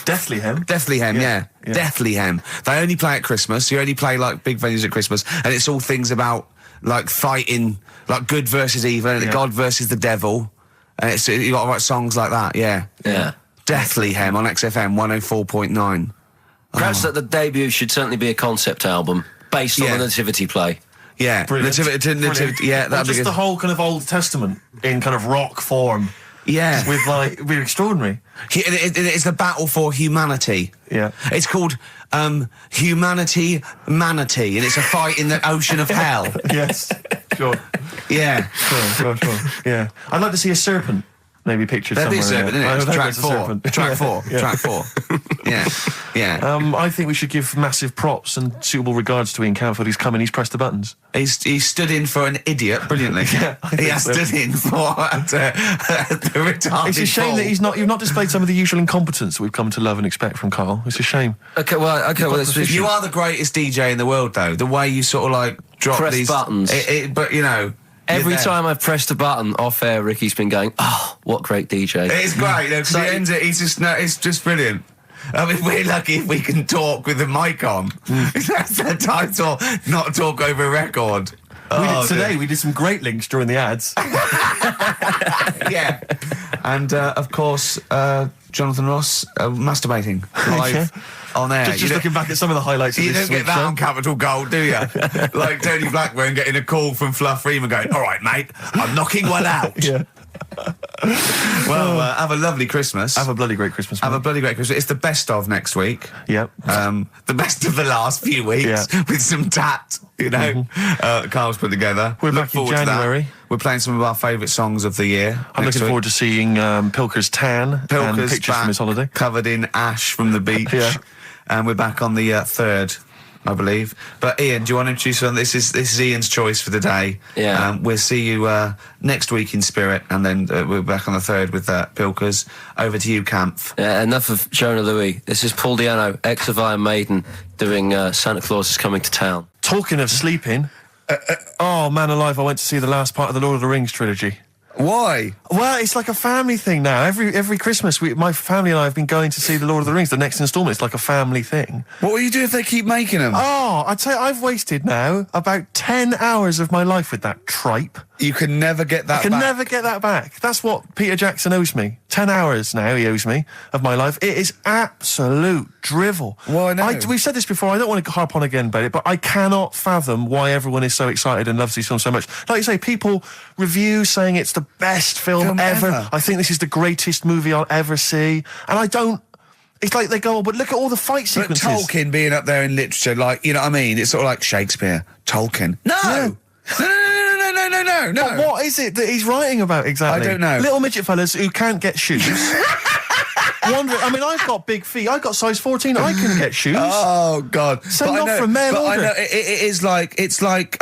Deathly Hem? Deathly Hem, yeah. Deathly Hem. They only play at Christmas. You only play, like, big venues at Christmas, and it's all things about, like, fighting, like good versus evil, and God versus the devil. And you got to write songs like that, yeah. Deathly Hem on XFM 104.9. Perhaps that the debut should certainly be a concept album based on the Nativity play. Yeah, Nativity, yeah. Or just the whole kind of Old Testament in kind of rock form. Yeah. It'd be extraordinary. It's the battle for humanity. Yeah. It's called Humanity Manatee, and it's a fight in the ocean of hell. Yes. Sure. Yeah. Sure. Yeah. I'd like to see a serpent. Maybe pictured There'd be a somewhere. serpent, isn't it? Track 4. Track 4. Yeah. I think we should give massive props and suitable regards to Ian Camfield. He's come in, he's pressed the buttons. He stood in for an idiot brilliantly. He has stood in for the retarded. It's a shame that you've not displayed some of the usual incompetence that we've come to love and expect from Carl. It's a shame. Okay, you are the greatest DJ in the world, though. The way you sort of like drop press these buttons. But you know. Every time I've pressed a button off air, Ricky's been going, "Oh, what great DJ!" It's great. Because he ends it. It's just brilliant. I mean, we're lucky if we can talk with the mic on. That's the title. Not talk over a record. We did some great links during the ads. Yeah, and of course, Jonathan Ross masturbating live. On air. Just looking back at some of the highlights of this You don't get that on Capital Gold, do you? Like Tony Blackburn getting a call from Fluff Freeman going, "All right, mate, I'm knocking one out." Yeah. Well, have a lovely Christmas. Have a bloody great Christmas. Have a bloody great Christmas. It's the best of next week. Yep. The best of the last few weeks with some tat, you know. Carl's put together. We're back in January. We're playing some of our favourite songs of the year. I'm looking forward to seeing Pilker's tan and pictures from his holiday. Covered in ash from the beach. Yeah. And we're back on the 3rd, I believe. But Ian, do you want to introduce something? This is Ian's choice for the day. Yeah. We'll see you next week in spirit, and then we're back on the 3rd with Pilkers. Over to you, Kampf. Yeah, enough of Jonah Louis. This is Paul Di'Anno, ex of Iron Maiden, doing Santa Claus is Coming to Town. Talking of sleeping, oh man alive, I went to see the last part of the Lord of the Rings trilogy. Why? Well, it's like a family thing now. Every Christmas, my family and I have been going to see the Lord of the Rings, the next instalment. It's like a family thing. What will you do if they keep making them? Oh, I'd say I've wasted now about 10 hours of my life with that tripe. You can never get that back. I can never get that back. That's what Peter Jackson owes me. 10 hours now he owes me of my life. It is absolute drivel. Well, I know. We've said this before. I don't want to harp on again about it, but I cannot fathom why everyone is so excited and loves these films so much. Like you say, people review saying it's the best film ever. I think this is the greatest movie I'll ever see. And I don't... It's like they go, oh, but look at all the fight sequences. But Tolkien being up there in literature, like, you know what I mean? It's sort of like Shakespeare, Tolkien. No! Yeah. No. But what is it that he's writing about exactly? I don't know. Little midget fellas who can't get shoes. I mean, I've got big feet. I've got size 14. I can get shoes. Oh, God. Send off from mail order. I know, it is like, it's like,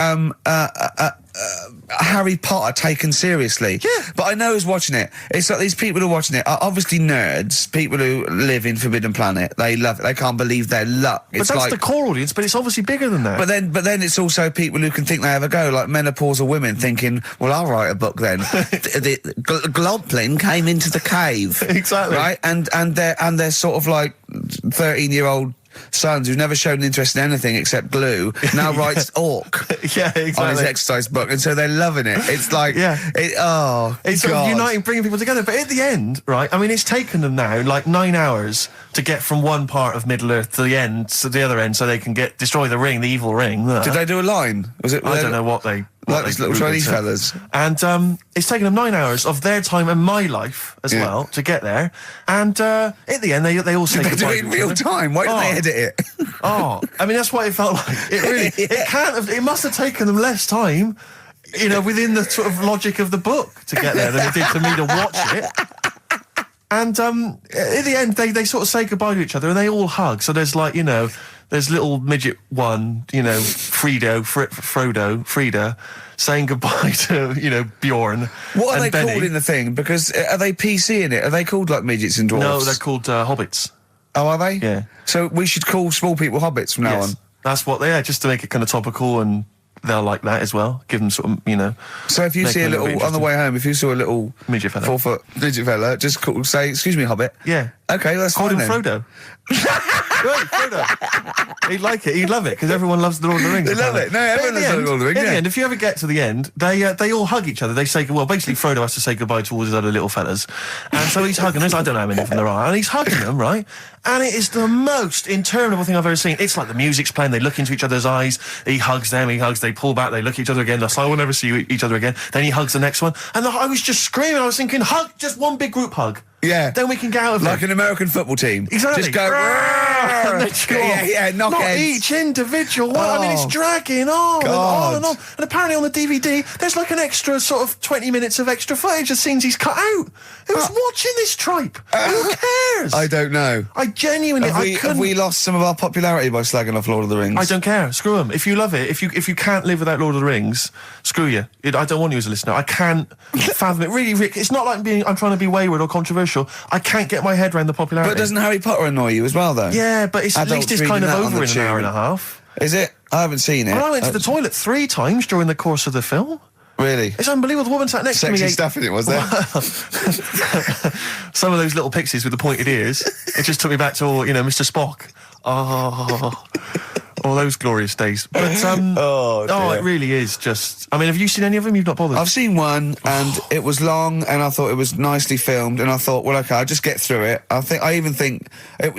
Harry Potter taken seriously. Yeah. But I know who's watching it. It's like these people who are watching it are obviously nerds, people who live in Forbidden Planet. They love it. They can't believe their luck. But that's the core audience, but it's obviously bigger than that. But then it's also people who can think they have a go, like menopausal women thinking, well, I'll write a book then. the Glomplin came into the cave. Exactly. Right? And they're sort of like 13-year-old sons who've never shown interest in anything except glue now writes Orc yeah, exactly. on his exercise book, and so they're loving it. It's like it's sort of uniting, bringing people together. But at the end, right, I mean, it's taken them now like 9 hours to get from one part of Middle Earth to the end, to the other end, so they can destroy the ring, the evil ring. Did they do a line? Was it? I don't know what they. Like these little Chinese fellas. And it's taken them 9 hours of their time and my life as well to get there. And at the end, they all say goodbye. They do it in real time. Why don't they edit it? I mean, that's what it felt like. It really, it must have taken them less time, you know, within the sort of logic of the book to get there than it did for me to watch it. And at the end, they sort of say goodbye to each other and they all hug. So there's like, you know, there's little midget one, you know, Frida, saying goodbye to, you know, Bjorn. What are they Benny. called in the thing? Because are they PC in it? Are they called like midgets and dwarves? No, they're called hobbits. Oh, are they? Yeah. So we should call small people hobbits from now on. That's what they are, just to make it kind of topical, and they'll like that as well. Give them sort of, you know. So if you see a little on the way home, if you saw a little midget fella, 4 foot midget fella, just say, "Excuse me, hobbit." Yeah. Okay, that's call fine him then. Frodo. Right, Frodo. He'd like it. He'd love it because everyone loves the Lord of the Rings. They love it. No, everyone loves the Lord of the Rings. In the end, if you ever get to the end, they all hug each other. They say, well, basically Frodo has to say goodbye to all his other little fellas, and so he's hugging them. I don't know how many of them there are, and he's hugging them, right? And it is the most interminable thing I've ever seen. It's like the music's playing. They look into each other's eyes. He hugs them. He hugs. They pull back. They look at each other again. They're like, we'll never see each other again. Then he hugs the next one, and I was just screaming. I was thinking, hug, just one big group hug. Yeah. Then we can get out of Like it. an American football team. Exactly. Just go. And they just go off. Yeah, knock Not heads. each individual one. I mean, it's Oh. dragging on and God. on and on. And apparently on the DVD, there's like an extra sort of 20 minutes of extra footage of scenes he's cut out. Who's watching this tripe? Who cares? I don't know. I genuinely, Have we lost some of our popularity by slagging off Lord of the Rings? I don't care. Screw them. If you love it, if you can't live without Lord of the Rings, screw you. I don't want you as a listener. I can't fathom it. Really, Rick, it's not like I'm trying to be wayward or controversial. I can't get my head around the popularity. But doesn't Harry Potter annoy you as well, though? Yeah, but at least it's kind of over in an hour and a half. Is it? I haven't seen it. I went to the toilet 3 times during the course of the film. Really? It's unbelievable. The woman sat next to me. Sexy stuff in it, was there? Some of those little pixies with the pointed ears. It just took me back to, Mr. Spock. Oh, all those glorious days. But it really is just. I mean, have you seen any of them? You've not bothered. I've seen one, and it was long, and I thought it was nicely filmed, and I thought, well, okay, I'll just get through it. I even think, it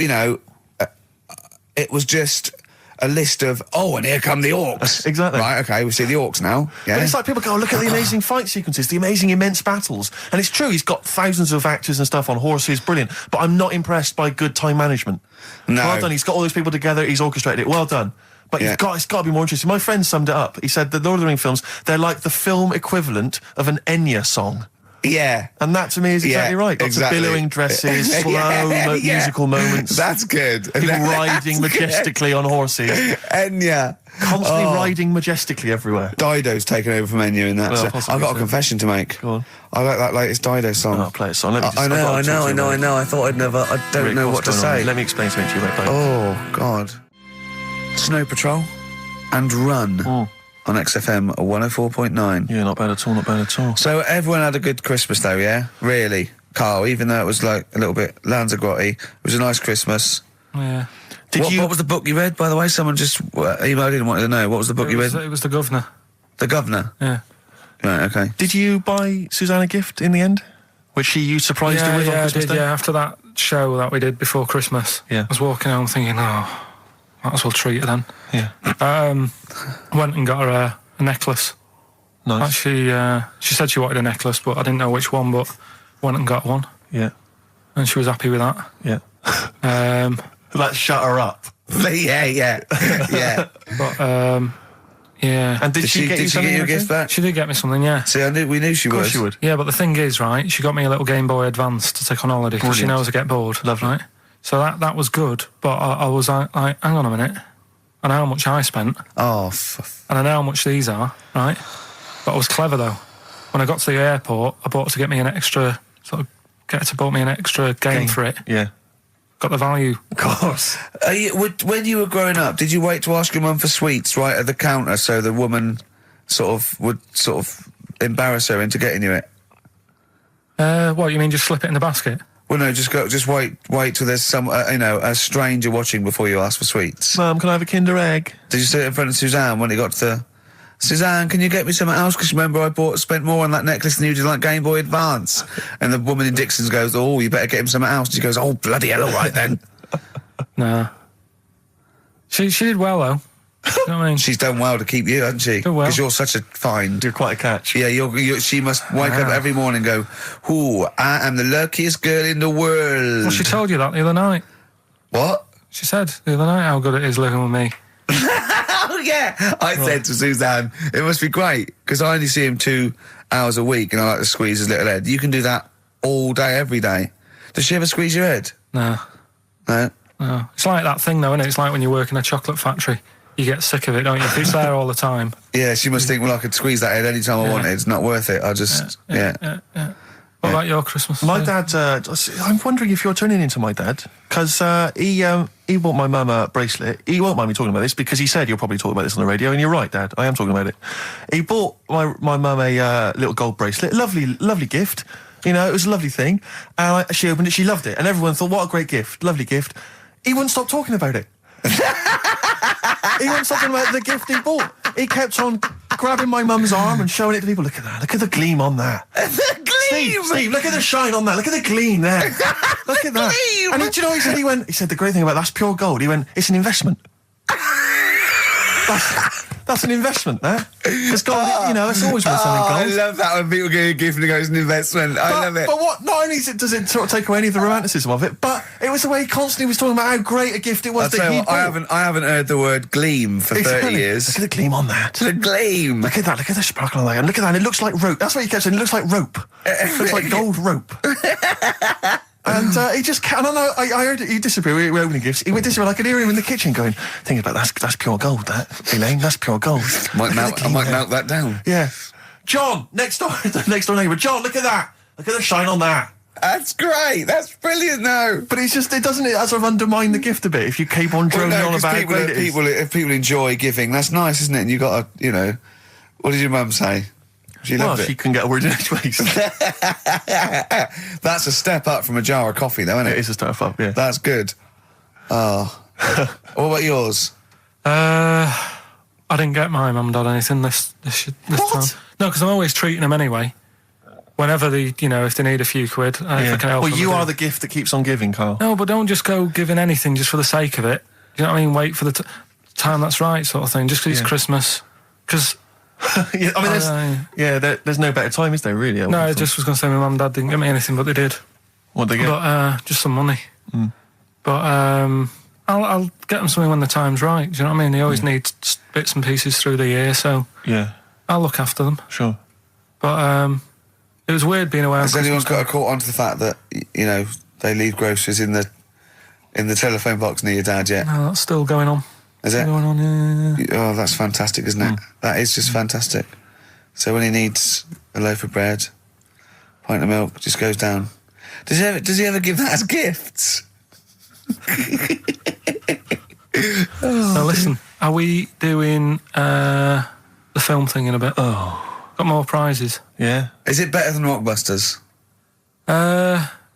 was just a list of, and here come the orcs. Exactly. Right, okay, we see the orcs now. Yeah. But it's like people go, look at the amazing fight sequences, the amazing immense battles. And it's true, he's got thousands of actors and stuff on horses, brilliant. But I'm not impressed by good time management. No. Well done, he's got all those people together, he's orchestrated it, well done. But it's got to be more interesting. My friend summed it up. He said the Lord of the Rings films, they're like the film equivalent of an Enya song. Yeah. And that to me is exactly right. Lots of billowing dresses, slow musical moments. That's good. People riding majestically on horses. Enya. Constantly riding majestically everywhere. Dido's taken over from Enya in that. Well, So possibly I've got so. a confession to make. Go on. I like that latest Dido song. I'll play a song. Let me just, I know. I thought I'd never. I don't Rick, know what's what to going on? say. Let me explain something to you about Dido. Oh, God. Snow Patrol and Run on XFM 104.9. Yeah, not bad at all, not bad at all. So everyone had a good Christmas though, yeah? Really? Carl, even though it was like a little bit Lanzagrotte, it was a nice Christmas. Yeah. What was the book you read, by the way? Someone just emailed in and wanted to know. What was the book you read? It was The Governor. The Governor? Yeah. Right, okay. Did you buy Suzanne a gift in the end? Which you surprised her with on Christmas Day? Yeah, after that show that we did before Christmas. Yeah. I was walking home thinking, might as well treat her then. Yeah. Went and got her a necklace. Nice. Actually, she said she wanted a necklace, but I didn't know which one, but went and got one. Yeah. And she was happy with that. Yeah. That shut her up. yeah. But, yeah. And did she get you something? Did she get you a gift back? She did get me something, yeah. See, we knew she would. Of course she would. Yeah, but the thing is, right, she got me a little Game Boy Advance to take on holiday because she Brilliant. knows I get bored. Lovely. Right? So that was good, but I was like, hang on a minute. I know how much I spent. Oh, and I know how much these are, right? But I was clever, though. When I got to the airport, I bought her to get me an extra, bought me an extra game for it. Yeah. Got the value. Of course. When you were growing up, did you wait to ask your mum for sweets right at the counter so the woman would embarrass her into getting you it? What, you mean just slip it in the basket? Well, no, just wait till there's some, a stranger watching before you ask for sweets. Mum, can I have a Kinder Egg? Did you sit in front of Suzanne when it got to Suzanne, can you get me something else? Because remember I spent more on that necklace than you did like Game Boy Advance. And the woman in Dixon's goes, oh, you better get him something else. She goes, oh, bloody hell, all right then. Nah. She did well, though. You know what I mean? She's done well to keep you, hasn't she? Done well. Because you're such a find. You're quite a catch. Yeah, she must wake up every morning and go, ooh, I am the luckiest girl in the world. Well, she told you that the other night. What? She said the other night how good it is living with me. Oh, yeah. I said to Suzanne, it must be great, because I only see him 2 hours a week and I like to squeeze his little head. You can do that all day, every day. Does she ever squeeze your head? No. No? No. It's like that thing, though, isn't it? It's like when you work in a chocolate factory. You get sick of it, don't you? If it's there all the time. Yeah, she must think, well, I could squeeze that head any time I wanted. It's not worth it. I'll just, yeah. What about your Christmas? My dad, I'm wondering if you're turning into my dad, because he bought my mum a bracelet. He won't mind me talking about this, because he said you'll probably talk about this on the radio, and you're right, Dad, I am talking about it. He bought my mum a little gold bracelet, lovely gift, you know, it was a lovely thing, and she opened it, she loved it, and everyone thought, what a great gift, lovely gift. He wouldn't stop talking about it. He wouldn't stop talking about the gift he bought. He kept on grabbing my mum's arm and showing it to people. Look at that. Look at the gleam on that. The gleam! Steve, look at the shine on that. Look at the gleam there. Look at that. Gleam! And do you know what he said? He said, the great thing about that's pure gold. He went, it's an investment. That's an investment, that. Because gold, you know, it's always worth something I gold. love that when people get a gift and it goes an investment. I love it. But what? Not only does it sort of take away any of the romanticism of it, but it was the way he constantly was talking about how great a gift it was that he bought. I haven't heard the word gleam for 30 years. Look at the gleam on that. The gleam. Look at that. Look at the sparkle on that. And look at that. And it looks like rope. That's what he kept saying. It looks like rope. It looks like gold rope. And he just can't. I heard it. He disappeared. We were opening gifts. He went disappear. I could hear him in the kitchen going, thinking about that's pure gold. That Elaine, that's pure gold. I might melt that down. Yeah. John, next door neighbour. John, look at that. Look at the shine on that. That's great. That's brilliant, though. But it doesn't sort of undermine the gift a bit if you keep on droning on about people, if people enjoy giving, that's nice, isn't it? And you got to, you know, what did your mum say? She loved it. She couldn't get a word in edgeways. That's a step up from a jar of coffee, though, isn't it? It is a step up, yeah. That's good. Oh. What about yours? I didn't get my mum and dad anything this time. No, because I'm always treating them anyway. Whenever if they need a few quid, if I can help them. Well, you are the gift that keeps on giving, Carl. No, but don't just go giving anything just for the sake of it. You know what I mean? Wait for the time that's right, sort of thing. Just because it's Christmas. Because... yeah, I mean, there's no better time, is there, really? No, I just was going to say my mum and dad didn't get me anything, but they did. What'd they get? But, just some money. Mm. But, I'll get them something when the time's right. Do you know what I mean? They always need bits and pieces through the year, so... Yeah. I'll look after them. Sure. But, it was weird being away on Has anyone Christmas got caught onto the fact that, you know, they leave groceries in the telephone box near your dad yet? No, that's still going on. Is it? Going on, yeah. Oh, that's fantastic, isn't it? That is just fantastic. So when he needs a loaf of bread, pint of milk, just goes down. Does he ever give that as gifts? Now listen, are we doing the film thing in a bit? Oh. Got more prizes. Yeah. Is it better than Rockbusters?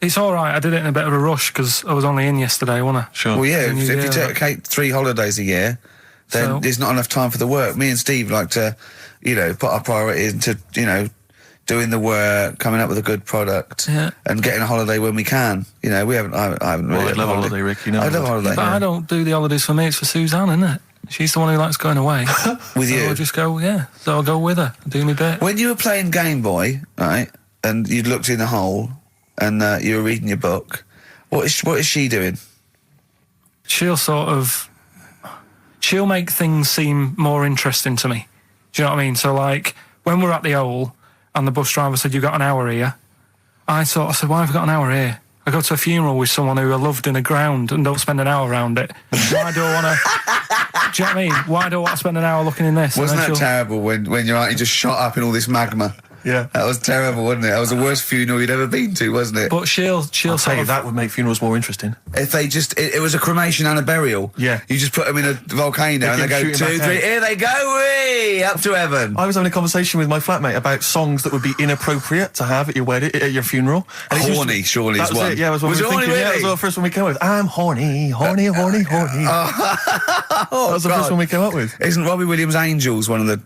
It's all right. I did it in a bit of a rush because I was only in yesterday, wasn't I? Sure. Well, yeah, if you take 3 holidays a year, then there's not enough time for the work. Me and Steve like to, you know, put our priority into, you know, doing the work, coming up with a good product, and getting a holiday when we can. You know, I haven't really. I'd love a holiday, Rick. You know, I'd love a holiday. But I don't do the holidays for me. It's for Suzanne, isn't it? She's the one who likes going away. With you? I'll just go, so I'll go with her, do me bit. When you were playing Game Boy, right, and you'd looked in the hole, and you were reading your book, what is she doing? She'll make things seem more interesting to me. Do you know what I mean? So, like, when we're at the Owl, and the bus driver said, "You've got an hour here," I said, "Why have I got an hour here? I go to a funeral with someone who I loved in the ground and don't spend an hour around it. Why do I want to... Do you know what I mean? Why do I want to spend an hour looking in this?" Wasn't that terrible when you're out, you just shot up in all this magma? Yeah. That was terrible, wasn't it? That was the worst funeral you'd ever been to, wasn't it? But she'll tell you, that would make funerals more interesting. If they just... It was a cremation and a burial. Yeah. You just put them in a volcano and they go 2, 3, here they go, whee, up to heaven. I was having a conversation with my flatmate about songs that would be inappropriate to have at your wedding, at your funeral. And horny, surely is one. It, yeah, it was what we were thinking. Really? Yeah, that was the first one we came up with. I'm horny, horny, horny, horny. That was the first one we came up with. Isn't Robbie Williams' Angels one of the...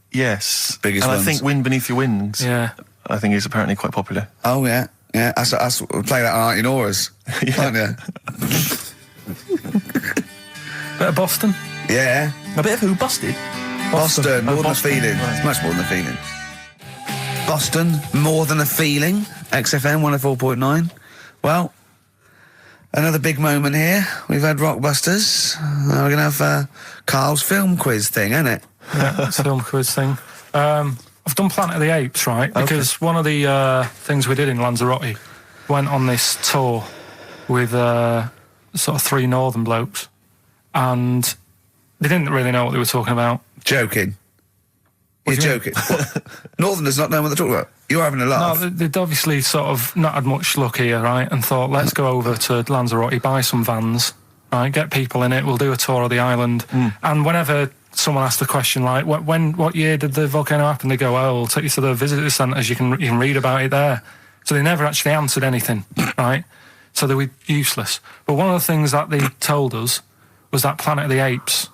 Yes. Biggest and ones. I think Wind Beneath Your Wings. Yeah. I think is apparently quite popular. Oh, yeah. Yeah, we play that on Auntie Nora's, aren't you? Bit of Boston? Yeah. A bit of who? Busted? Boston, more than Boston. a feeling. Right. It's much more than a feeling. Boston, more than a feeling. XFM 104.9. Well, another big moment here. We've had Rockbusters. Now we're going to have Carl's film quiz thing, isn't it? Yeah, it's a film quiz thing. I've done Planet of the Apes, right? Because one of the things we did in Lanzarote went on this tour with sort of 3 northern blokes, and they didn't really know what they were talking about. Joking. You're joking. Northerners not knowing what they're talking about. You're having a laugh. No, they'd obviously sort of not had much luck here, right? And thought, let's go over to Lanzarote, buy some vans, right? Get people in it. We'll do a tour of the island. And whenever someone asked the question like, what year did the volcano happen? They go, we'll take you to the visitor centres. You can read about it there. So they never actually answered anything, right? So they were useless. But one of the things that they told us was that Planet of the Apes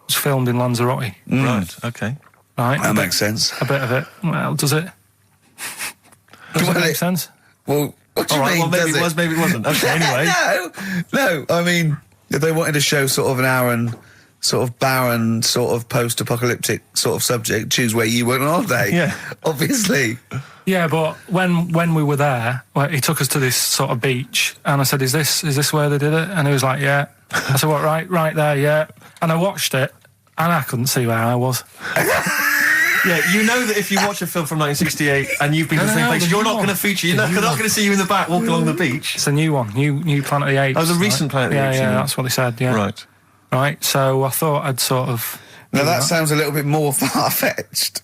was filmed in Lanzarote. Right. Okay. Right. That makes sense. A bit of it. Well, does it? Does it make sense? Well, what do you mean? Well, maybe it was, maybe it wasn't. Okay. Anyway. No. I mean, if they wanted to show sort of an hour and sort of barren, sort of post-apocalyptic sort of subject, choose where you went on holiday. Yeah. Obviously. Yeah, but when we were there, he took us to this sort of beach, and I said, "Is this where they did it?" And he was like, "Yeah." I said, "What? Right there, yeah." And I watched it, and I couldn't see where I was. Yeah, you know that if you watch a film from 1968 and you've been to the same place, you're not going to feature. You're not going to see you in the back walking along the beach. It's a new one, new Planet of the Apes. Oh, the recent Planet of the Apes. Yeah, that's what they said. Yeah, right. So I thought I'd sort of. Now that sounds a little bit more far-fetched.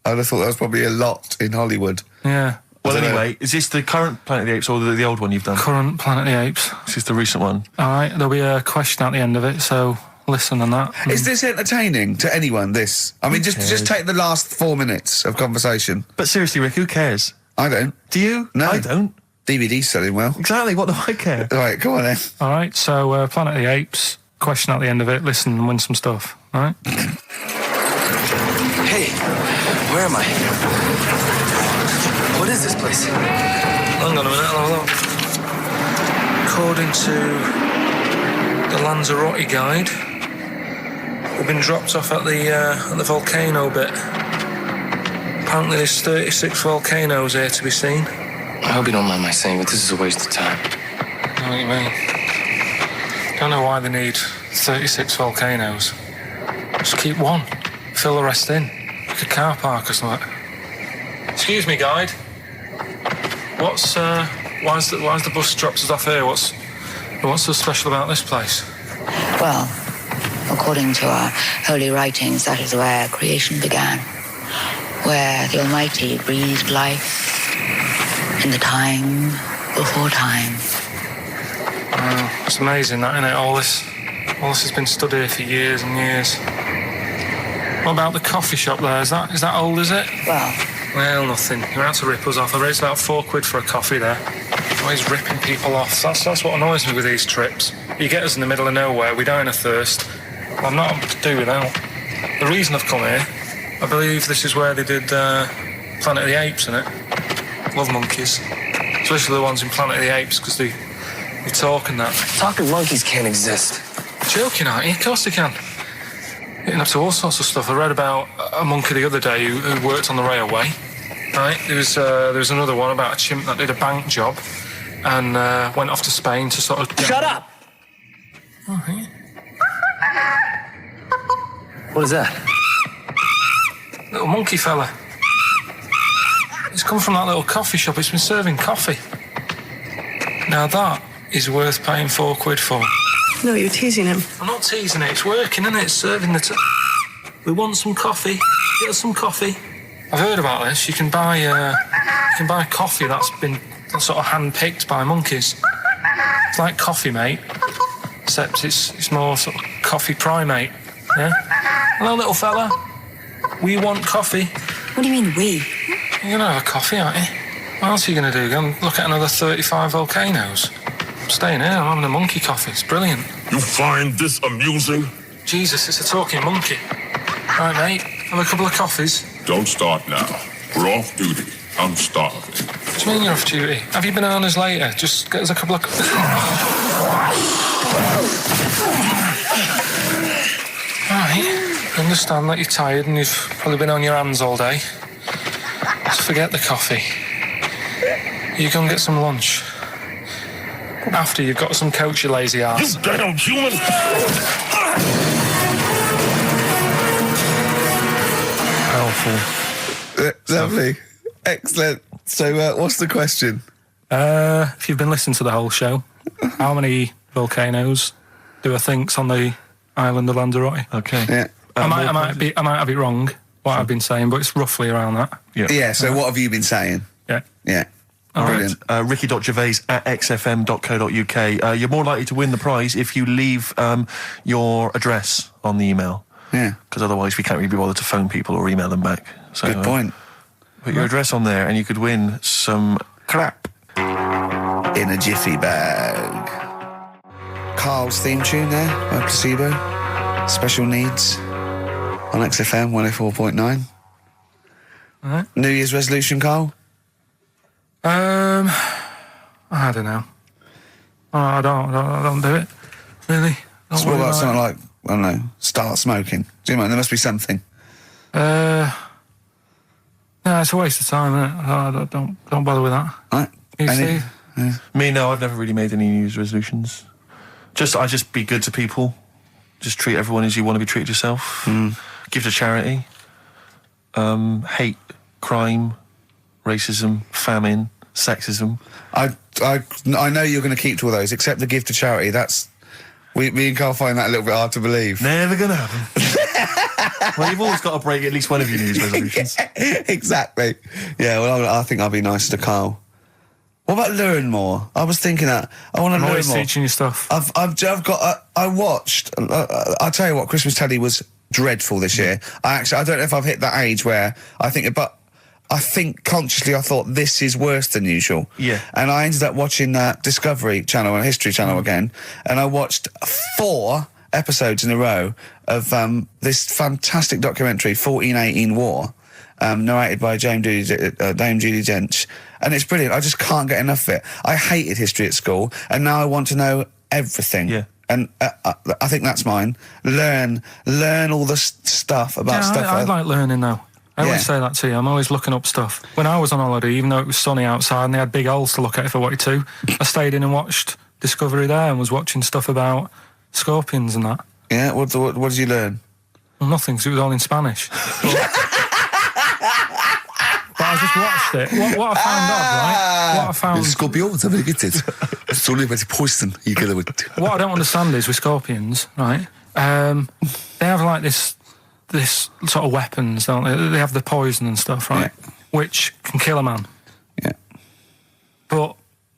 I'd have thought that was probably a lot in Hollywood. Yeah. Well, anyway, is this the current Planet of the Apes or the old one you've done? Current Planet of the Apes. This is the recent one. All right, therell be a question at the end of it, so listen on that. Is this entertaining to anyone, this? I mean, just take the last 4 minutes of conversation. But seriously, Rick, who cares? I don't. Do you? No. I don't. DVD's selling well. Exactly, what do I care? All right, come on then. All right, so Planet of the Apes, question at the end of it, listen and win some stuff, all right? Hey, where am I? What is this place? Hang on a minute, I'll have a look. According to the Lanzarote guide, we've been dropped off at the volcano bit. Apparently there's 36 volcanoes here to be seen. I hope you don't mind my saying, but this is a waste of time. I know what you mean. Don't know why they need 36 volcanoes. Just keep one. Fill the rest in. Like a car park or something. Excuse me, guide. What's why's the bus dropped us off here? What's so special about this place? Well, according to our holy writings, that is where creation began, where the Almighty breathed life in the time before time. Wow, it's amazing, that, isn't it? All this has been stood here for years and years. What about the coffee shop there? Is that old, is it? Well, nothing. You're out to rip us off. I raised about £4 for a coffee there. Always ripping people off. That's what annoys me with these trips. You get us in the middle of nowhere, we die in a thirst. I'm not able to do without. The reason I've come here, I believe this is where they did Planet of the Apes, innit? Love monkeys. Especially the ones in Planet of the Apes, because they talk and that. Talking monkeys can't exist. Joking, aren't you? Of course they can. Getting up to all sorts of stuff. I read about a monkey the other day who worked on the railway. Right, there was another one about a chimp that did a bank job and went off to Spain to sort of... Shut up! Oh, yeah. What is that? Little monkey fella. It's come from that little coffee shop. It's been serving coffee. Now that is worth paying £4 for. No, you're teasing him. I'm not teasing it. It's working, isn't it? It's serving the... We want some coffee. Get us some coffee. I've heard about this. You can buy coffee that's been sort of hand-picked by monkeys. It's like Coffee Mate, except it's more sort of coffee primate. Yeah. Hello, little fella. We want coffee. What do you mean, we? You're gonna have a coffee, aren't you? What else are you gonna do? Go and look at another 35 volcanoes? I'm staying here. I'm having a monkey coffee. It's brilliant. You find this amusing? Jesus, it's a talking monkey. Right, mate. Have a couple of coffees. Don't start now. We're off duty. I'm starving. What do you mean you're off duty? Have you been on us later? Just get us a couple of... Right. I understand that you're tired and you've probably been on your hands all day. Just forget the coffee. You go and get some lunch. After you've got some coach, you lazy ass. You damn human! Powerful. Lovely. Excellent. So, what's the question? If you've been listening to the whole show, how many volcanoes do I think's on the island of Lanzarote? Okay. Yeah. I might have it wrong, what I've been saying, but it's roughly around that. Yeah, so what have you been saying? Yeah. Yeah. All Brilliant. right. Ricky.gervais@xfm.co.uk. You're more likely to win the prize if you leave your address on the email. Yeah. Because otherwise we can't really be bothered to phone people or email them back. So, Good point. Put your address on there and you could win some crap. In a jiffy bag. Carl's theme tune there by Placebo. Special Needs on XFM 104.9. All right. New Year's resolution, Carl? I don't know. I don't do it, really. It's more like something like, I don't know, start smoking? Do you know? There must be something. No, it's a waste of time, isn't it? Don't bother with that. Right. You see? Me, no, I've never really made any New Year's resolutions. I just be good to people. Just treat everyone as you want to be treated yourself. Give to charity. Hate, crime, racism, famine, sexism. I know you're going to keep to all those, except the give to charity. Me and Carl find that a little bit hard to believe. Never gonna happen. Well, you've always got to break at least one of your New Year's resolutions. Exactly. Yeah, well, I think I'll be nicer to Carl. What about learn more? I was thinking that. I want to learn more. I'm always teaching you stuff. I've got. I watched. I'll tell you what. Christmas telly was dreadful this year. I don't know if I've hit that age where I think consciously I thought this is worse than usual. Yeah. And I ended up watching Discovery Channel and History Channel again, and I watched 4 episodes in a row of this fantastic documentary, 1418 War, narrated by Dame Judi Dench. And it's brilliant. I just can't get enough of it. I hated history at school, and now I want to know everything. Yeah. And I think that's mine. Learn all the stuff about stuff. I like learning though. I always say that to you. I'm always looking up stuff. When I was on holiday, even though it was sunny outside and they had big holes to look at if I wanted to, I stayed in and watched Discovery there and was watching stuff about scorpions and that. Yeah. What did you learn? Well, nothing, because it was all in Spanish. But I just watched it. What I found odd, right? What I found... Scorpions, I get it. It's only about poison you get with. What I don't understand is with scorpions, right? They have like this sort of weapons, don't they? They have the poison and stuff, right? Yeah. Which can kill a man. Yeah. But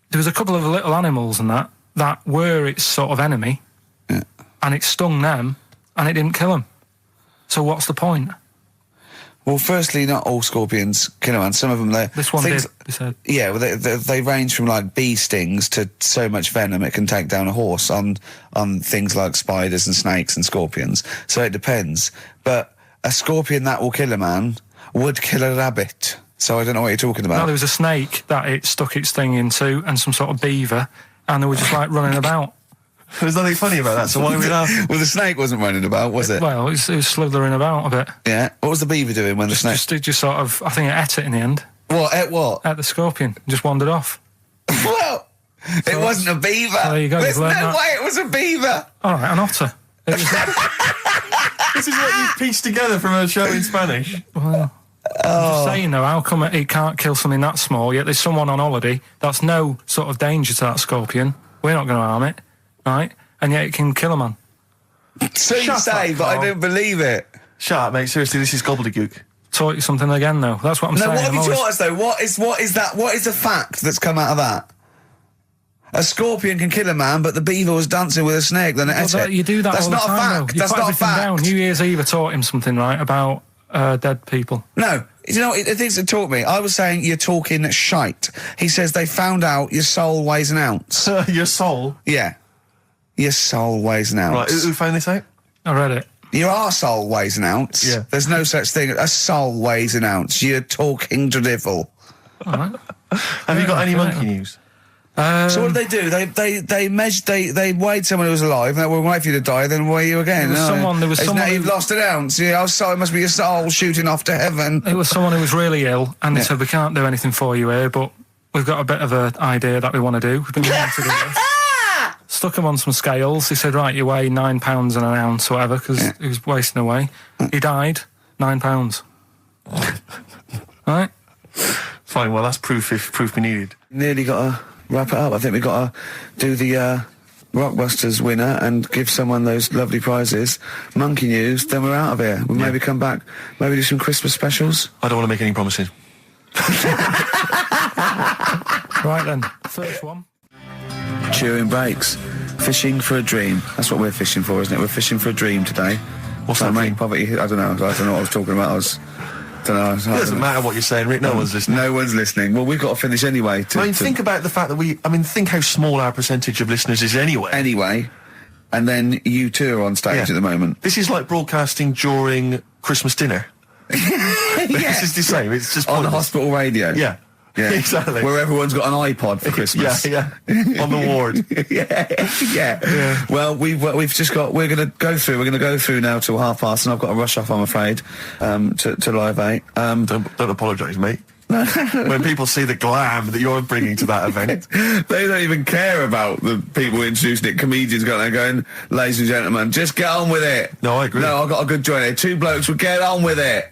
there was a couple of little animals and that were its sort of enemy. Yeah. And it stung them, and it didn't kill them. So what's the point? Well, firstly, not all scorpions kill a man. Some of them, this one did. They said. Yeah, well, they range from like bee stings to so much venom it can take down a horse on things like spiders and snakes and scorpions. So it depends. But a scorpion that will kill a man would kill a rabbit. So I don't know what you're talking about. No, there was a snake that it stuck its thing into, and some sort of beaver, and they were just like running about. There's nothing funny about that, so why are we laughing? Well, the snake wasn't running about, was it? Well, it was slithering about a bit. Yeah. What was the beaver doing when the snake... Just sort of... I think it ate it in the end. What? Ate what? Ate the scorpion. Just wandered off. Well, it wasn't a beaver. So there you go. There's no way it was a beaver. All right, an otter. This is what you've pieced together from a show in Spanish. Well... I'm just saying though, how come it can't kill something that small, yet there's someone on holiday that's no sort of danger to that scorpion, we're not going to harm it, right? And yet it can kill a man. So you say, but I don't believe it. Shut up, mate. Seriously, this is gobbledygook. Taught you something again, though. That's what I'm saying. No, what have you taught us, though? What is that? What is the fact that's come out of that? A scorpion can kill a man, but the beaver was dancing with a snake, then it ate it. You do that That's all the not time, a fact. though. That's not a fact. Down. New Year's Eve, I taught him something, right, about dead people. No. You know, the things that taught me, I was saying you're talking shite. He says they found out your soul weighs an ounce. Your soul? Yeah. Your soul weighs an ounce. Right, who found this out? I read it. Your arsehole weighs an ounce. Yeah. There's no such thing. A soul weighs an ounce. You're talking drivel. All right. Have you got any monkey news? So what did they do? They measured. They weighed someone who was alive, and they will wait for you to die, then weigh you again. There was someone you've lost an ounce. Yeah, it must be your soul shooting off to heaven. It was someone who was really ill, and they said, we can't do anything for you here, but we've got a bit of an idea that we want to do. We've been wanting to do this. Stuck him on some scales. He said, right, you weigh 9 pounds and an ounce or whatever, because he was wasting away. He died, 9 pounds. Right? Fine, well, that's proof if proof be needed. Nearly got to wrap it up. I think we've got to do the Rockbusters winner and give someone those lovely prizes. Monkey news, then we're out of here. We'll maybe come back, maybe do some Christmas specials. I don't want to make any promises. Right then, first one. Chewing breaks. Fishing for a dream. That's what we're fishing for, isn't it? We're fishing for a dream today. What's that mean? Poverty. I don't know what I was talking about. It doesn't matter what you're saying, Rick. No one's listening. No one's listening. Well, we've got to finish anyway. Think about the fact that think how small our percentage of listeners is anyway. Anyway. And then you two are on stage at the moment. This is like broadcasting during Christmas dinner. This is the same. It's just on hospital radio. Yeah. Yeah, Exactly. Where everyone's got an iPod for Christmas. Yeah. On the ward. yeah. Well, we've just got. We're going to go through now till 5:30, and I've got to rush off. I'm afraid to Live 8. Don't apologise, mate. When people see the glam that you're bringing to that event, they don't even care about the people introducing it. Comedians going, ladies and gentlemen, just get on with it. No, I agree. No, I've got a good joint here. 2 blokes will get on with it.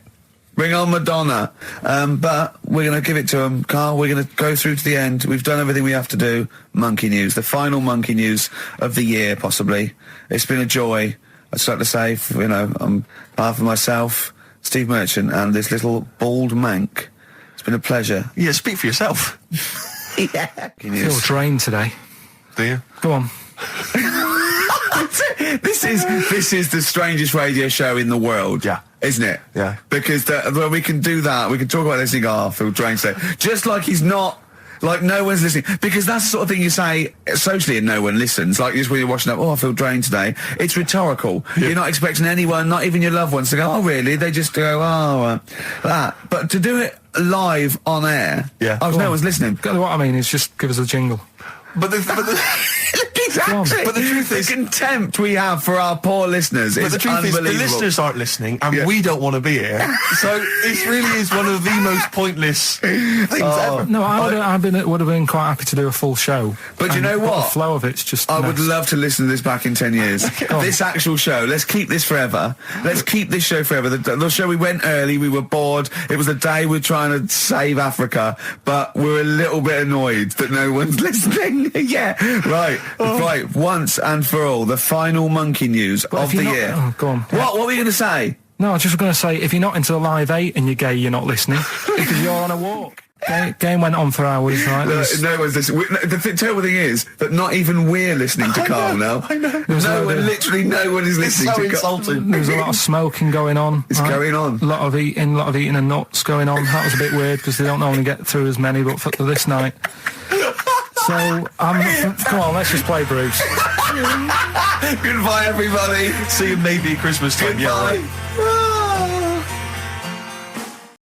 Bring on Madonna. But we're going to give it to them, Carl. We're going to go through to the end. We've done everything we have to do. Monkey news, the final monkey news of the year, possibly. It's been a joy. I'd just like to say, on behalf of myself, Steve Merchant, and this little bald mank. It's been a pleasure. Yeah, speak for yourself. Yeah. I feel drained today. Do you? Go on. This is the strangest radio show in the world. Yeah. Isn't it? Yeah. Because when we can do that, we can talk about this and go, I feel drained today. Just like he's not... Like, no one's listening. Because that's the sort of thing you say socially and no one listens. Like, just when you're watching up, I feel drained today. It's rhetorical. Yeah. You're not expecting anyone, not even your loved ones, to go, oh, really? They just go, that. But to do it live on air, no one's listening. What I mean is just give us a jingle. But the exactly. But the truth is, the contempt we have for our poor listeners is unbelievable. The listeners aren't listening, and we don't want to be here. So this really is one of the most pointless things ever. No, I would have been quite happy to do a full show. But you know what? The flow of it's just. I would love to listen to this back in 10 years. This actual show. Let's keep this forever. Let's keep this show forever. The show we went early. We were bored. It was a day we're trying to save Africa, but we're a little bit annoyed that no one's listening. Yeah, right. Right, once and for all, the final monkey news of the year. Oh, go on. What were you going to say? No, I was just going to say, if you're not into the Live 8 and you're gay, you're not listening, because you're on a walk. Game went on for hours, right? No one's listening. The terrible thing is that not even we're listening to Carl now. I know. Literally no one is listening to Carl. Insulting. There was a lot of smoking going on. It's going on. A lot of eating and nuts going on. That was a bit weird, because they don't normally get through as many, but for this night... So, come on, let's just play Bruce. Goodbye, everybody. See you maybe at Christmas time. Goodbye. Yeah.